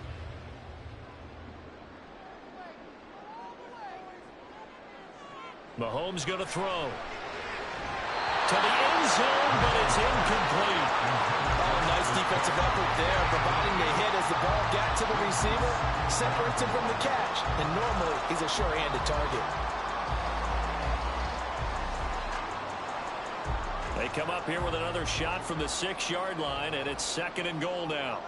Mahomes going to throw. To the end zone, but it's incomplete. Oh, nice defensive effort there, providing the hit as the ball got to the receiver, separates him from the catch, and normally he's a sure-handed target. They come up here with another shot from the 6-yard line, and it's 2nd and goal now.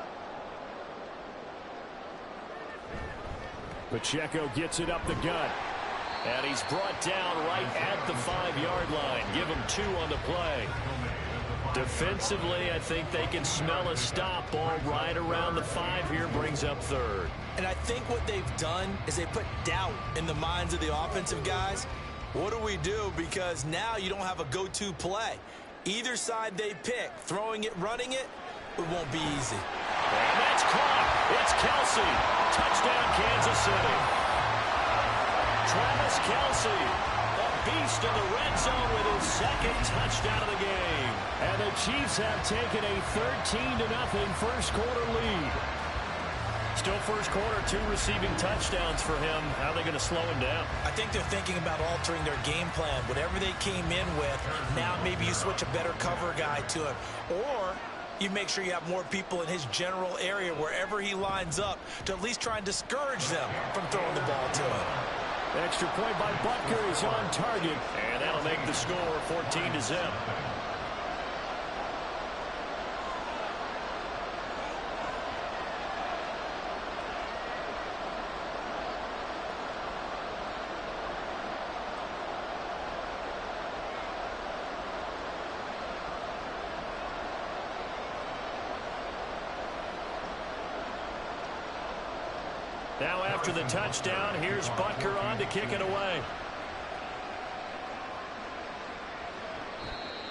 Pacheco gets it up the gut. And he's brought down right at the 5-yard line. Give him 2 on the play. Defensively, I think they can smell a stop. Ball right around the 5 here, brings up 3rd. And I think what they've done is they put doubt in the minds of the offensive guys. What do we do? Because now you don't have a go-to play. Either side they pick, throwing it, running it, it won't be easy. And that's caught. It's Kelsey. Touchdown, Kansas City. Travis Kelsey, a beast in the red zone with his 2nd touchdown of the game. And the Chiefs have taken a 13-0 first quarter lead. Still first quarter, 2 receiving touchdowns for him. How are they going to slow him down? I think they're thinking about altering their game plan. Whatever they came in with, now maybe you switch a better cover guy to him. Or you make sure you have more people in his general area wherever he lines up to at least try and discourage them from throwing the ball to him. Extra point by Butker is on target, and that'll make the score 14-0. Now after the touchdown, here's Butker on to kick it away.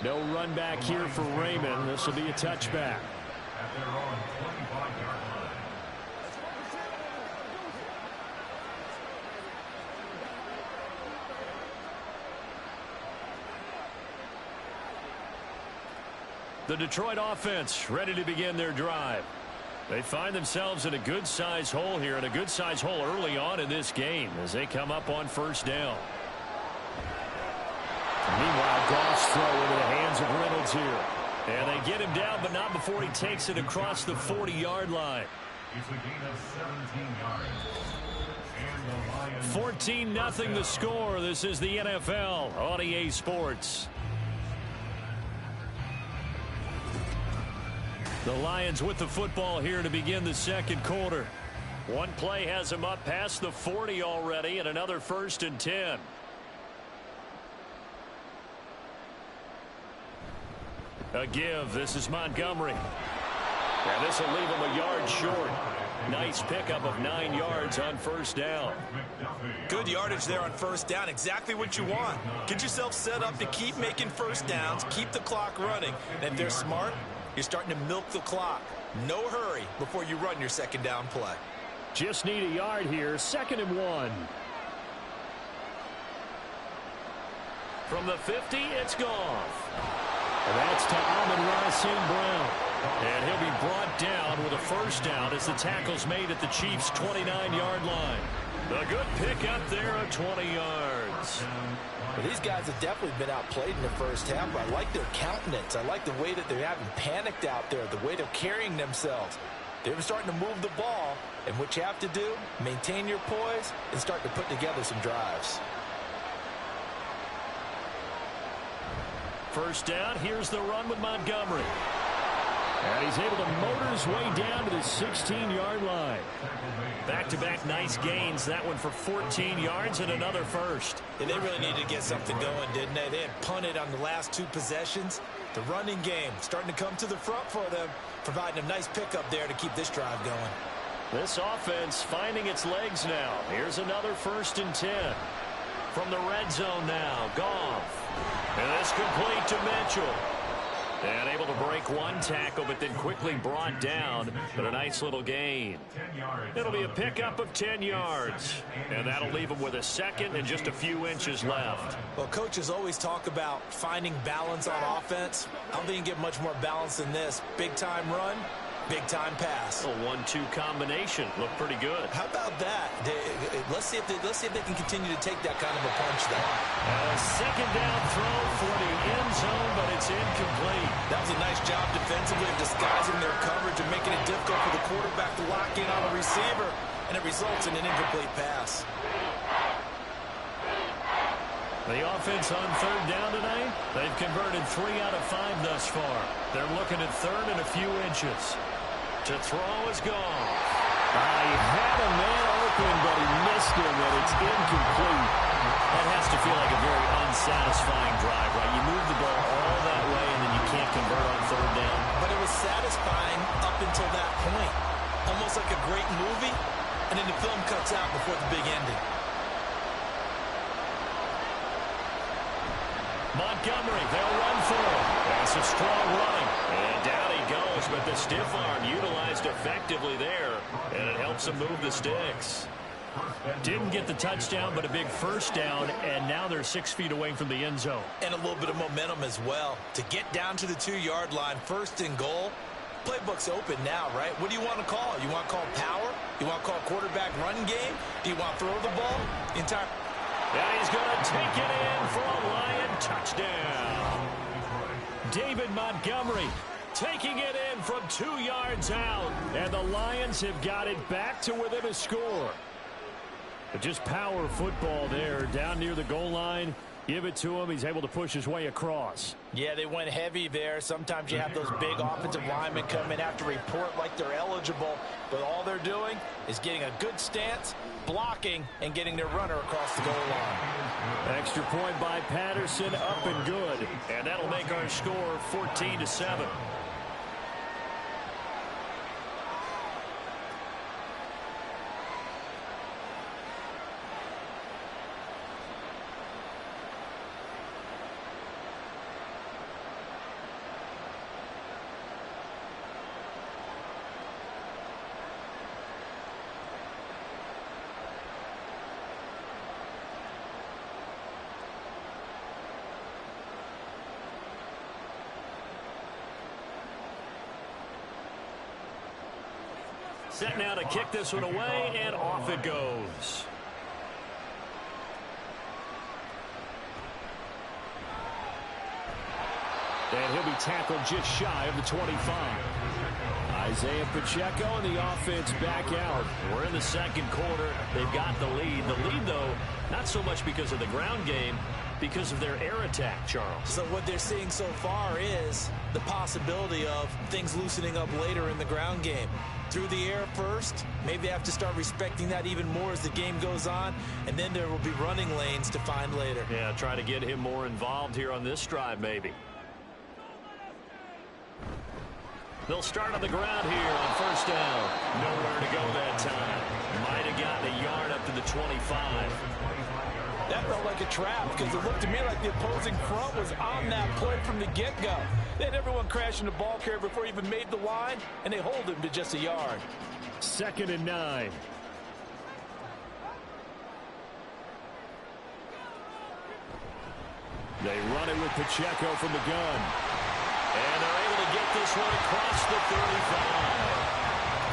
No run back here for Raymond. This will be a touchback. At their own 25-yard line. The Detroit offense ready to begin their drive. They find themselves in a good-sized hole here, and a good-sized hole early on in this game as they come up on first down. Meanwhile, Goff's throw into the hands of Reynolds here. And they get him down, but not before he takes it across the 40-yard line. It's a gain of 17 yards. And the Lions 14-0 the score. This is the NFL on EA Sports. The Lions with the football here to begin the second quarter. One play has them up past the 40 already, and another 1st and 10. A give. This is Montgomery. And this will leave him a yard short. Nice pickup of 9 yards on first down. Good yardage there on first down. Exactly what you want. Get yourself set up to keep making first downs, keep the clock running. And if they're smart, you're starting to milk the clock. No hurry before you run your second down play. Just need a yard here. 2nd and 1. From the 50, it's Goff. And that's to Amon-Ra St. Brown. And he'll be brought down with a first down as the tackle's made at the Chiefs' 29-yard line. A good pickup there of 20 yards. Well, these guys have definitely been outplayed in the first half, but I like their countenance. I like the way that they haven't panicked out there, the way they're carrying themselves. They're starting to move the ball, and what you have to do, maintain your poise and start to put together some drives. First down, here's the run with Montgomery. And he's able to motor his way down to the 16-yard line. Back-to-back nice gains. That one for 14 yards and another first. And they really needed to get something going, didn't they? They had punted on the last 2 possessions. The running game starting to come to the front for them, providing a nice pickup there to keep this drive going. This offense finding its legs now. Here's another 1st and 10. From the red zone now, Goff. And this complete to Mitchell. And able to break one tackle, but then quickly brought down. But a nice little gain. It'll be a pickup of 10 yards. And that'll leave him with a second and just a few inches left. Well, coaches always talk about finding balance on offense. I don't think you can get much more balance than this. Big-time run, big-time pass. A 1-2 combination. Looked pretty good. How about that? Let's see if they can continue to take that kind of a punch there. A second down throw for the end zone, but it's incomplete. That was a nice job defensively of disguising their coverage and making it difficult for the quarterback to lock in on a receiver, and it results in an incomplete pass. The offense on 3rd down tonight, they've converted 3 out of 5 thus far. They're looking at 3rd and a few inches. To throw is gone. He had a man open, but he missed him, and it's incomplete. That has to feel like a very unsatisfying drive, right? You move the ball all that way, and then you can't convert on 3rd down. But it was satisfying up until that point. Almost like a great movie, and then the film cuts out before the big ending. Montgomery, they'll run for him. That's a strong running. And down he goes, but the stiff arm utilized effectively there, and it helps him move the sticks. Didn't get the touchdown, but a big first down, and now they're 6 feet away from the end zone. And a little bit of momentum as well. To get down to the 2-yard line, 1st and goal. Playbook's open now, right? What do you want to call? You want to call power? You want to call quarterback run game? Do you want to throw the ball? And he's going to take it in for a Lion touchdown. David Montgomery taking it in from 2 yards out. And the Lions have got it back to within a score. But just power football there down near the goal line. Give it to him. He's able to push his way across. Yeah, they went heavy there. Sometimes you have those big offensive linemen come in, have to report like they're eligible. But all they're doing is getting a good stance, blocking, and getting their runner across the goal line. Extra point by Patterson, up and good. And that'll make our score 14-7. Set now to kick this one away, and off it goes. And he'll be tackled just shy of the 25. Isaiah Pacheco and the offense back out. We're in the second quarter. They've got the lead. The lead, though, not so much because of the ground game, because of their air attack, Charles. So what they're seeing so far is the possibility of things loosening up later in the ground game. Through the air first, maybe they have to start respecting that even more as the game goes on, and then there will be running lanes to find later. Yeah, try to get him more involved here on this drive, maybe. They'll start on the ground here on first down. Nowhere to go that time. Might have gotten a yard up to the 25. That felt like a trap because it looked to me like the opposing front was on that play from the get-go. They had everyone crashing the ball carrier before he even made the line, and they hold him to just a yard. 2nd and 9. They run it with Pacheco from the gun. And they're able to get this one across the 35.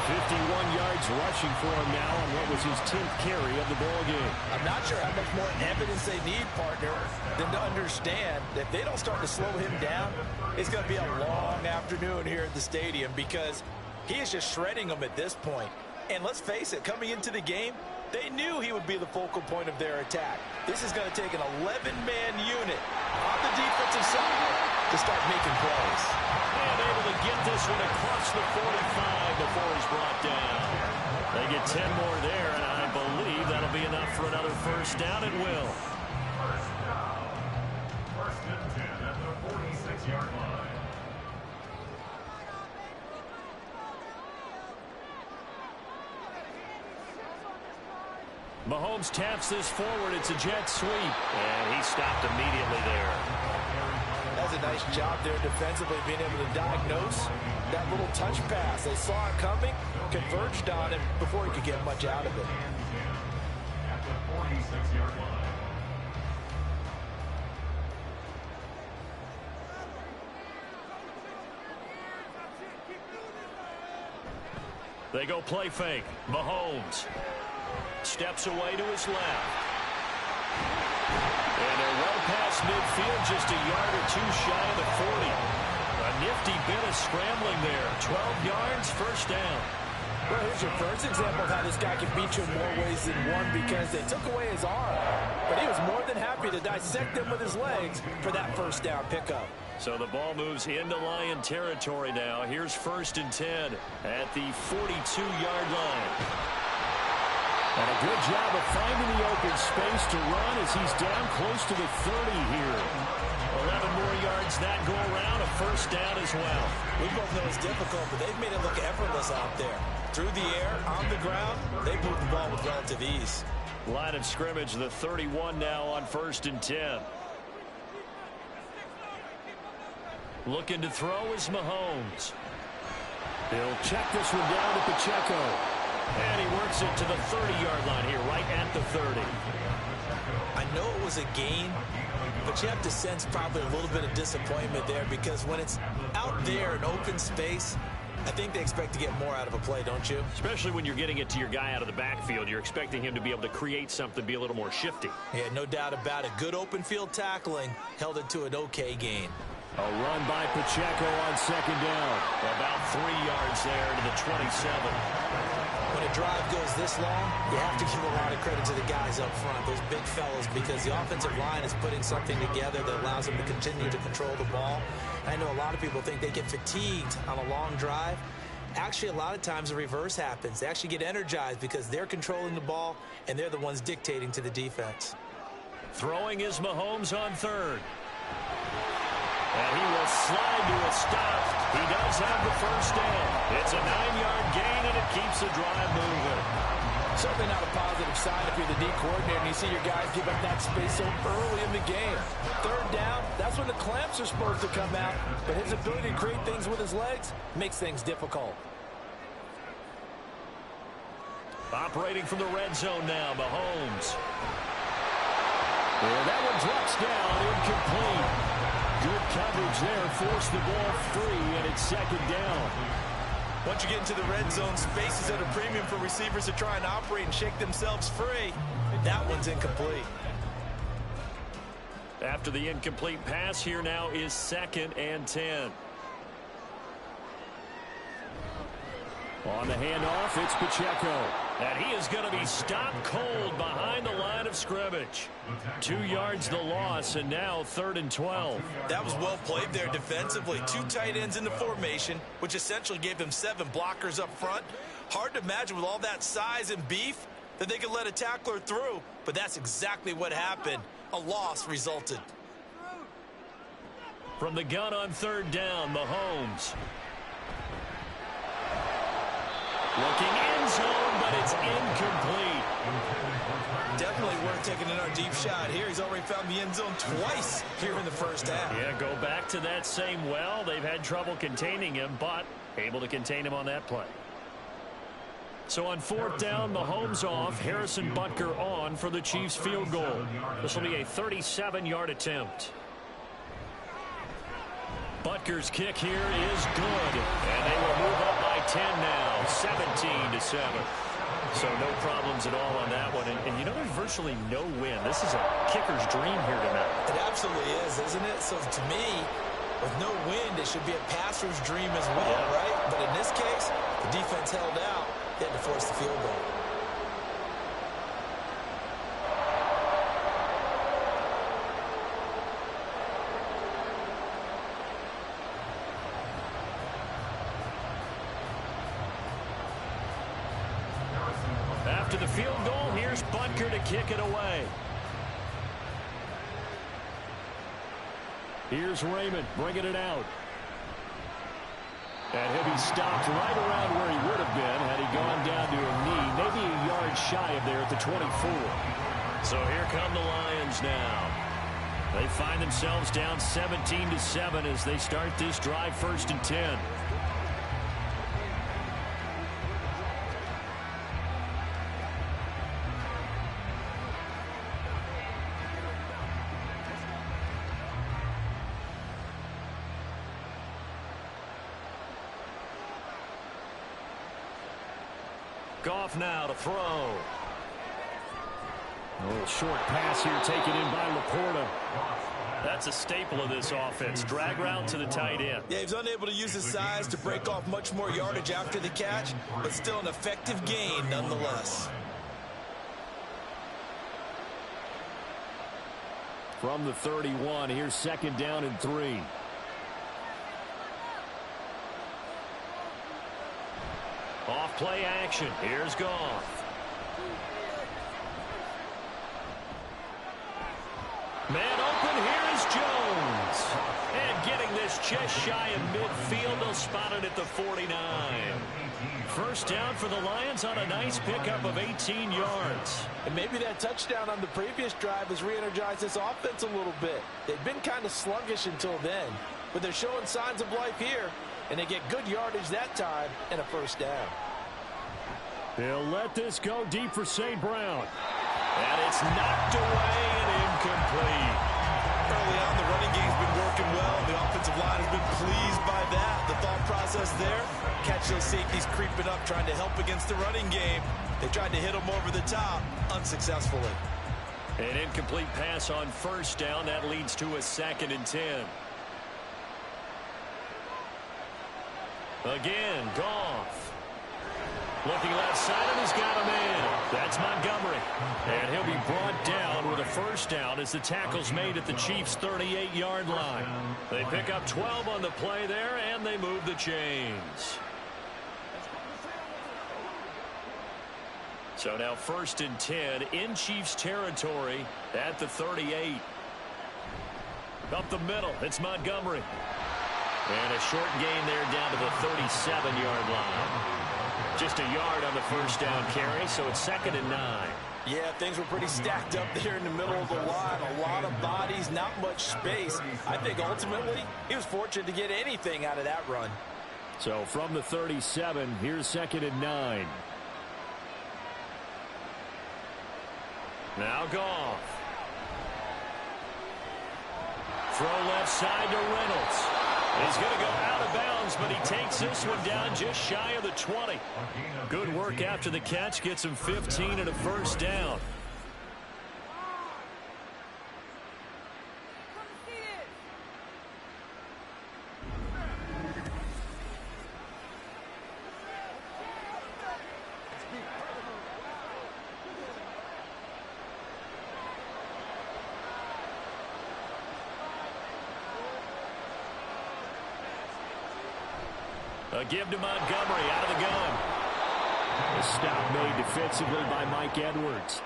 51 yards rushing for him now on what was his 10th carry of the ball game. I'm not sure how much more evidence they need, partner, than to understand that if they don't start to slow him down, it's going to be a long afternoon here at the stadium because he is just shredding them at this point. And let's face it, coming into the game, they knew he would be the focal point of their attack. This is going to take an 11-man unit on the defensive side to start making plays. And able to get this one across the 45 before he's brought down. They get 10 more there, and I believe that'll be enough for another first down. It will. First down. 1st and 10 at the 46-yard line. Mahomes taps this forward. It's a jet sweep. And he stopped immediately there. That's a nice job there defensively, being able to diagnose that little touch pass. They saw it coming, converged on him before he could get much out of it. At the 46-yard line. They go play fake. Mahomes steps away to his left. And they're well past midfield, just a yard or two shy of the 40. A nifty bit of scrambling there. 12 yards, first down. Well, here's your first example of how this guy can beat you in more ways than one because they took away his arm. But he was more than happy to dissect them with his legs for that first down pickup. So the ball moves into Lion territory now. Here's 1st and 10 at the 42-yard line. And a good job of finding the open space to run as he's down close to the 30 here. 11 more yards that go around, a first down as well. We both know it's difficult, but they've made it look effortless out there. Through the air, on the ground, they move the ball with relative ease. Line of scrimmage, the 31 now on 1st and 10. Looking to throw is Mahomes. He'll check this one down to Pacheco. And he works it to the 30-yard line here, right at the 30. I know it was a gain, but you have to sense probably a little bit of disappointment there because when it's out there in open space, I think they expect to get more out of a play, don't you? Especially when you're getting it to your guy out of the backfield. You're expecting him to be able to create something, be a little more shifty. Yeah, no doubt about it. Good open field tackling held it to an okay gain. A run by Pacheco on 2nd down. About 3 yards there to the 27. When a drive goes this long, you have to give a lot of credit to the guys up front, those big fellas, because the offensive line is putting something together that allows them to continue to control the ball. I know a lot of people think they get fatigued on a long drive. Actually, a lot of times the reverse happens. They actually get energized because they're controlling the ball, and they're the ones dictating to the defense. Throwing is Mahomes on 3rd. And he will slide to a stop. He does have the first down. It's a 9-yard gain, and it keeps the drive moving. Certainly not a positive sign if you're the D coordinator and you see your guys give up that space so early in the game. 3rd down, that's when the clamps are supposed to come out, but his ability to create things with his legs makes things difficult. Operating from the red zone now, Mahomes. And that one drops down, incomplete. Good coverage there, forced the ball free, and it's 2nd down. Once you get into the red zone, space is at a premium for receivers to try and operate and shake themselves free. That one's incomplete. After the incomplete pass, here now is 2nd and 10. On the handoff, it's Pacheco. And he is going to be stopped cold behind the line of scrimmage. 2 yards the loss, and now 3rd and 12. That was well played there defensively. 2 tight ends in the formation, which essentially gave them 7 blockers up front. Hard to imagine with all that size and beef that they could let a tackler through, but that's exactly what happened. A loss resulted. From the gun on 3rd down, Mahomes. Looking end zone, but it's incomplete. Definitely worth taking another deep shot here. He's already found the end zone twice here in the first half. Yeah, go back to that same well. They've had trouble containing him, but able to contain him on that play. So on 4th down, Mahomes off, Harrison Butker on for the Chiefs field goal. This will be a 37-yard attempt. Butker's kick here is good, and they will move up by 10 now, 17-7. So no problems at all on that one. And you know, there's virtually no win. This is a kicker's dream here tonight. It absolutely is, isn't it? So to me, with no wind, it should be a passer's dream as well, right? But in this case, the defense held out. They had to force the field goal. After the field goal, here's Butker to kick it away. Here's Raymond bringing it out. And he'll be stopped right around where he would have been had he gone down to a knee, maybe a yard shy of there at the 24. So here come the Lions now. They find themselves down 17-7 as they start this drive, 1st and 10. Goff now to throw. A little short pass here taken in by Laporta. That's a staple of this offense. Drag route to the tight end. Yeah, he was unable to use his size to break off much more yardage after the catch, but still an effective gain nonetheless. From the 31, here's 2nd down and 3. Off play action. Here's Goff. Man open. Here is Jones. And getting this just shy of midfield. They'll spot it at the 49. 1st down for the Lions on a nice pickup of 18 yards. And maybe that touchdown on the previous drive has re-energized this offense a little bit. They've been kind of sluggish until then, but they're showing signs of life here. And they get good yardage that time and a 1st down. They'll let this go deep for St. Brown. And it's knocked away and incomplete. Early on, the running game's been working well. The offensive line has been pleased by that. The thought process there, catch those safeties creeping up, trying to help against the running game. They tried to hit them over the top, unsuccessfully. An incomplete pass on 1st down. That leads to a 2nd and 10. Again, Goff. Looking left side, and he's got a man. That's Montgomery. And he'll be brought down with a 1st down as the tackle's made at the Chiefs' 38-yard line. They pick up 12 on the play there, and they move the chains. So now 1st and 10 in Chiefs territory at the 38. Up the middle, it's Montgomery. And a short gain there down to the 37-yard line. Just a yard on the 1st down carry, so it's 2nd and 9. Yeah, things were pretty stacked up there in the middle of the line. A lot of bodies, not much space. I think ultimately he was fortunate to get anything out of that run. So from the 37, here's 2nd and 9. Now Goff. Throw left side to Reynolds. He's going to go out of bounds, but he takes this one down just shy of the 20. Good work after the catch. Gets him 15 and a first down. A give to Montgomery out of the gun. A stop made defensively by Mike Edwards.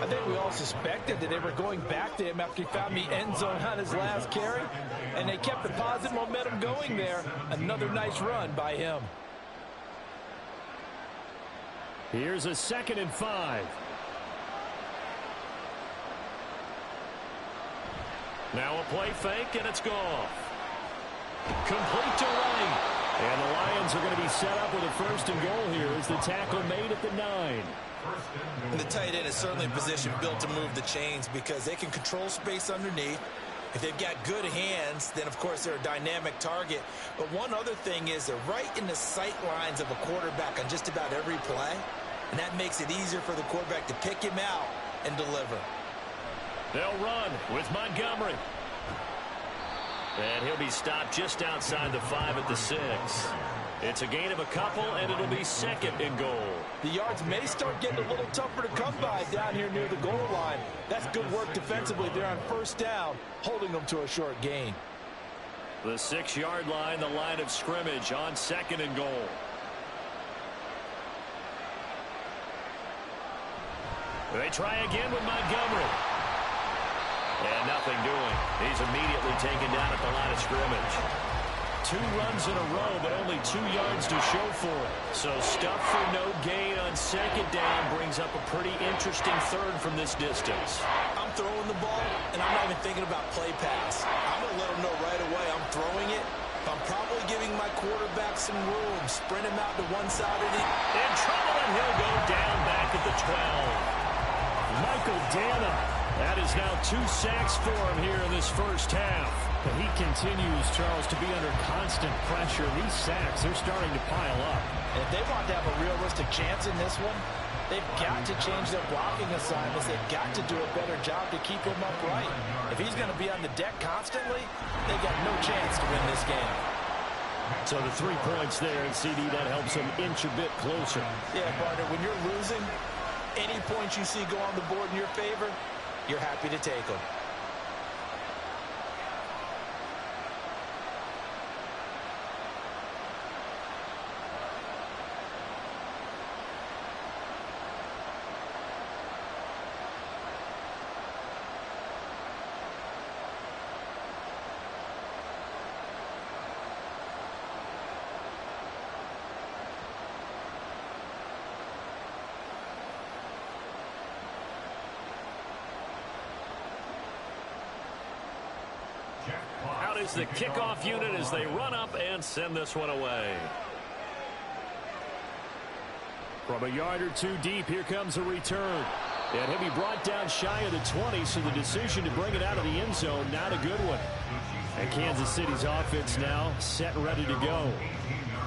I think we all suspected that they were going back to him after he found the end zone on his last carry, and they kept the positive momentum going there. Another nice run by him. Here's a 2nd and 5. Now a play fake, and it's gone. Complete to right. And the Lions are going to be set up with a 1st and goal here as the tackle made at the 9. And the tight end is certainly in position built to move the chains because they can control space underneath. If they've got good hands, then, of course, they're a dynamic target. But one other thing is they're right in the sight lines of a quarterback on just about every play, and that makes it easier for the quarterback to pick him out and deliver. They'll run with Montgomery. And he'll be stopped just outside the 5 at the 6. It's a gain of a couple, and it'll be 2nd and goal. The yards may start getting a little tougher to come by down here near the goal line. That's good work defensively there on 1st down, holding them to a short gain. The 6-yard line, the line of scrimmage on 2nd and goal. They try again with Montgomery. And nothing doing. He's immediately taken down at the line of scrimmage. 2 runs in a row, but only 2 yards to show for it. So stuff for no gain on 2nd down brings up a pretty interesting 3rd from this distance. I'm throwing the ball, and I'm not even thinking about play pass. I'm going to let them know right away I'm throwing it. I'm probably giving my quarterback some room. Sprint him out to one side of the... In trouble, and he'll go down back at the 12. Michael Dana. That is now 2 sacks for him here in this 1st half. But he continues, Charles, to be under constant pressure. These sacks, they're starting to pile up. And if they want to have a realistic chance in this one, they've got to change their blocking assignments. They've got to do a better job to keep him upright. If he's going to be on the deck constantly, they got no chance to win this game. So the 3 points there, and CD, that helps them inch a bit closer. Yeah, partner, when you're losing, any points you see go on the board in your favor, you're happy to take them. Out is the kickoff unit as they run up and send this one away. From a yard or 2 deep, here comes a return. And he'll be brought down shy of the 20, so the decision to bring it out of the end zone, not a good one. And Kansas City's offense now set and ready to go.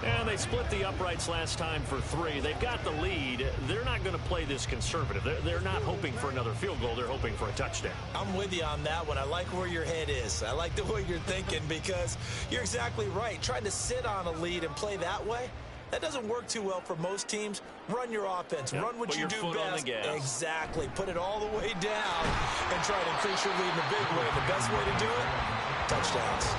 And they split the uprights last time for 3. They've got the lead. They're not going to play this conservative. They're not hoping for another field goal. They're hoping for a touchdown. I'm with you on that one. I like where your head is. I like the way you're thinking because you're exactly right. Trying to sit on a lead and play that way, that doesn't work too well for most teams. Run your offense. Yep. Run what Put you your do foot best. on the gas. Exactly. Put it all the way down and try to increase your lead in a big way. And the best way to do it, touchdowns.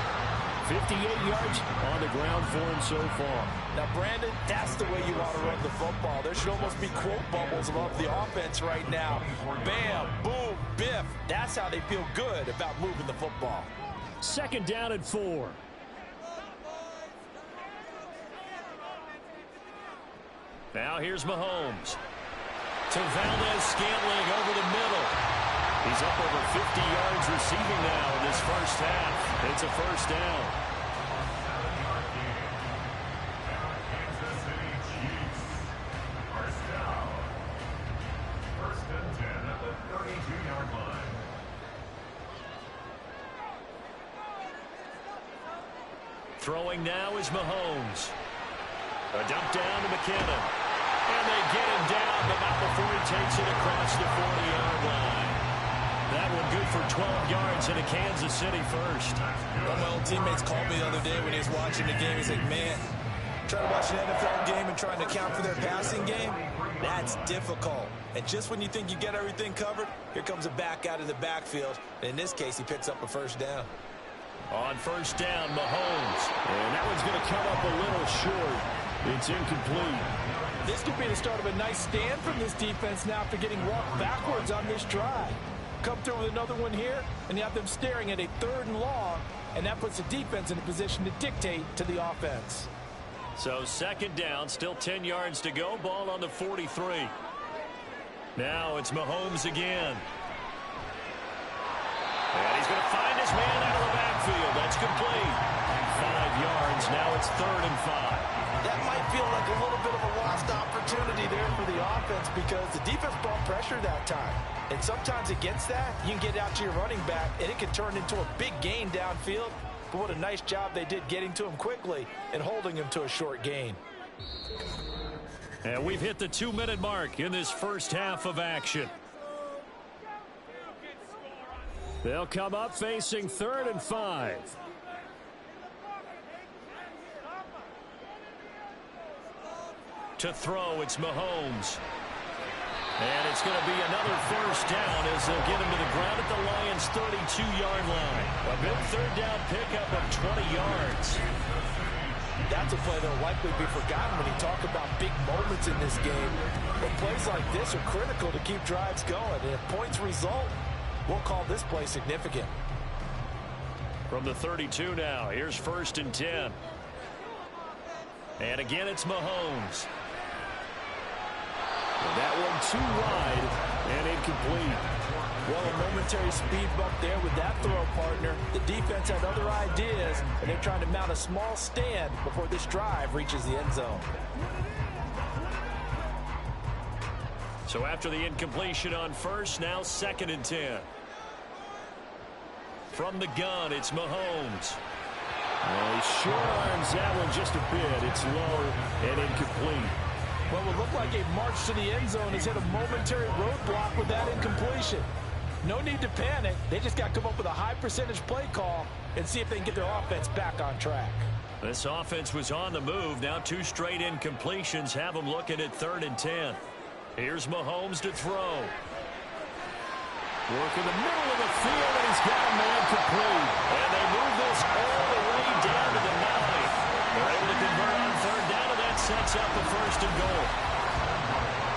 58 yards on the ground for him so far. Now, Brandon, that's the way you want to run the football. There should almost be quote bubbles above the offense right now. Bam, boom, biff. That's how they feel good about moving the football. 2nd down and 4. Now here's Mahomes. To Valdez-Scantling over the middle. He's up over 50 yards receiving now in this 1st half. It's a 1st down. Kansas City Chiefs. 1st down. 1st and 10 at the 32-yard line. Throwing now is Mahomes. A dump down to McKinnon. And they get him down, but not before he takes it across the 40-yard line. That one good for 12 yards and a Kansas City first. One of my old teammates called me the other day when he was watching the game. He's like, man, trying to watch an NFL game and trying to account for their passing game, that's difficult. And just when you think you get everything covered, here comes a back out of the backfield. And in this case, he picks up a first down. On first down, Mahomes. And that one's going to come up a little short. It's incomplete. This could be the start of a nice stand from this defense now after getting walked backwards on this drive. Come through with another one here, and you have them staring at a 3rd and long, and that puts the defense in a position to dictate to the offense. So 2nd down, still 10 yards to go. Ball on the 43. Now it's Mahomes again. And he's going to find his man out of the backfield. That's complete. 5 yards. Now it's 3rd and 5. That might feel like a little bit of a lost opportunity there for the offense because the defense brought pressure that time. And sometimes against that, you can get out to your running back, and it can turn into a big gain downfield. But what a nice job they did getting to him quickly and holding him to a short gain. And we've hit the 2-minute mark in this first half of action. They'll come up facing 3rd and 5. To throw, it's Mahomes. And it's going to be another first down as they'll get him to the ground at the Lions' 32-yard line. A big 3rd down pickup of 20 yards. That's a play that will likely be forgotten when you talk about big moments in this game. But plays like this are critical to keep drives going. And if points result, we'll call this play significant. From the 32 now, here's 1st and 10. And again, it's Mahomes. And that one too wide and incomplete. Well, a momentary speed bump there with that throw, partner. The defense had other ideas, and they're trying to mount a small stand before this drive reaches the end zone. So after the incompletion on first, now 2nd and 10. From the gun, it's Mahomes. He short arms that one just a bit. It's low and incomplete. What would look like a march to the end zone has hit a momentary roadblock with that incompletion. No need to panic. They just got to come up with a high percentage play call and see if they can get their offense back on track. This offense was on the move. Now 2 straight incompletions have them looking at 3rd and 10. Here's Mahomes to throw. Work in the middle of the field, and he's got a man complete. And they move this all the way down to the 9. They're able to convert on 3rd down, and that sets up the 1st and goal.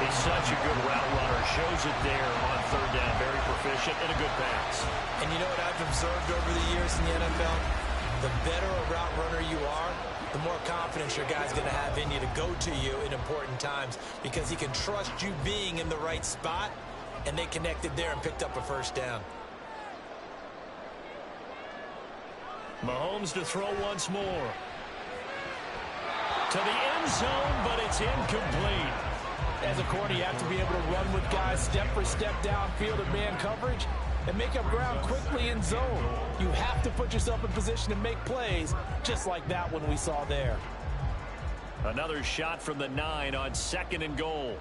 He's such a good route runner. Shows it there on 3rd down. Very proficient and a good pass. And you know what I've observed over the years in the NFL? The better a route runner you are, the more confidence your guy's going to have in you to go to you in important times because he can trust you being in the right spot, and they connected there and picked up a 1st down. Mahomes to throw once more. To the end zone, but it's incomplete. As a corner, you have to be able to run with guys step for step downfield in man coverage and make up ground quickly in zone. You have to put yourself in position to make plays, just like that one we saw there. Another shot from the 9 on 2nd and goal.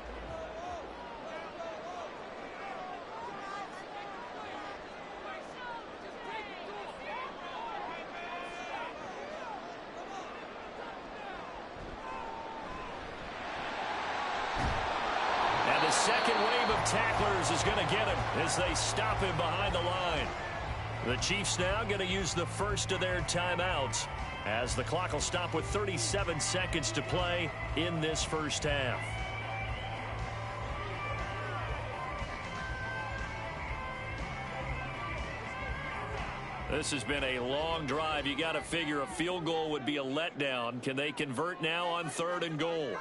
The second wave of tacklers is going to get him as they stop him behind the line. The Chiefs now going to use the first of their timeouts as the clock will stop with 37 seconds to play in this first half. This has been a long drive. You got to figure a field goal would be a letdown. Can they convert now on 3rd and goal?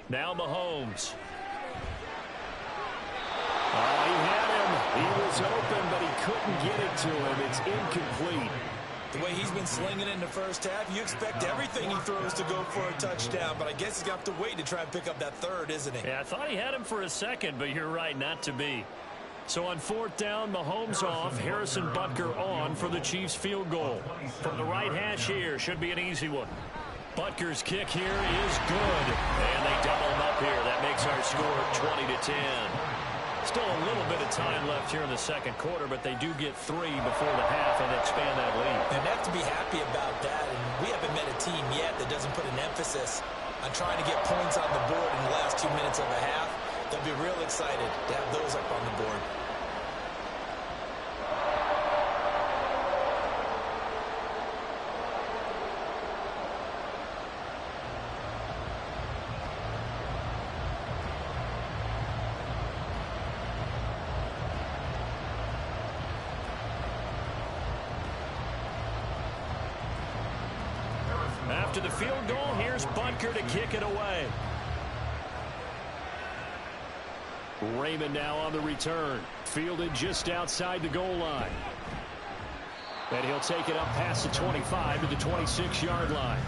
Now Mahomes. Oh, he had him. He was open, but he couldn't get it to him. It's incomplete. The way he's been slinging in the first half, you expect everything he throws to go for a touchdown, but I guess he's got to wait to try and pick up that 3rd, isn't he? Yeah, I thought he had him for a second, but you're right, not to be. So on 4th down, Mahomes off, Harrison Butker on for the Chiefs field goal. From the right hash here, should be an easy one. Butker's kick here is good, and they double him up here. That makes our score 20-10. Still a little bit of time left here in the second quarter, but they do get 3 before the half and expand that lead. And they have to be happy about that, and we haven't met a team yet that doesn't put an emphasis on trying to get points on the board in the last 2 minutes of a half. They'll be real excited to have those up on the board. After the field goal, here's Butker to kick it away. Raymond now on the return. Fielded just outside the goal line. And he'll take it up past the 25 to the 26-yard line.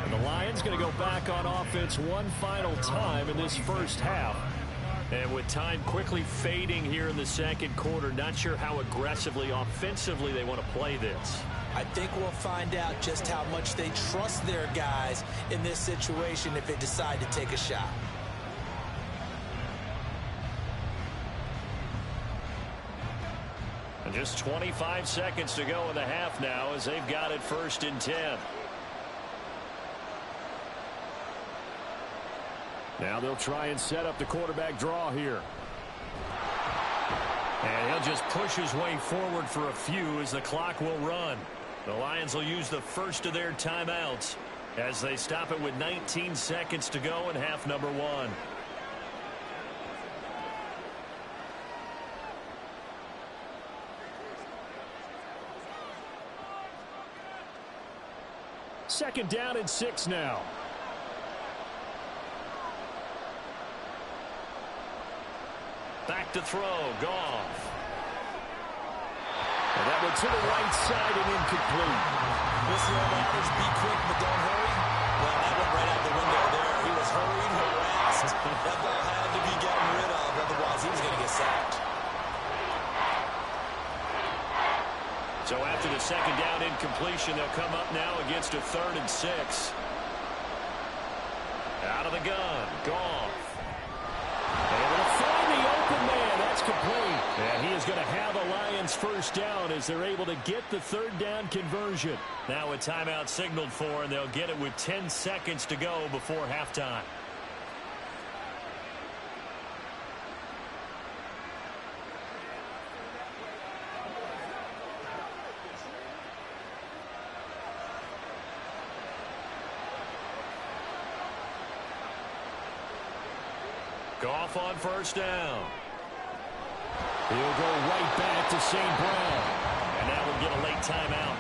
And the Lions going to go back on offense one final time in this first half. And with time quickly fading here in the second quarter, not sure how aggressively, offensively they want to play this. I think we'll find out just how much they trust their guys in this situation if they decide to take a shot. And just 25 seconds to go in the half now as they've got it 1st and 10. Now they'll try and set up the quarterback draw here. And he'll just push his way forward for a few as the clock will run. The Lions will use the first of their timeouts as they stop it with 19 seconds to go in half number 1. Second down and 6 now. Back to throw, Goff. And that one to the right side and incomplete. Listen, others, be quick, but don't hurry. Well, that went right out the window there. He was hurried, harassed. That ball had to be gotten rid of, otherwise he was going to get sacked. So after the second down incompletion, they'll come up now against a 3rd and 6. Out of the gun, Goff. Able to find the open man. That's complete. And he is going to have a Lions first down as they're able to get the 3rd down conversion. Now a timeout signaled for, and they'll get it with 10 seconds to go before halftime. Goff on first down. He'll go right back to St. Brown. And that will get a late timeout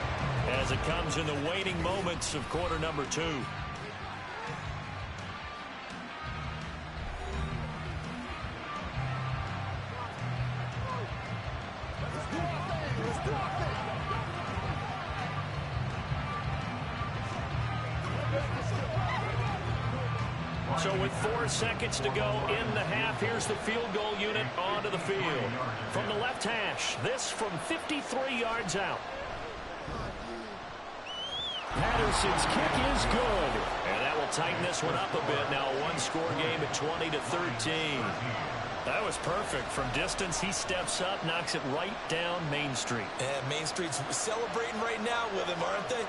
as it comes in the waning moments of quarter number 2. So with 4 seconds to go in the half, here's the field goal unit onto the field. From the left hash, this from 53 yards out. Patterson's kick is good. And that will tighten this one up a bit. Now a one-score game at 20-13. That was perfect. From distance, he steps up, knocks it right down Main Street. And Main Street's celebrating right now with him, aren't they?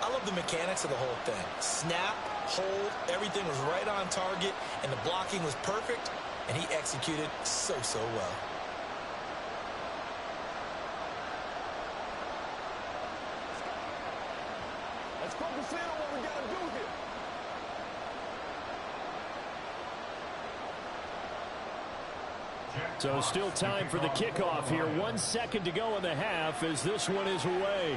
I love the mechanics of the whole thing. Snap, hold, everything was right on target, and the blocking was perfect, and he executed so well. Let's focus in on what we got to do here. So still time for the kickoff here. 1 second to go in the half as this one is away.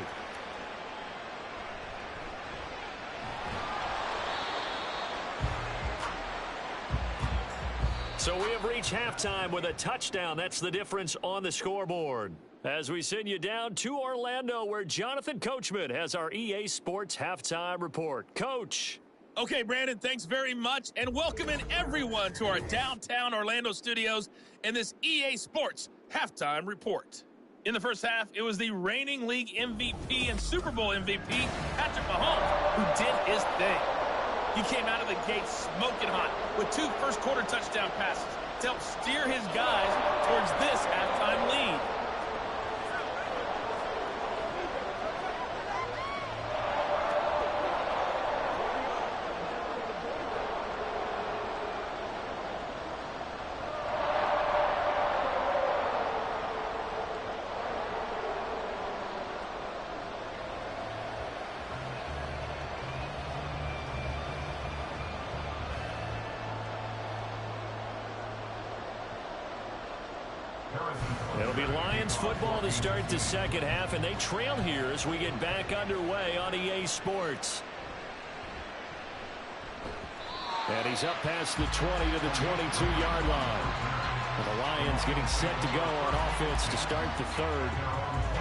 So we have reached halftime with a touchdown. That's the difference on the scoreboard. As we send you down to Orlando, where Jonathan Coachman has our EA Sports Halftime Report. Coach. Okay, Brandon, thanks very much, and welcome in everyone to our downtown Orlando studios and this EA Sports halftime report. In the first half, it was the reigning league MVP and Super Bowl MVP, Patrick Mahomes, who did his thing. He came out of the gate smoking hot with 2 first-quarter touchdown passes to help steer his guys towards this halftime lead. It'll be Lions football to start the second half, and they trail here as we get back underway on EA Sports. And he's up past the 20 to the 22-yard line. And the Lions getting set to go on offense to start the third.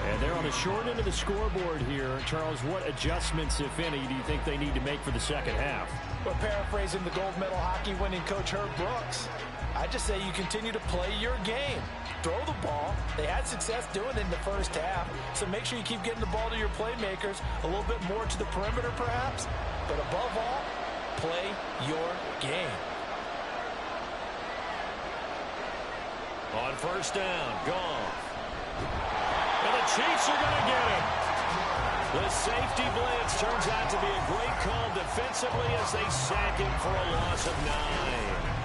And they're on the short end of the scoreboard here. Charles, what adjustments, if any, do you think they need to make for the second half? Well, paraphrasing the gold medal hockey winning coach Herb Brooks, I just say you continue to play your game. Throw the ball. They had success doing it in the first half, so make sure you keep getting the ball to your playmakers, a little bit more to the perimeter perhaps, but above all, play your game. On first down, Goff. And the Chiefs are going to get him. The safety blitz turns out to be a great call defensively as they sack him for a loss of 9.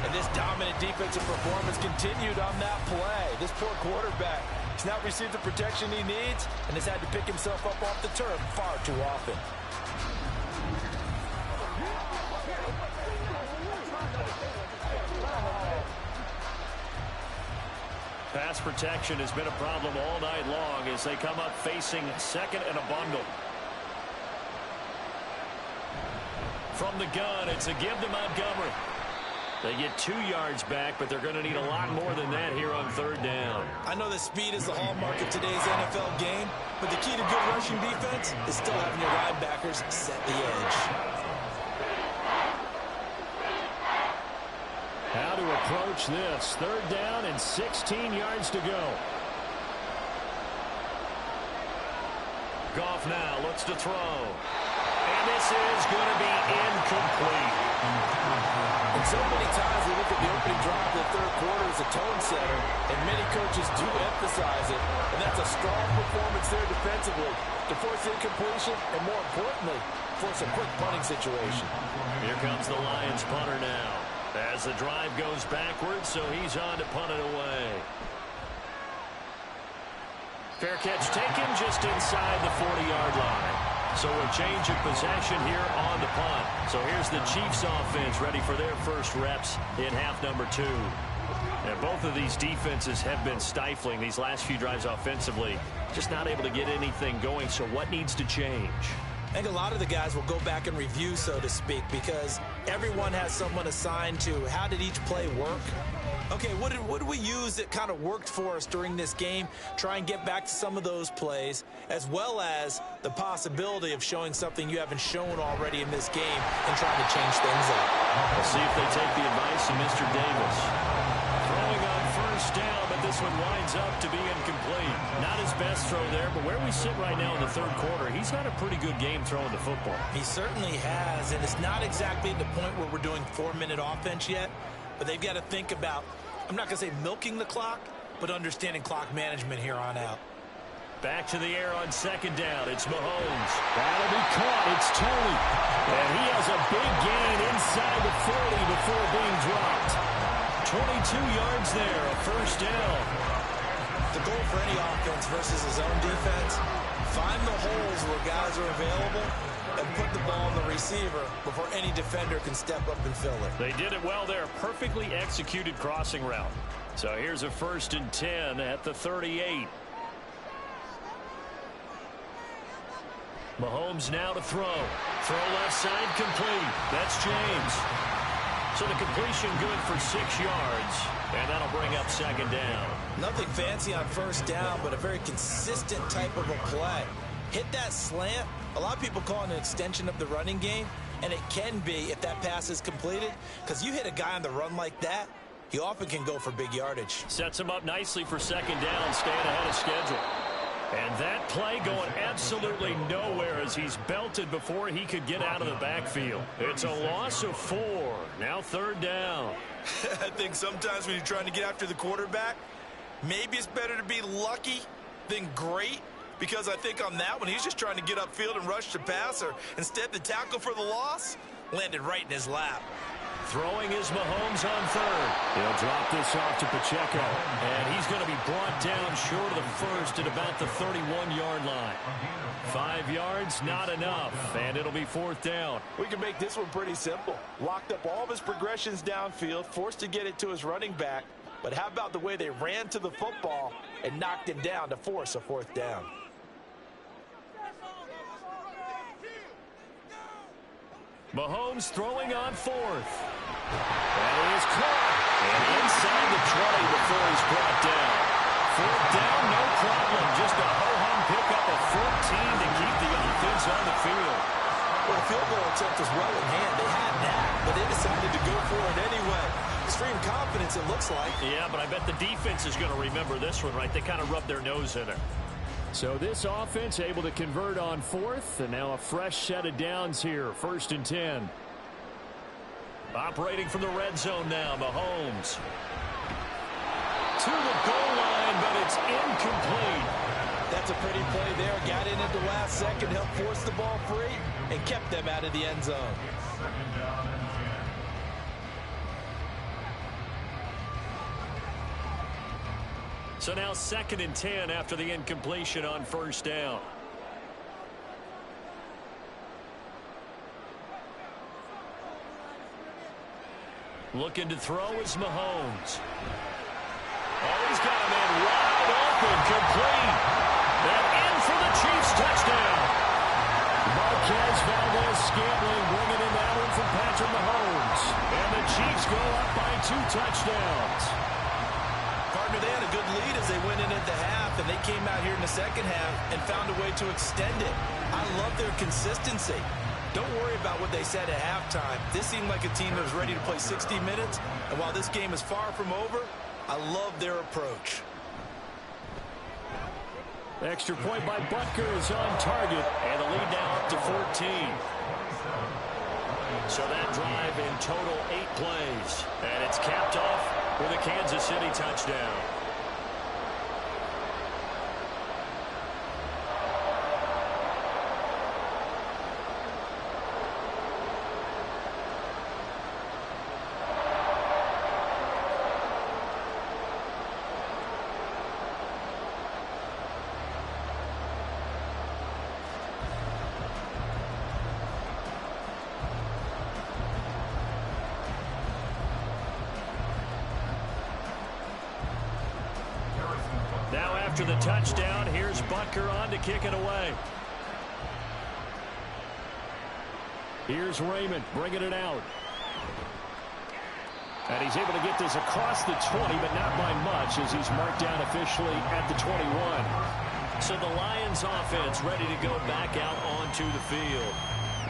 And this dominant defensive performance continued on that play. This poor quarterback has not received the protection he needs and has had to pick himself up off the turf far too often. Pass protection has been a problem all night long as they come up facing second and a bundle. From the gun, it's a give to Montgomery. They get 2 yards back, but they're going to need a lot more than that here on third down. I know that speed is the hallmark of today's NFL game, but the key to good rushing defense is still having your linebackers set the edge. How to approach this? Third down and 16 yards to go. Goff now looks to throw. And this is going to be incomplete. And so many times we look at the opening drive of the third quarter as a tone setter, and many coaches do emphasize it, and that's a strong performance there defensively to force incompletion and, more importantly, force a quick punting situation. Here comes the Lions punter now as the drive goes backwards, so he's on to punt it away. Fair catch taken just inside the 40-yard line. So a change of possession here on the punt. So here's the Chiefs offense ready for their first reps in half number 2. And both of these defenses have been stifling these last few drives offensively. Just not able to get anything going. So what needs to change? I think a lot of the guys will go back and review, so to speak, because everyone has someone assigned to how did each play work. Okay, what did we use that kind of worked for us during this game? Try and get back to some of those plays, as well as the possibility of showing something you haven't shown already in this game and trying to change things up. We'll see if they take the advice of Mr. Davis. Throwing on first down, but this one winds up to be incomplete. Not his best throw there, but where we sit right now in the third quarter, he's had a pretty good game throwing the football. He certainly has, and it's not exactly at the point where we're doing 4-minute offense yet, but they've got to think about, I'm not going to say milking the clock, but understanding clock management here on out. Back to the air on second down. It's Mahomes. That'll be caught. It's Tony. And he has a big gain inside the 40 before being dropped. 22 yards there, a first down. The goal for any offense versus his own defense, find the holes where guys are available and put the ball on the receiver before any defender can step up and fill it. They did it well there. Perfectly executed crossing route. So here's a 1st and 10 at the 38. Mahomes now to throw. Throw left side complete. That's James. So the completion good for 6 yards. And that'll bring up second down. Nothing fancy on first down, but a very consistent type of a play. Hit that slant. A lot of people call it an extension of the running game, and it can be if that pass is completed, because you hit a guy on the run like that, he often can go for big yardage. Sets him up nicely for second down, staying ahead of schedule. And that play going absolutely nowhere as he's belted before he could get out of the backfield. It's a loss of 4. Now third down. I think sometimes when you're trying to get after the quarterback, maybe it's better to be lucky than great, because I think on that one, he's just trying to get upfield and rush the passer. Instead, the tackle for the loss landed right in his lap. Throwing is Mahomes on third. He'll drop this off to Pacheco. And he's going to be brought down short of the first at about the 31-yard line. 5 yards, not enough. And it'll be fourth down. We can make this one pretty simple. Locked up all of his progressions downfield, forced to get it to his running back. But how about the way they ran to the football and knocked him down to force a fourth down? Mahomes throwing on fourth. And he is caught. And inside the 20 before he's brought down. Fourth down, no problem. Just a ho-hum pickup of 14 to keep the offense on the field. Well, the field goal attempt was well in hand. They had that, but they decided to go for it anyway. Extreme confidence, it looks like. Yeah, but I bet the defense is going to remember this one, right? They kind of rubbed their nose in it. So this offense able to convert on fourth, and now a fresh set of downs here. First and 10. Operating from the red zone now, Mahomes. To the goal line, but it's incomplete. That's a pretty play there. Got in at the last second, helped force the ball free, and kept them out of the end zone. So now second and 10 after the incompletion on first down. Looking to throw is Mahomes. Oh, he's got a man wide open, complete. And in for the Chiefs touchdown. Marquez Valdez-Scantling bringing in that one from Patrick Mahomes. And the Chiefs go up by 2 touchdowns. Partner, they had a good lead as they went in at the half, and they came out here in the second half and found a way to extend it. I love their consistency. Don't worry about what they said at halftime. This seemed like a team that was ready to play 60 minutes, and while this game is far from over, I love their approach. Extra point by Butker is on target, and the lead now up to 14. So that drive in total 8 plays, and it's capped off with a Kansas City touchdown. Now after the touchdown, here's Butker on to kick it away. Here's Raymond bringing it out. And he's able to get this across the 20, but not by much as he's marked down officially at the 21. So the Lions offense ready to go back out onto the field.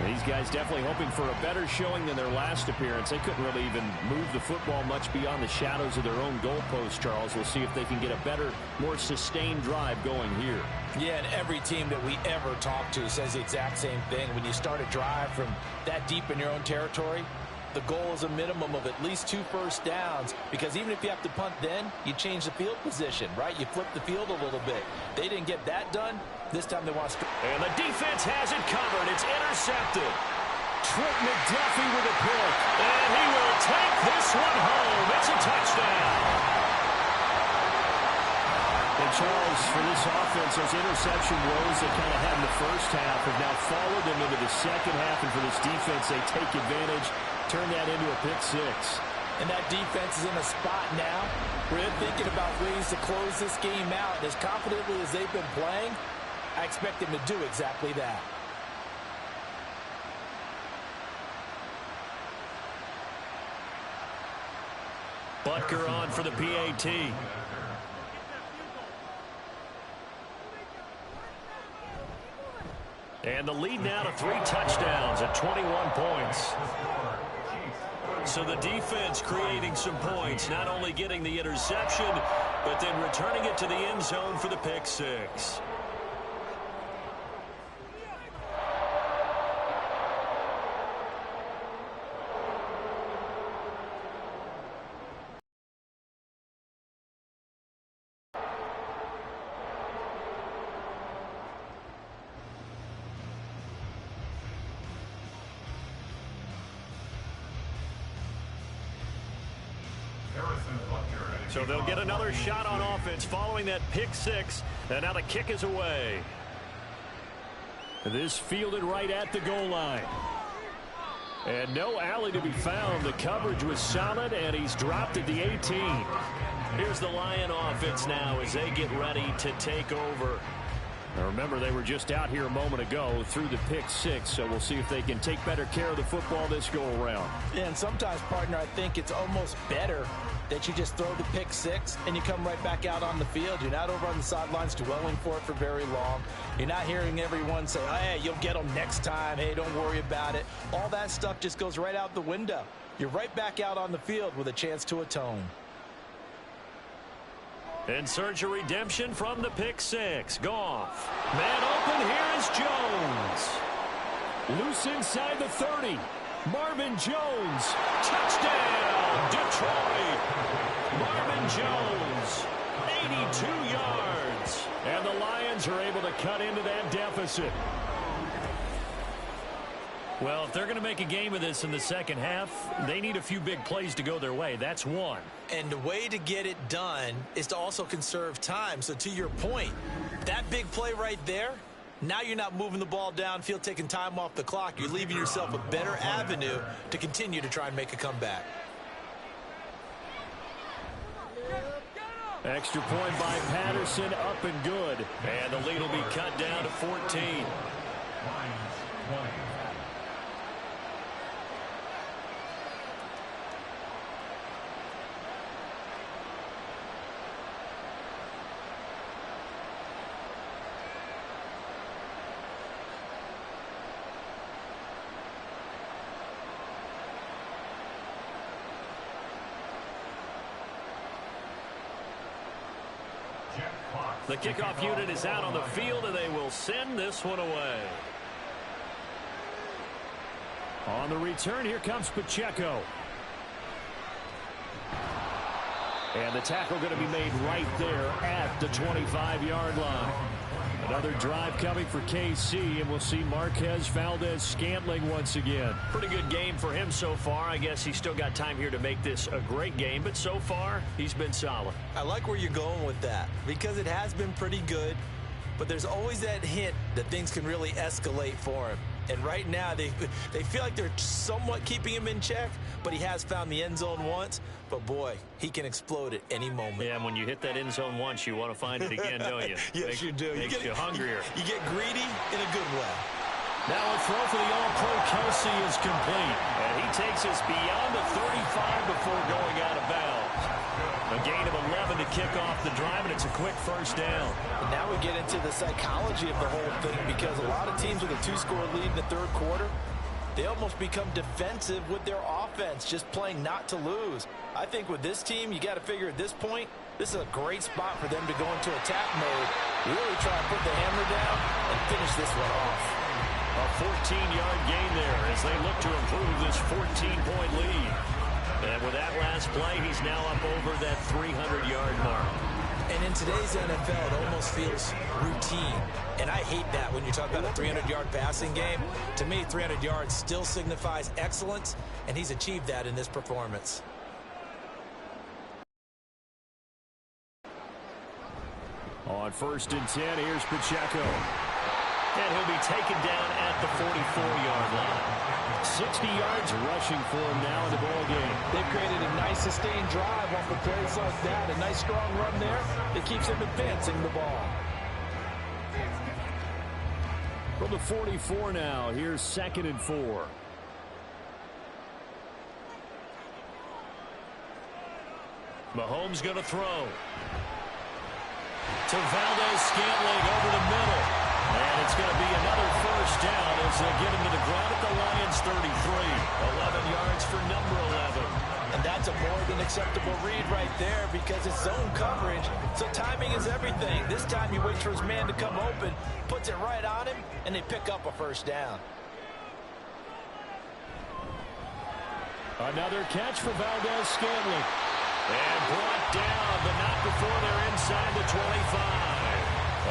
These guys definitely hoping for a better showing than their last appearance. They couldn't really even move the football much beyond the shadows of their own goalpost, Charles. We'll see if they can get a better, more sustained drive going here. Yeah, and every team that we ever talk to says the exact same thing. When you start a drive from that deep in your own territory, the goal is a minimum of at least 2 first downs, because even if you have to punt then, you change the field position, right? You flip the field a little bit. They didn't get that done. This time they want to... And the defense has it covered. It's intercepted. Trent McDuffie with a pick. And he will take this one home. It's a touchdown. And Charles, for this offense, those interception woes they kind of had in the first half have now followed them into the second half. And for this defense, they take advantage, turn that into a pick 6. And that defense is in a spot now where they're thinking about ways to close this game out. And as confidently as they've been playing, I expect them to do exactly that. Butker on for the PAT. And the lead now to 3 touchdowns at 21 points. So the defense creating some points, not only getting the interception, but then returning it to the end zone for the pick six. So they'll get another shot on offense following that pick six. And now the kick is away. This fielded right at the goal line. And no alley to be found. The coverage was solid, and he's dropped at the 18. Here's the Lion offense now as they get ready to take over. Now remember, they were just out here a moment ago through the pick six, so we'll see if they can take better care of the football this go-around. Yeah, and sometimes, partner, I think it's almost better that you just throw the pick six and you come right back out on the field. You're not over on the sidelines dwelling for it for very long. You're not hearing everyone say, oh, hey, you'll get them next time. Hey, don't worry about it. All that stuff just goes right out the window. You're right back out on the field with a chance to atone. In search of redemption from the pick six. Goff. Man open, here is Jones. Loose inside the 30. Marvin Jones. Touchdown, Detroit. Marvin Jones, 82 yards. And the Lions are able to cut into that deficit. Well, if they're going to make a game of this in the second half, they need a few big plays to go their way. That's one. And the way to get it done is to also conserve time. So to your point, that big play right there, now you're not moving the ball downfield, taking time off the clock. You're leaving yourself a better avenue to continue to try and make a comeback. Extra point by Patterson, up and good. And the lead will be cut down to 14. The kickoff unit is out on the field, and they will send this one away. On the return, here comes Pacheco. And the tackle going to be made right there at the 25-yard line. Another drive coming for KC, and we'll see Marquez Valdez-Scantling once again. Pretty good game for him so far. I guess he's still got time here to make this a great game, but so far, he's been solid. I like where you're going with that because it has been pretty good, but there's always that hint that things can really escalate for him. And right now, they feel like they're somewhat keeping him in check, but he has found the end zone once. But, boy, he can explode at any moment. Yeah, and when you hit that end zone once, you want to find it again, don't you? Yes, you do. Makes you hungrier. You get greedy in a good way. Now a throw for the All-Pro Kelsey is complete. And he takes us beyond the 35 before going out of bounds. A gain of 11 to kick off the drive, and it's a quick first down. And now we get into the psychology of the whole thing because a lot of teams with a two-score lead in the third quarter, they almost become defensive with their offense, just playing not to lose. I think with this team, you got to figure at this point, this is a great spot for them to go into attack mode, really try and put the hammer down and finish this one off. A 14-yard gain there as they look to improve this 14-point lead. And with that last play, he's now up over that 300-yard mark. And in today's NFL, it almost feels routine. And I hate that when you talk about a 300-yard passing game. To me, 300 yards still signifies excellence, and he's achieved that in this performance. On 1st and 10, here's Pacheco. And he'll be taken down at the 44-yard line. 60 yards rushing for him now in the ball game. They've created a nice sustained drive off of plays like that. A nice strong run there that keeps them advancing the ball. From the 44 now, here's 2nd and 4. Mahomes going to throw. To Valdez-Scantling over the middle. And it's going to be another first down as they get him to the ground at the Lions 33. 11 yards for number 11. And that's a more than acceptable read right there because it's zone coverage, so timing is everything. This time he waits for his man to come open, puts it right on him, and they pick up a first down. Another catch for Valdez-Scantling. And brought down, but not before they're inside the 25.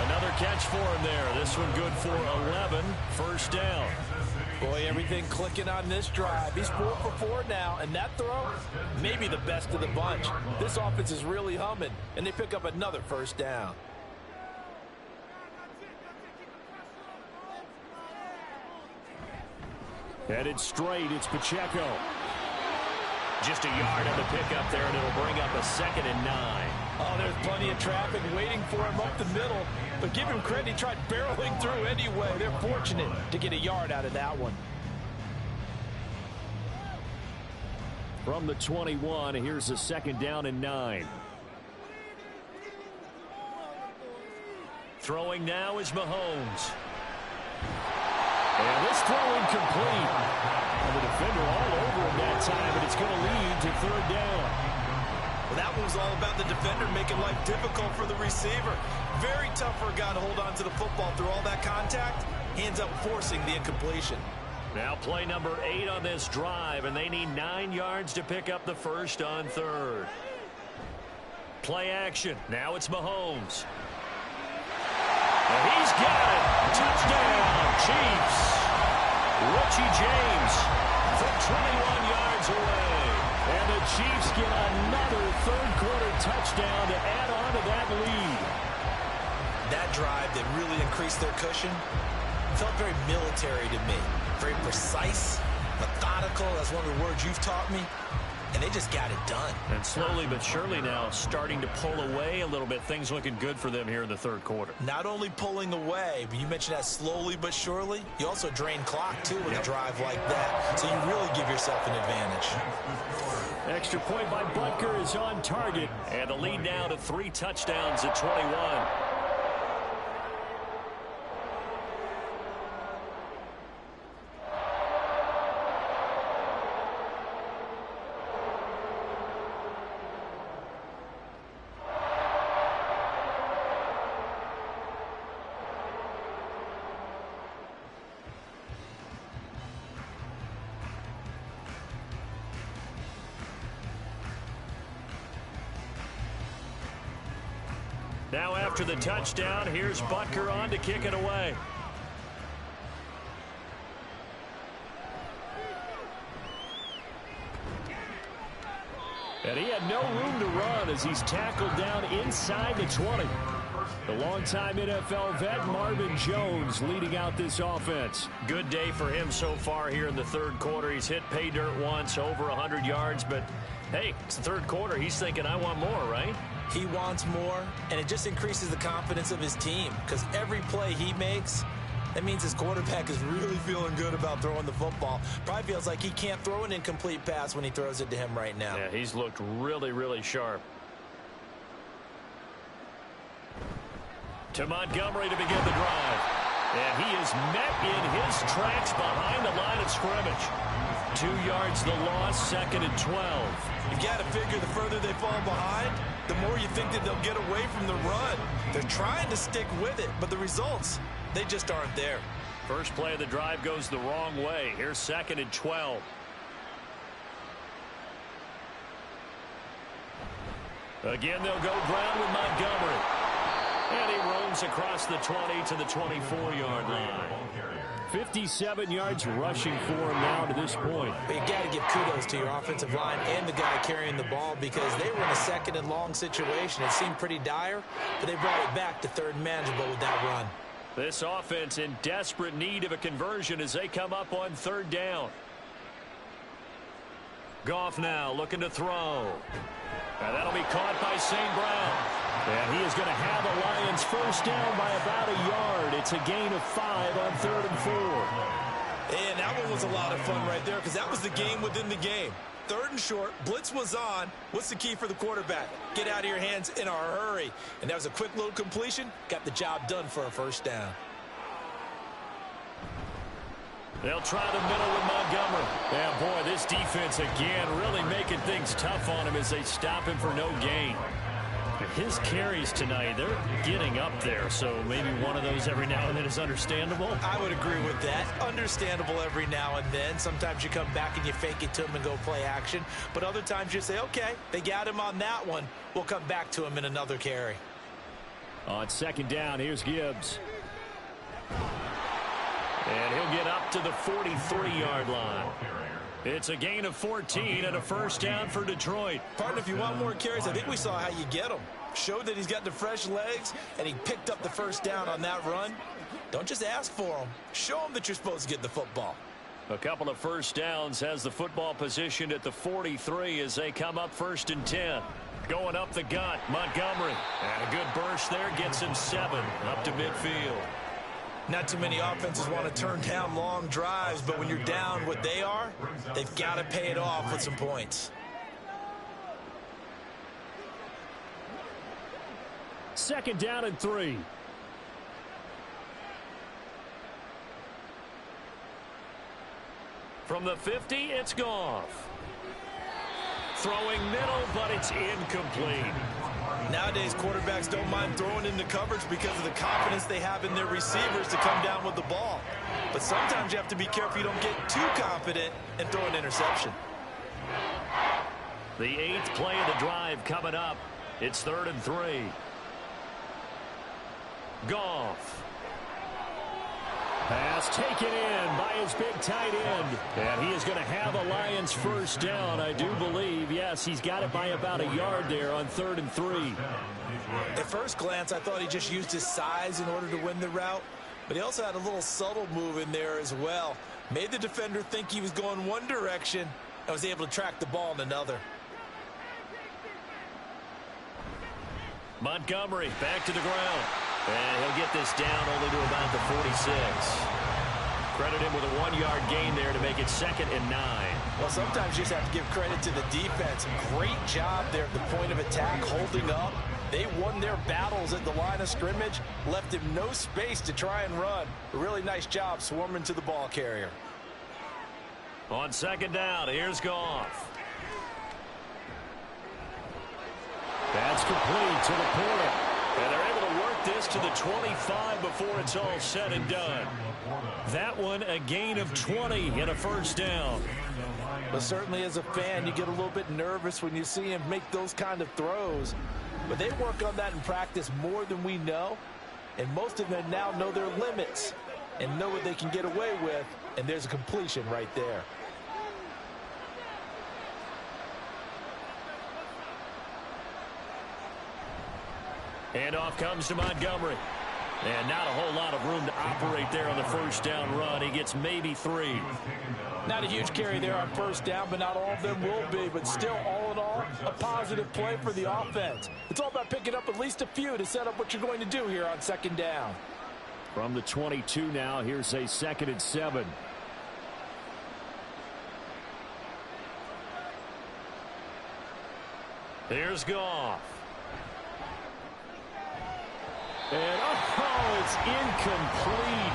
Another catch for him there. This one good for 11. First down. Boy, everything clicking on this drive. He's 4 for 4 now, and that throw, maybe the best of the bunch. This offense is really humming, and they pick up another first down. Headed straight, it's Pacheco. Just a yard on the pickup there, and it'll bring up a 2nd and 9. Oh, there's plenty of traffic waiting for him up the middle. But give him credit, he tried barreling through anyway. They're fortunate to get a yard out of that one. From the 21, here's a 2nd down and 9. Throwing now is Mahomes. And this throw incomplete. And the defender all over him that time, but it's going to lead to 3rd down. Well, that one was all about the defender making life difficult for the receiver. Very tough for a guy to hold on to the football through all that contact. He ends up forcing the incompletion. Now play number 8 on this drive, and they need 9 yards to pick up the first on 3rd. Play action. Now it's Mahomes. And he's got it. Touchdown, Chiefs. Richie James from 21 yards away. And the Chiefs get another 3rd quarter touchdown to add on to that lead. That drive that really increased their cushion felt very military to me. Very precise, methodical. That's one of the words you've taught me. And they just got it done. And slowly but surely now starting to pull away a little bit. Things looking good for them here in the 3rd quarter. Not only pulling away, but you mentioned that slowly but surely. You also drain clock, too, with a drive like that. So you really give yourself an advantage. Extra point by Butker is on target. And the lead now to 3 touchdowns at 21. Now after the touchdown, here's Butker on to kick it away. And he had no room to run as he's tackled down inside the 20. The longtime NFL vet Marvin Jones leading out this offense. Good day for him so far here in the 3rd quarter. He's hit pay dirt once, over 100 yards, but hey, it's the 3rd quarter. He's thinking, I want more, right? He wants more, and it just increases the confidence of his team because every play he makes, that means his quarterback is really feeling good about throwing the football. Probably feels like he can't throw an incomplete pass when he throws it to him right now. Yeah, he's looked really, really sharp. To Montgomery to begin the drive. And he is met in his tracks behind the line of scrimmage. 2 yards the loss, 2nd and 12. You got to figure the further they fall behind, the more you think that they'll get away from the run. They're trying to stick with it, but the results, they just aren't there. First play of the drive goes the wrong way. Here's 2nd and 12. Again, they'll go ground with Montgomery. And he roams across the 20 to the 24-yard line. 57 yards rushing for him now to this point. But you got to give kudos to your offensive line and the guy carrying the ball because they were in a 2nd and long situation. It seemed pretty dire, but they brought it back to 3rd and manageable with that run. This offense in desperate need of a conversion as they come up on 3rd down. Goff now looking to throw. And that'll be caught by St. Brown. And he is going to have the Lions first down by about a yard. It's a gain of 5 on 3rd and 4. And that one was a lot of fun right there because that was the game within the game. 3rd and short, blitz was on. What's the key for the quarterback? Get out of your hands in a hurry. And that was a quick little completion. Got the job done for a first down. They'll try the middle with Montgomery. Yeah, boy, this defense again really making things tough on him as they stop him for no gain. His carries tonight, they're getting up there, so maybe one of those every now and then is understandable. I would agree with that. Understandable every now and then. Sometimes you come back and you fake it to him and go play action. But other times you say, okay, they got him on that one. We'll come back to him in another carry. On second down, here's Gibbs. And he'll get up to the 43-yard line. It's a gain of 14 and a first down for Detroit. Partner, if you want more carries, I think we saw how you get them. Showed that he's got the fresh legs, and he picked up the first down on that run. Don't just ask for them. Show them that you're supposed to get the football. A couple of first downs, has the football positioned at the 43 as they come up 1st and 10. Going up the gut, Montgomery. And a good burst there, gets him 7 up to midfield. Not too many offenses want to turn down long drives, but when you're down what they are, they've got to pay it off with some points. Second down and 3. From the 50, it's Goff. Throwing middle, but it's incomplete. Nowadays, quarterbacks don't mind throwing into coverage because of the confidence they have in their receivers to come down with the ball. But sometimes you have to be careful you don't get too confident and throw an interception. The 8th play of the drive coming up. It's 3rd and 3. Goff. Pass taken in by his big tight end. And he is going to have a Lions first down, I do believe. Yes, he's got it by about a yard there on 3rd and 3. At first glance, I thought he just used his size in order to win the route. But he also had a little subtle move in there as well. Made the defender think he was going one direction and was able to track the ball in another. Montgomery back to the ground. And he'll get this down only to about the 46. Credit him with a 1-yard gain there to make it 2nd and 9. Well, sometimes you just have to give credit to the defense. Great job there at the point of attack, holding up. They won their battles at the line of scrimmage, left him no space to try and run. A really nice job swarming to the ball carrier. On second down, here's Goff. That's complete to the corner. And they're able to work this to the 25 before it's all said and done. That one, a gain of 20 and a first down. But certainly as a fan, you get a little bit nervous when you see him make those kind of throws. But they work on that in practice more than we know. And most of them now know their limits and know what they can get away with. And there's a completion right there. And off comes to Montgomery. And not a whole lot of room to operate there on the first down run. He gets maybe 3. Not a huge carry there on first down, but not all of them will be. But still, all in all, a positive play for the offense. It's all about picking up at least a few to set up what you're going to do here on second down. From the 22 now, here's a 2nd and 7. Here's Goff. And, it's incomplete.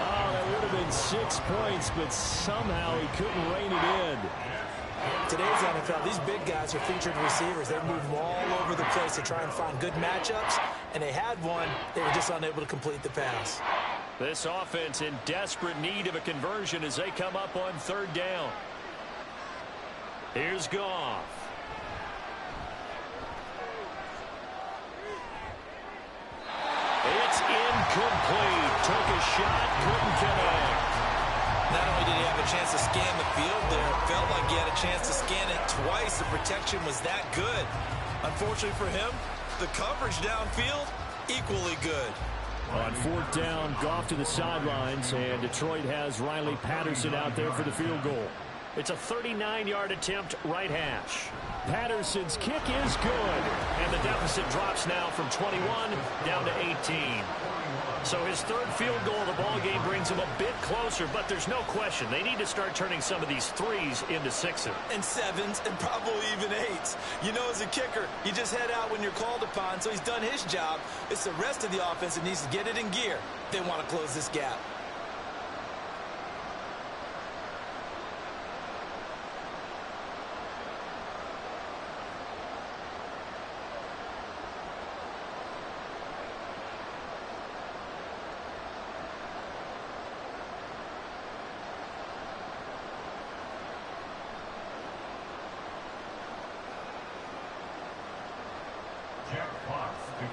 Oh, that would have been 6 points, but somehow he couldn't rein it in. Today's NFL, these big guys are featured receivers. They move all over the place to try and find good matchups, and they had one. They were just unable to complete the pass. This offense in desperate need of a conversion as they come up on 3rd down. Here's Goff. It's incomplete. Took a shot, couldn't connect. Not only did he have a chance to scan the field there, it felt like he had a chance to scan it twice. The protection was that good. Unfortunately for him, the coverage downfield, equally good. On 4th down, Goff to the sidelines, and Detroit has Riley Patterson out there for the field goal. It's a 39-yard attempt, right hash. Patterson's kick is good, and the deficit drops now from 21 down to 18. So his 3rd field goal of the ball game brings him a bit closer, but there's no question they need to start turning some of these 3s into 6s. And 7s, and probably even 8s. You know, as a kicker, you just head out when you're called upon, so he's done his job. It's the rest of the offense that needs to get it in gear if they want to close this gap.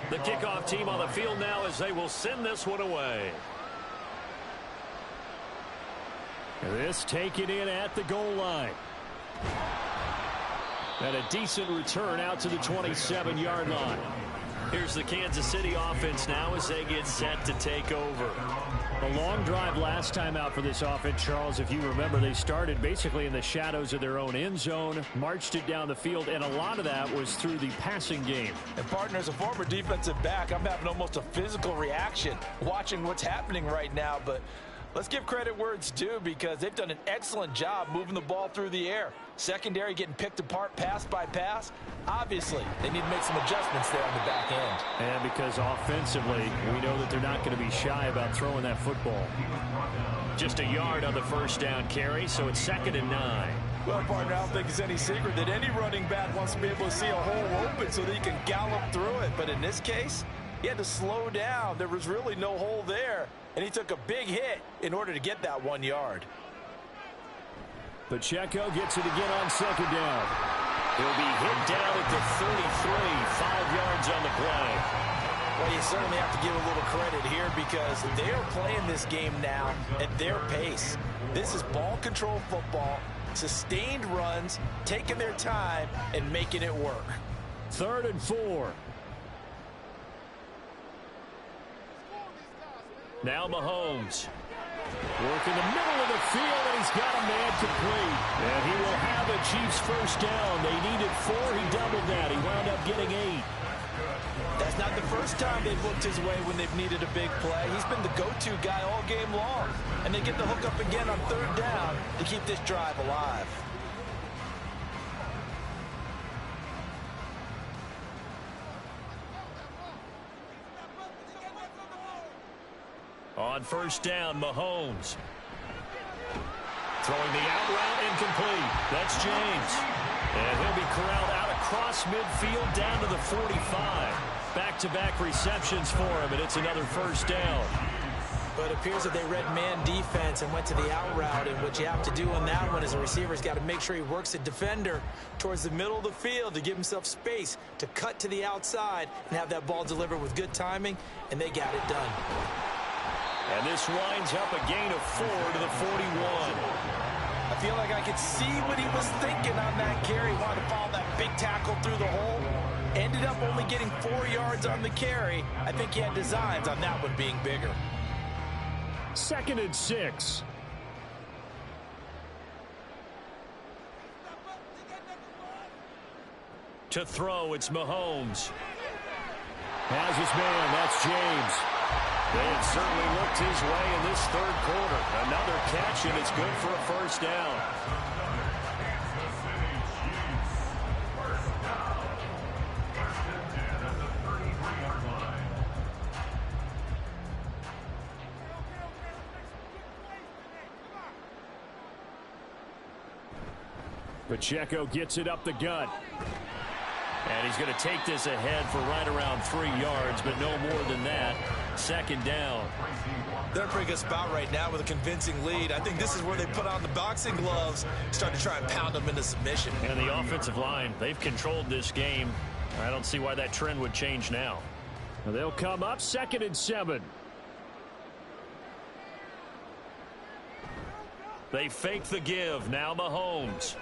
The kickoff team on the field now as they will send this one away. This taken in at the goal line. And a decent return out to the 27-yard line. Here's the Kansas City offense now as they get set to take over. A long drive last time out for this offense, Charles. If you remember, they started basically in the shadows of their own end zone, marched it down the field, and a lot of that was through the passing game. And partner, as a former defensive back, I'm having almost a physical reaction watching what's happening right now. But let's give credit where it's due because they've done an excellent job moving the ball through the air. Secondary getting picked apart pass by pass. Obviously, they need to make some adjustments there on the back end. And because offensively, we know that they're not going to be shy about throwing that football. Just a yard on the first down carry, so it's 2nd and 9. Well, partner, I don't think it's any secret that any running back wants to be able to see a hole open so that he can gallop through it. But in this case, he had to slow down. There was really no hole there, and he took a big hit in order to get that 1 yard. Pacheco gets it again on 2nd down. He'll be hit down at the 33, 5 yards on the play. Well, you certainly have to give a little credit here because they are playing this game now at their pace. This is ball control football, sustained runs, taking their time, and making it work. 3rd and 4. Now Mahomes. Work in the middle of the field, and he's got a man complete. And he will have a Chiefs first down. They needed 4. He doubled that. He wound up getting 8. That's not the first time they've looked his way when they've needed a big play. He's been the go-to guy all game long. And they get the hook up again on 3rd down to keep this drive alive. On 1st down, Mahomes. Throwing the out route incomplete. That's James. And he'll be corralled out across midfield down to the 45. Back-to-back receptions for him, and it's another 1st down. But it appears that they read man defense and went to the out route, and what you have to do on that one is the receiver's got to make sure he works the defender towards the middle of the field to give himself space to cut to the outside and have that ball delivered with good timing, and they got it done. And this winds up a gain of 4 to the 41. I feel like I could see what he was thinking on that carry. Wanted to follow that big tackle through the hole. Ended up only getting 4 yards on the carry. I think he had designs on that one being bigger. 2nd and 6. To throw, it's Mahomes. Has his man, that's James. They have certainly looked his way in this 3rd quarter. Another catch, and it's good for a 1st down. Pacheco gets it up the gut. And he's going to take this ahead for right around 3 yards, but no more than that. 2nd down. They're in a pretty good spot right now with a convincing lead. I think this is where they put on the boxing gloves, start to try and pound them into submission. And the offensive line, they've controlled this game. I don't see why that trend would change now. Well, they'll come up 2nd and 7. They fake the give. Now Mahomes.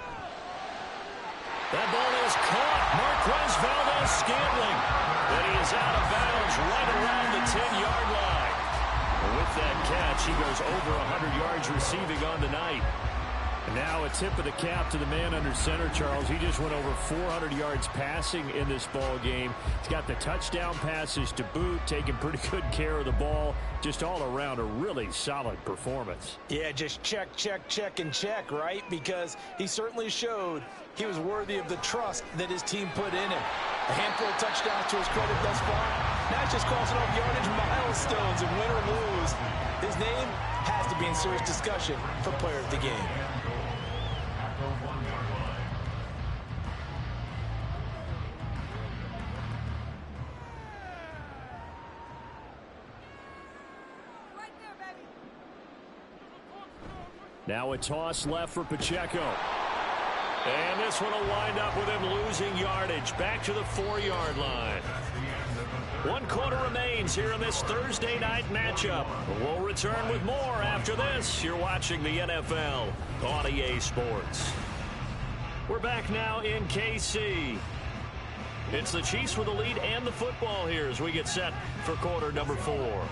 That ball is caught. Marquez Valdes-Scantling. And he is out of bounds right around the 10-yard line. With that catch, he goes over 100 yards receiving on the night. And now a tip of the cap to the man under center, Charles. He just went over 400 yards passing in this ball game. He's got the touchdown passes to boot, taking pretty good care of the ball. Just all around a really solid performance. Yeah, just check, check, check, and check, right? Because he certainly showed he was worthy of the trust that his team put in him. A handful of touchdowns to his credit thus far. Now he's just crossing off yardage milestones, and win or lose, his name has to be in serious discussion for player of the game. Now a toss left for Pacheco. And this one will wind up with him losing yardage back to the 4-yard line. 1 quarter remains here in this Thursday night matchup. We'll return with more after this. You're watching the NFL on EA Sports. We're back now in KC. It's the Chiefs with the lead and the football here as we get set for quarter number 4.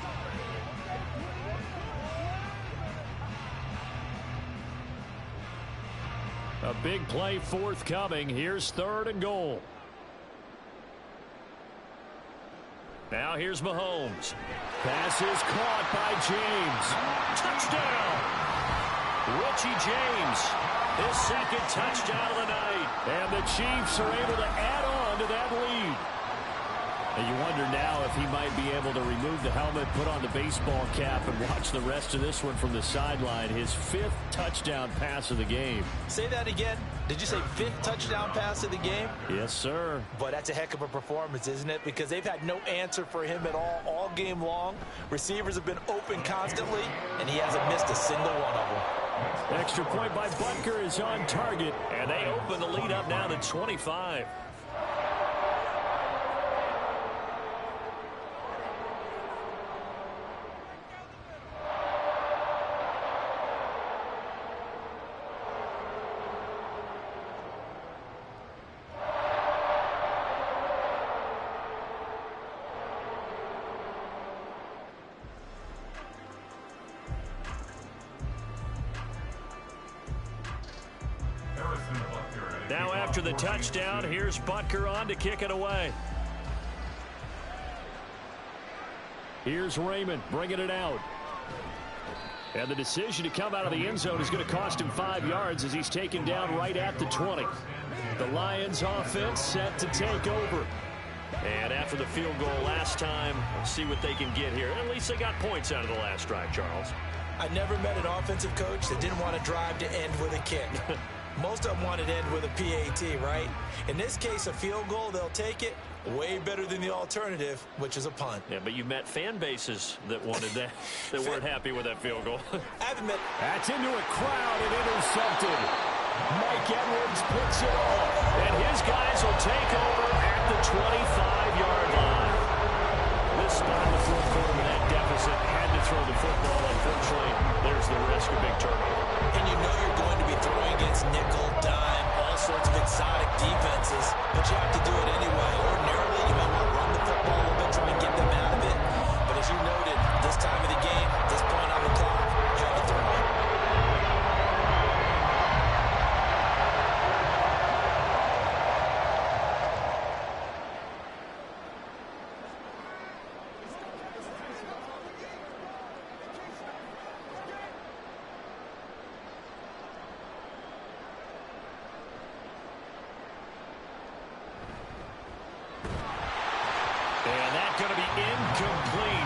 A big play forthcoming. Here's 3rd and goal. Now here's Mahomes. Pass is caught by James. Touchdown! Richie James, his 2nd touchdown of the night. And the Chiefs are able to add on to that lead. And you wonder now if he might be able to remove the helmet, put on the baseball cap, and watch the rest of this one from the sideline. His 5th touchdown pass of the game. Say that again. Did you say 5th touchdown pass of the game? Yes, sir. But that's a heck of a performance, isn't it? Because they've had no answer for him at all game long. Receivers have been open constantly, and he hasn't missed a single one of them. Extra point by Butker is on target, and they open the lead up now to 25. Now after the touchdown, here's Butker on to kick it away. Here's Raymond bringing it out. And the decision to come out of the end zone is going to cost him 5 yards as he's taken down right at the 20. The Lions offense set to take over. And after the field goal last time, we'll see what they can get here. At least they got points out of the last drive, Charles. I never met an offensive coach that didn't want to drive to end with a kick. Most of them wanted to end with a PAT, right? In this case, a field goal, they'll take it. Way better than the alternative, which is a punt. Yeah, but you met fan bases that wanted that, that weren't happy with that field goal. I haven't met. That's into a crowd and intercepted. Mike Edwards puts it off, and his guys will take over at the 25-yard line. This spot in the fourth quarter with that deficit had to throw the football. Unfortunately, there's the risk of big turnover. And you know you're going to be throwing against nickel, dime, all sorts of exotic defenses, but you have to do it anyway. Ordinarily, you might want to run the football a little bit, try and get them out of it. But as you noted, this time of the game, this point on the clock, you have to throw it.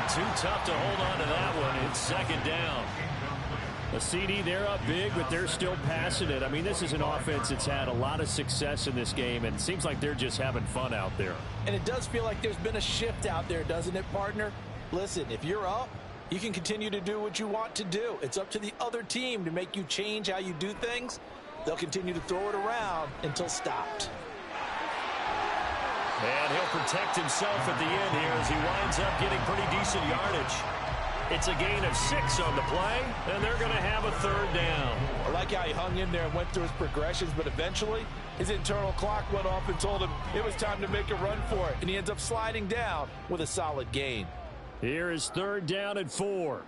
Too tough to hold on to that one. It's 2nd down. The CD, they're up big, but they're still passing it. I mean, this is an offense that's had a lot of success in this game, and it seems like they're just having fun out there. And it does feel like there's been a shift out there, doesn't it, partner? Listen, if you're up, you can continue to do what you want to do. It's up to the other team to make you change how you do things. They'll continue to throw it around until stopped. And he'll protect himself at the end here as he winds up getting pretty decent yardage. It's a gain of 6 on the play, and they're going to have a 3rd down. I like how he hung in there and went through his progressions, but eventually his internal clock went off and told him it was time to make a run for it, and he ends up sliding down with a solid gain. Here is 3rd down and 4.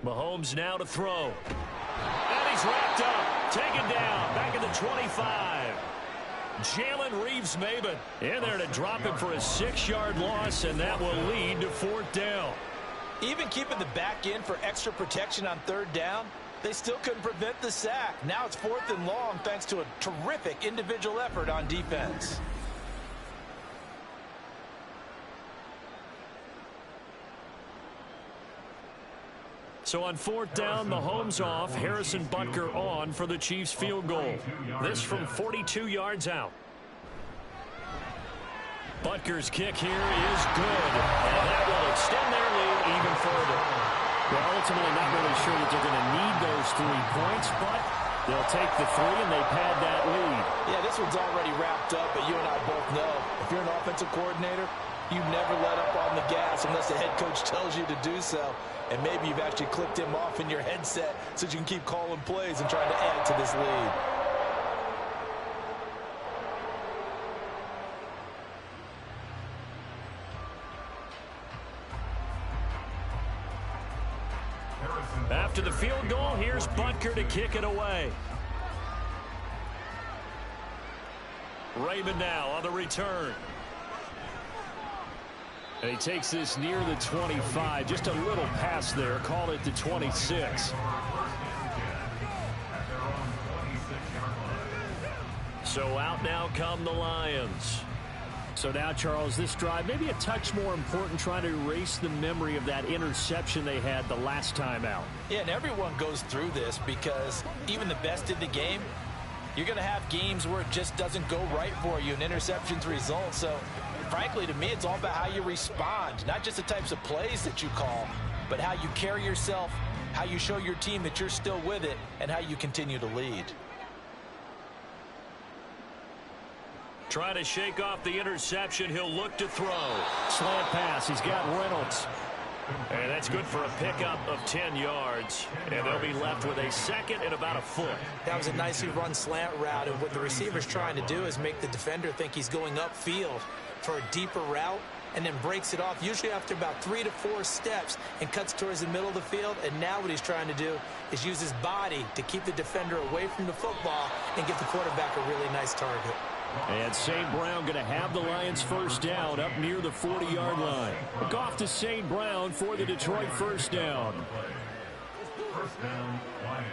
Mahomes now to throw. And he's wrapped up, taken down, back at the 25. Jalen Reeves-Maybin in there to drop him for a 6-yard loss, and that will lead to 4th down. Even keeping the back in for extra protection on 3rd down, they still couldn't prevent the sack. Now it's 4th and long thanks to a terrific individual effort on defense. So on 4th down, Mahomes off, Harrison Butker on for the Chiefs field goal. This from 42 yards out. Butker's kick here is good, and that will extend their lead even further. Well, ultimately not really sure that they're going to need those 3 points, but They'll take the three, and they pad that lead. Yeah, this one's already wrapped up, but you and I both know if you're an offensive coordinator, you never let up on the gas unless the head coach tells you to do so. And maybe you've actually clicked him off in your headset so you can keep calling plays and trying to add to this lead. After the field goal, here's Butker to kick it away. Raymond now on the return. And he takes this near the 25. Just a little pass there. Call it the 26. So out now come the Lions. So now, Charles, this drive maybe a touch more important, trying to erase the memory of that interception they had the last time out. Yeah, and everyone goes through this because even the best in the game, you're going to have games where it just doesn't go right for you and interceptions result. So, frankly, to me, it's all about how you respond, not just the types of plays that you call, but how you carry yourself, how you show your team that you're still with it, and how you continue to lead. Trying to shake off the interception. He'll look to throw. Slant pass. He's got Reynolds. And that's good for a pickup of 10 yards. And they'll be left with a second and about a foot. That was a nicely run slant route. And what the receiver's trying to do is make the defender think he's going upfield for a deeper route and then breaks it off, usually after about 3 to 4 steps, and cuts towards the middle of the field. And now what he's trying to do is use his body to keep the defender away from the football and give the quarterback a really nice target. And St. Brown going to have the Lions first down up near the 40-yard line. Goff to St. Brown for the Detroit first down. First down, Lions.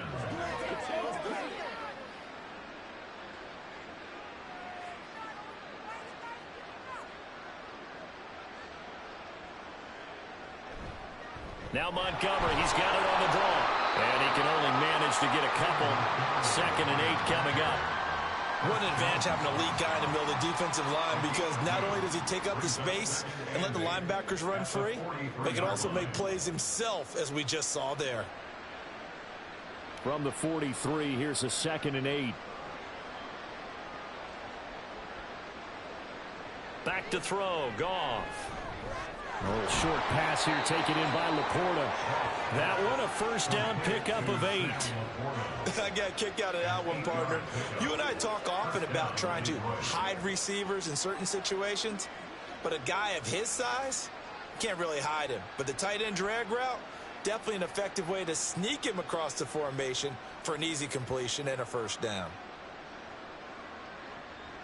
Now Montgomery, he's got it on the draw. And he can only manage to get a couple. 2nd and 8 coming up. What an advantage having a lead guy in the middle of the defensive line, because not only does he take up the space and let the linebackers run free, but he can also make plays himself, as we just saw there. From the 43, here's a 2nd and 8. Back to throw, Goff. A short pass here taken in by Laporta. That one a first down pickup of 8. I got a kick out of that one, partner. You and I talk often about trying to hide receivers in certain situations, but a guy of his size, can't really hide him. But the tight end drag route, definitely an effective way to sneak him across the formation for an easy completion and a first down.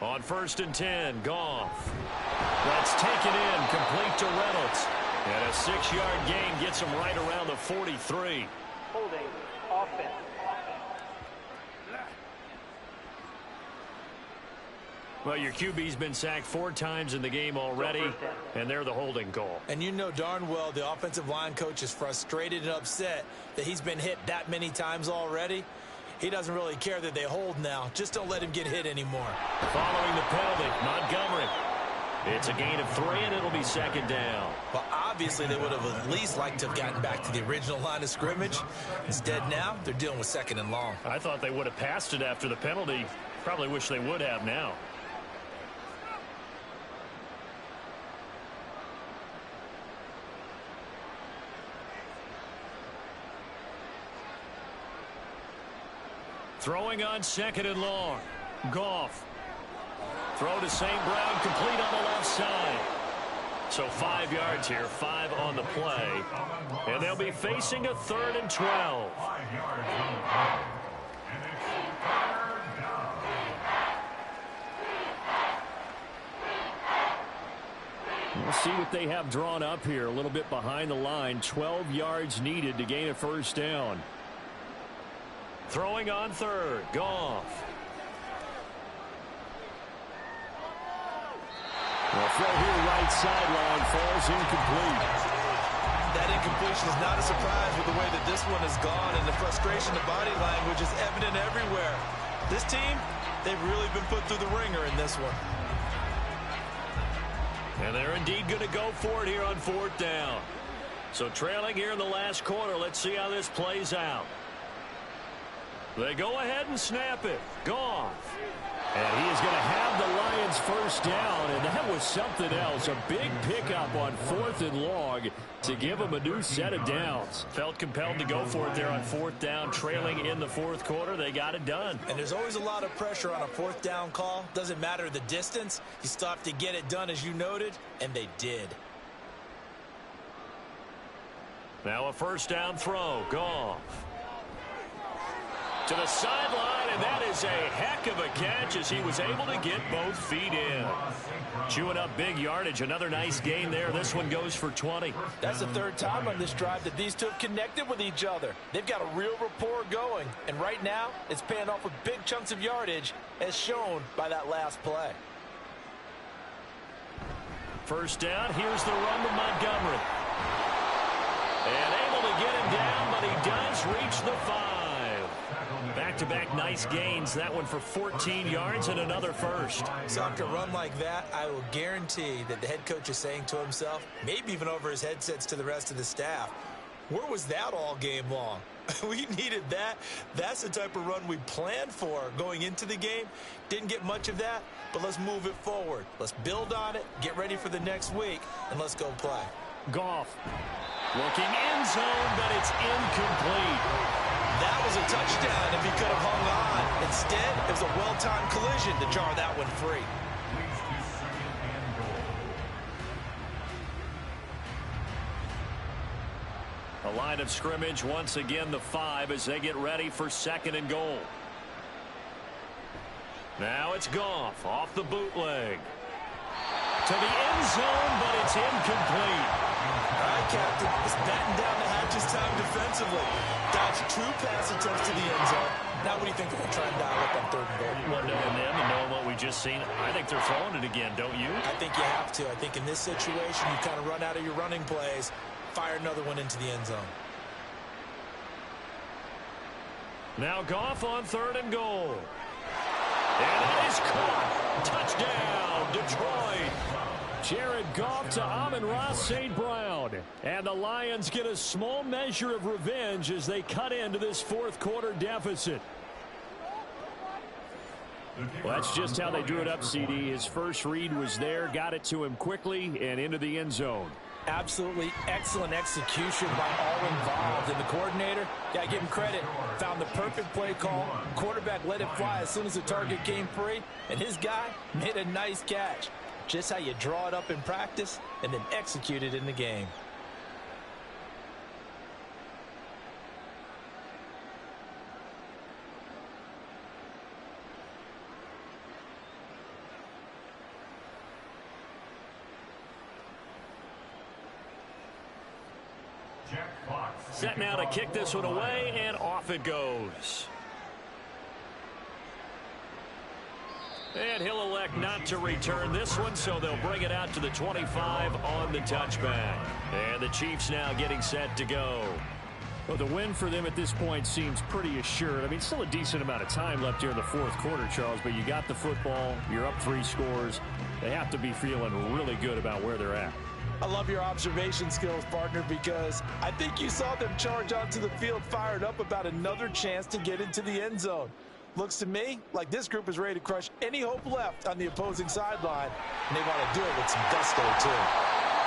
On 1st and 10, Goff. That's taken in, complete to Reynolds. And a 6-yard gain gets him right around the 43. Holding offense. Well, your QB's been sacked 4 times in the game already, and they're the holding call. And you know darn well the offensive line coach is frustrated and upset that he's been hit that many times already. He doesn't really care that they hold now. Just don't let him get hit anymore. Following the penalty, Montgomery. It's a gain of 3, and it'll be 2nd down. Well, obviously they would have at least liked to have gotten back to the original line of scrimmage. Instead now, they're dealing with 2nd and long. I thought they would have passed it after the penalty. Probably wish they would have now. Throwing on 2nd and long. Goff. Throw to St. Brown, complete on the left side. So 5 yards here, 5 on the play. And they'll be facing a 3rd and 12. 5 yards on the play. And it's 3rd down. We'll see what they have drawn up here. A little bit behind the line. 12 yards needed to gain a first down. Throwing on 3rd. Goff. Well, throw here right sideline falls incomplete. That incompletion is not a surprise with the way that this one has gone, and the frustration, the body language is evident everywhere. This team, they've really been put through the ringer in this one. And they're indeed going to go for it here on 4th down. So trailing here in the last quarter, let's see how this plays out. They go ahead and snap it. Goff. And he is going to have the Lions first down, and that was something else. A big pickup on 4th and long to give them a new set of downs. Felt compelled to go for it there on 4th down, trailing in the 4th quarter. They got it done. And there's always a lot of pressure on a 4th down call. Doesn't matter the distance. You still have to get it done, as you noted, and they did. Now a first down throw. Goff. To the sideline, and that is a heck of a catch as he was able to get both feet in. Chewing up big yardage. Another nice gain there. This one goes for 20. That's the 3rd time on this drive that these two have connected with each other. They've got a real rapport going, and right now it's paying off with big chunks of yardage as shown by that last play. First down. Here's the run to Montgomery. And able to get him down, but he does reach the 5. Back-to-back nice gains. That one for 14 yards and another first. So after a run like that, I will guarantee that the head coach is saying to himself, maybe even over his headsets to the rest of the staff, where was that all game long? We needed that. That's the type of run we planned for going into the game. Didn't get much of that, but let's move it forward. Let's build on it, get ready for the next week, and let's go play. Goff looking end zone, but it's incomplete. That was a touchdown if he could have hung on. Instead, it was a well-timed collision to jar that one free. A line of scrimmage, once again the 5 as they get ready for 2nd and goal. Now it's Goff off the bootleg. To the end zone, but it's incomplete. All right, Captain. It's batting down the hatches time defensively. Dodged 2 pass attempts to the end zone. Now what do you think they're going to try and dial up on 3rd and goal? Well, knowing them and knowing what we just seen, I think they're throwing it again, don't you? I think you have to. I think in this situation, you kind of run out of your running plays, fire another one into the end zone. Now Goff on 3rd and goal. And it is caught. Touchdown, Detroit. Jared Goff to Amon-Ra St. Brown. And the Lions get a small measure of revenge as they cut into this 4th quarter deficit. Well, that's just how they drew it up, CD. His first read was there, got it to him quickly, and into the end zone. Absolutely excellent execution by all involved. And the coordinator, got to give him credit, found the perfect play call. Quarterback let it fly as soon as the target came free, and his guy made a nice catch. Just how you draw it up in practice and then execute it in the game. Set now to kick this one away, and off it goes. And he'll elect not to return this one, so they'll bring it out to the 25 on the touchback. And the Chiefs now getting set to go. Well, the win for them at this point seems pretty assured. I mean, still a decent amount of time left here in the 4th quarter, Charles, but you got the football, you're up 3 scores. They have to be feeling really good about where they're at. I love your observation skills, partner, because I think you saw them charge onto the field fired up about another chance to get into the end zone. Looks to me like this group is ready to crush any hope left on the opposing sideline, and they want to do it with some gusto, too.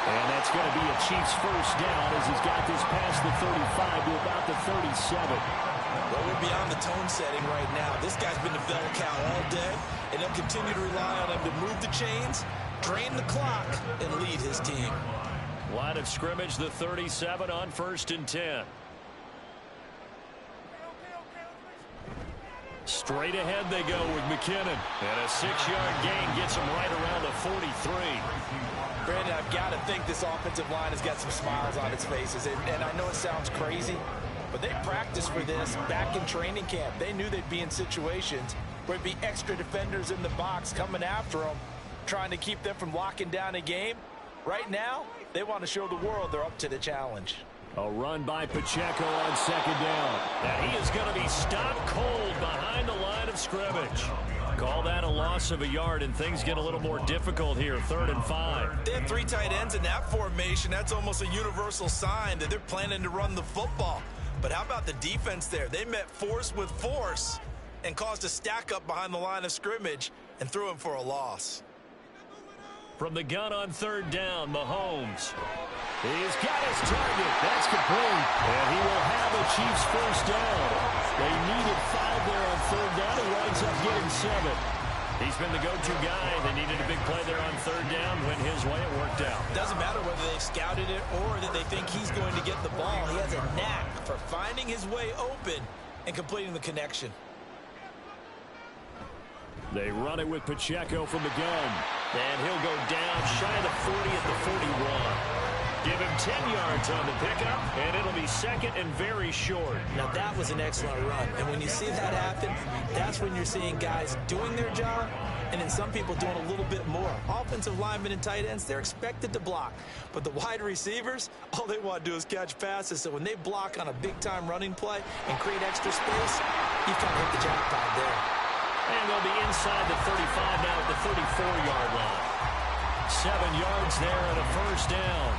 And that's going to be a Chiefs first down as he's got this past the 35 to about the 37. Well, we're beyond the tone setting right now. This guy's been the bell cow all day, and they'll continue to rely on him to move the chains, drain the clock, and lead his team. Line of scrimmage, the 37 on 1st and 10. Straight ahead they go with McKinnon. And a 6-yard gain gets him right around the 43. Brandon, I've got to think this offensive line has got some smiles on its faces. And I know it sounds crazy, but they practiced for this back in training camp. They knew they'd be in situations where there'd be extra defenders in the box coming after them, trying to keep them from locking down a game. Right now, they want to show the world they're up to the challenge. A run by Pacheco on 2nd down. And he is going to be stopped cold behind the line of scrimmage. Call that a loss of a yard, and things get a little more difficult here, 3rd and 5. They have 3 tight ends in that formation. That's almost a universal sign that they're planning to run the football. But how about the defense there? They met force with force and caused a stack up behind the line of scrimmage and threw him for a loss. From the gun on third down, Mahomes. He's got his target. That's complete. And he will have a Chiefs first down. They needed 5 there on third down. He winds up getting 7. He's been the go-to guy. They needed a big play there on third down. Went his way. It worked out. Doesn't matter whether they've scouted it or that they think he's going to get the ball. He has a knack for finding his way open and completing the connection. They run it with Pacheco from the gun. And he'll go down shy of the 40 at the 41. Give him 10 yards on the pickup, and it'll be second and very short. Now, that was an excellent run. And when you see that happen, that's when you're seeing guys doing their job and then some people doing a little bit more. Offensive linemen and tight ends, they're expected to block. But the wide receivers, all they want to do is catch passes. So when they block on a big-time running play and create extra space, you've kind of hit the jackpot there. And they'll be inside the 35 now at the 34-yard line. 7 yards there and a first down.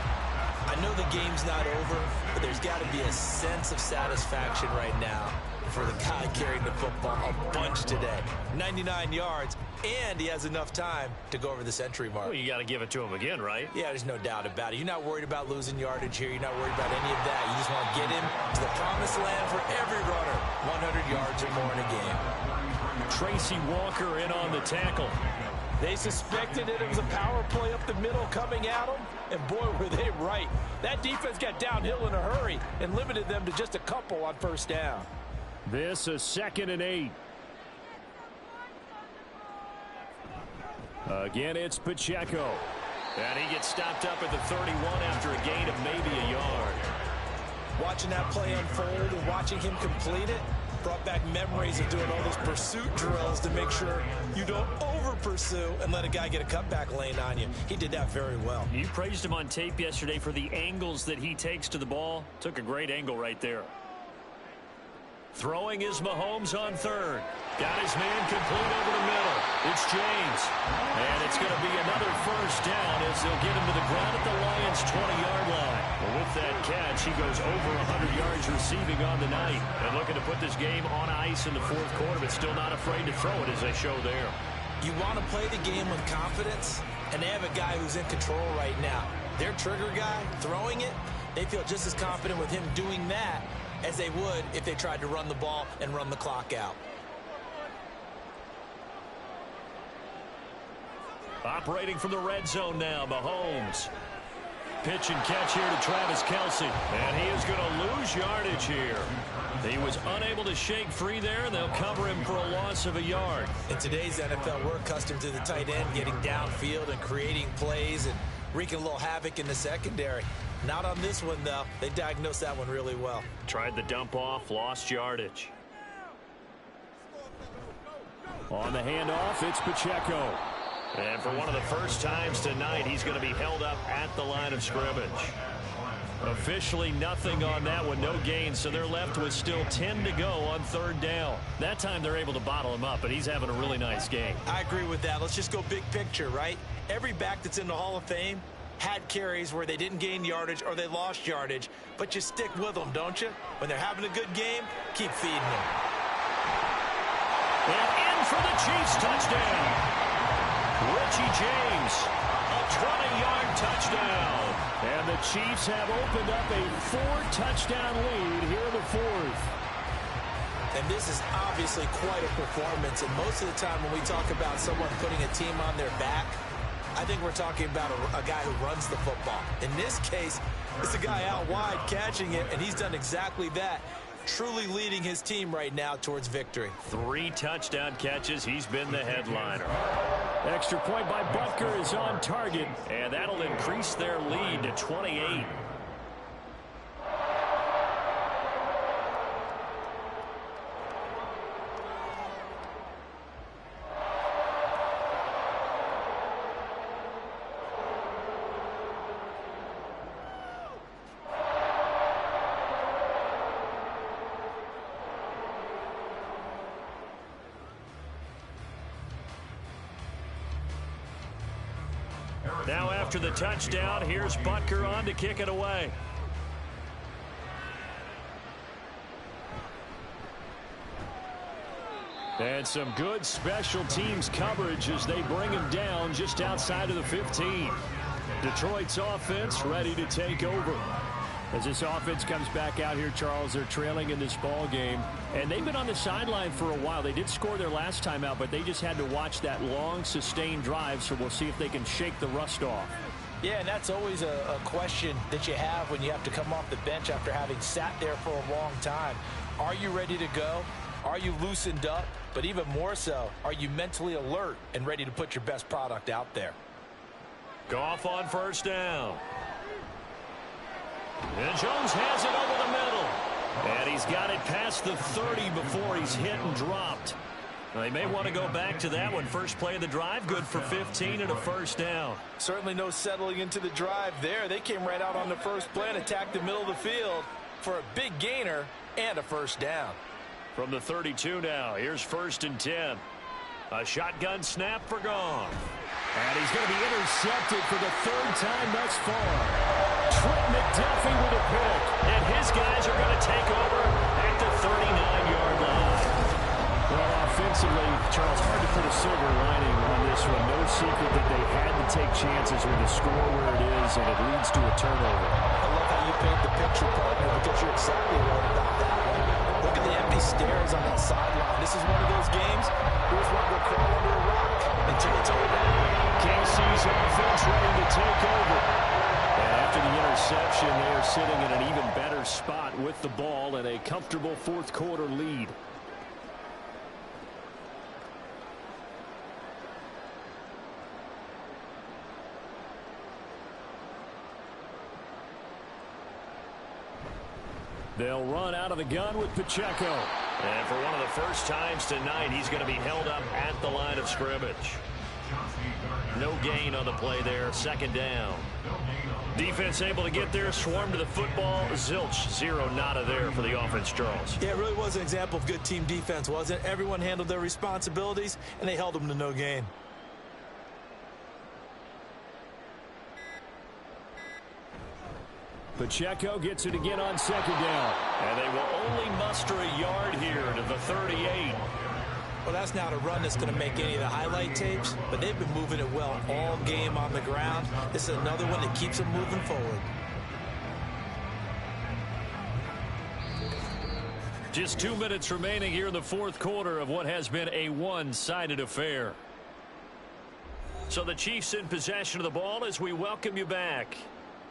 I know the game's not over, but there's got to be a sense of satisfaction right now for the guy carrying the football a bunch today. 99 yards, and he has enough time to go over the century mark. Well, you got to give it to him again, right? Yeah, there's no doubt about it. You're not worried about losing yardage here. You're not worried about any of that. You just want to get him to the promised land for every runner. 100 yards or more in a game. Tracy Walker in on the tackle. They suspected that it was a power play up the middle coming at them, and boy, were they right. That defense got downhill in a hurry and limited them to just a couple on first down. This is 2nd and 8. Again, it's Pacheco. And he gets stopped up at the 31 after a gain of maybe a yard. Watching that play unfold and watching him complete it brought back memories of doing all those pursuit drills to make sure you don't over-pursue and let a guy get a cutback lane on you. He did that very well. You praised him on tape yesterday for the angles that he takes to the ball. Took a great angle right there. Throwing is Mahomes on third. Got his man complete over the middle. It's James. And it's going to be another first down as they'll get him to the ground at the Lions' 20-yard line. Well, with that catch, he goes over 100 yards receiving on the night. And looking to put this game on ice in the fourth quarter, but still not afraid to throw it as they show there. You want to play the game with confidence, and they have a guy who's in control right now. Their trigger guy, throwing it, they feel just as confident with him doing that as they would if they tried to run the ball and run the clock out. Operating from the red zone now, Mahomes. Pitch and catch here to Travis Kelce. And he is going to lose yardage here. He was unable to shake free there, and they'll cover him for a loss of a yard. In today's NFL, we're accustomed to the tight end getting downfield and creating plays and wreaking a little havoc in the secondary. Not on this one, though. They diagnosed that one really well. Tried the dump off, lost yardage. On the handoff, it's Pacheco. And for one of the first times tonight, he's going to be held up at the line of scrimmage. Officially nothing on that one, no gain, so they're left with still 10 to go on third down. That time they're able to bottle him up, but he's having a really nice game. I agree with that. Let's just go big picture, right? Every back that's in the Hall of Fame had carries where they didn't gain yardage or they lost yardage, but you stick with them, don't you? When they're having a good game, keep feeding them. And in for the Chiefs touchdown. Richie James, a 20-yard touchdown. And the Chiefs have opened up a 4-touchdown lead here in the fourth. And this is obviously quite a performance. And most of the time when we talk about someone putting a team on their back, I think we're talking about a guy who runs the football. In this case, it's a guy out wide catching it, and he's done exactly that. Truly leading his team right now towards victory. 3 touchdown catches. He's been the headliner. Extra point by Butker is on target, and that'll increase their lead to 28. Now after the touchdown, here's Butker on to kick it away. And some good special teams coverage as they bring him down just outside of the 15. Detroit's offense ready to take over. As this offense comes back out here, Charles, they're trailing in this ball game. And they've been on the sideline for a while. They did score their last time out, but they just had to watch that long, sustained drive. So we'll see if they can shake the rust off. Yeah, and that's always a question that you have when you have to come off the bench after having sat there for a long time. Are you ready to go? Are you loosened up? But even more so, are you mentally alert and ready to put your best product out there? Goff on first down. And Jones has it over the middle. And he's got it past the 30 before he's hit and dropped. They may want to go back to that one. First play of the drive, good for 15 and a first down. Certainly no settling into the drive there. They came right out on the first play and attacked the middle of the field for a big gainer and a first down. From the 32 now, here's 1st and 10. A shotgun snap for Goff. And he's going to be intercepted for the 3rd time thus far. Trent McDuffie with a pick. And his guys are going to take over at the 39-yard line. Well, offensively, Charles, hard to put a silver lining on this one. No secret that they had to take chances with the score where it is, and it leads to a turnover. I love how you paint the picture, partner, because you're exactly right about that one. Look at the empty stares on that sideline. This is one of those games where you want to go crawl under a rock until it's over. KC's offense ready to take over. And after the interception, they are sitting in an even better spot with the ball and a comfortable 4th quarter lead. They'll run out of the gun with Pacheco. And for one of the first times tonight, he's going to be held up at the line of scrimmage. No gain on the play there. 2nd down. Defense able to get there, swarm to the football. Zilch, 0 nada there for the offense, Charles. Yeah, it really was an example of good team defense, wasn't it? Everyone handled their responsibilities, and they held them to no gain. Pacheco gets it again on 2nd down. And they will only muster a yard here to the 38. Well, that's not a run that's going to make any of the highlight tapes, but they've been moving it well all game on the ground. This is another one that keeps them moving forward. Just 2 minutes remaining here in the 4th quarter of what has been a one-sided affair. So the Chiefs in possession of the ball as we welcome you back.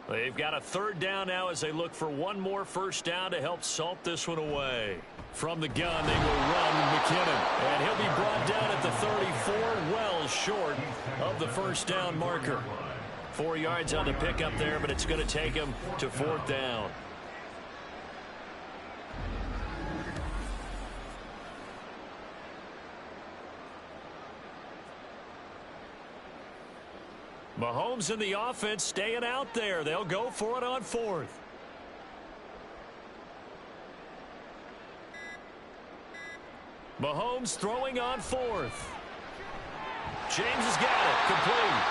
They've got a 3rd down now as they look for one more first down to help salt this one away. From the gun, they will run McKinnon. And he'll be brought down at the 34, well short of the first down marker. 4 yards on the pickup there, but it's going to take him to 4th down. Mahomes and the offense staying out there. They'll go for it on 4th. Mahomes throwing on 4th. James has got it. Complete.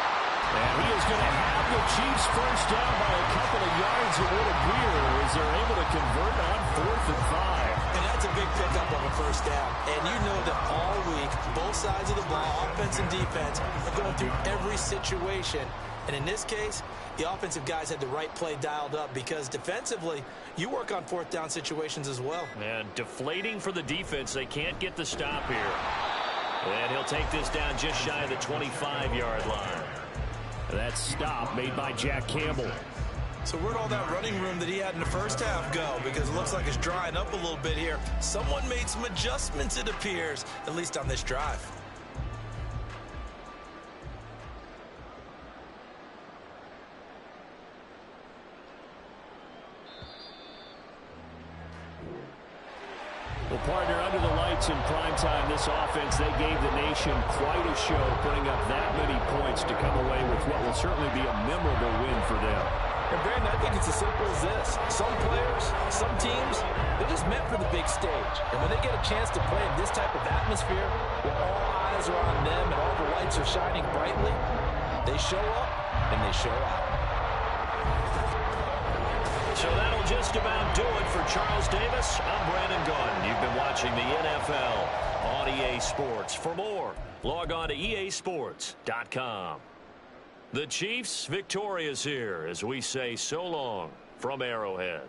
And he is going to have the Chiefs first down by a couple of yards, it would appear, as they're able to convert on 4th and 5. And that's a big pickup on a first down. And you know that all week, both sides of the ball, offense and defense, are going through every situation. And in this case, the offensive guys had the right play dialed up because defensively, you work on 4th down situations as well. And deflating for the defense. They can't get the stop here. And he'll take this down just shy of the 25-yard line. That stop made by Jack Campbell. So where'd all that running room that he had in the first half go? Because it looks like it's drying up a little bit here. Someone made some adjustments, it appears, at least on this drive. Well, partner, under the lights in primetime, this offense, they gave the nation quite a show, putting up that many points to come away with what will certainly be a memorable win for them. And Brandon, I think it's as simple as this. Some players, some teams, they're just meant for the big stage. And when they get a chance to play in this type of atmosphere, where all eyes are on them and all the lights are shining brightly, they show up and they show out. So that'll just about do it for Charles Davis. I'm Brandon Gaudin. You've been watching the NFL on EA Sports. For more, log on to easports.com. The Chiefs victorious here as we say so long from Arrowhead.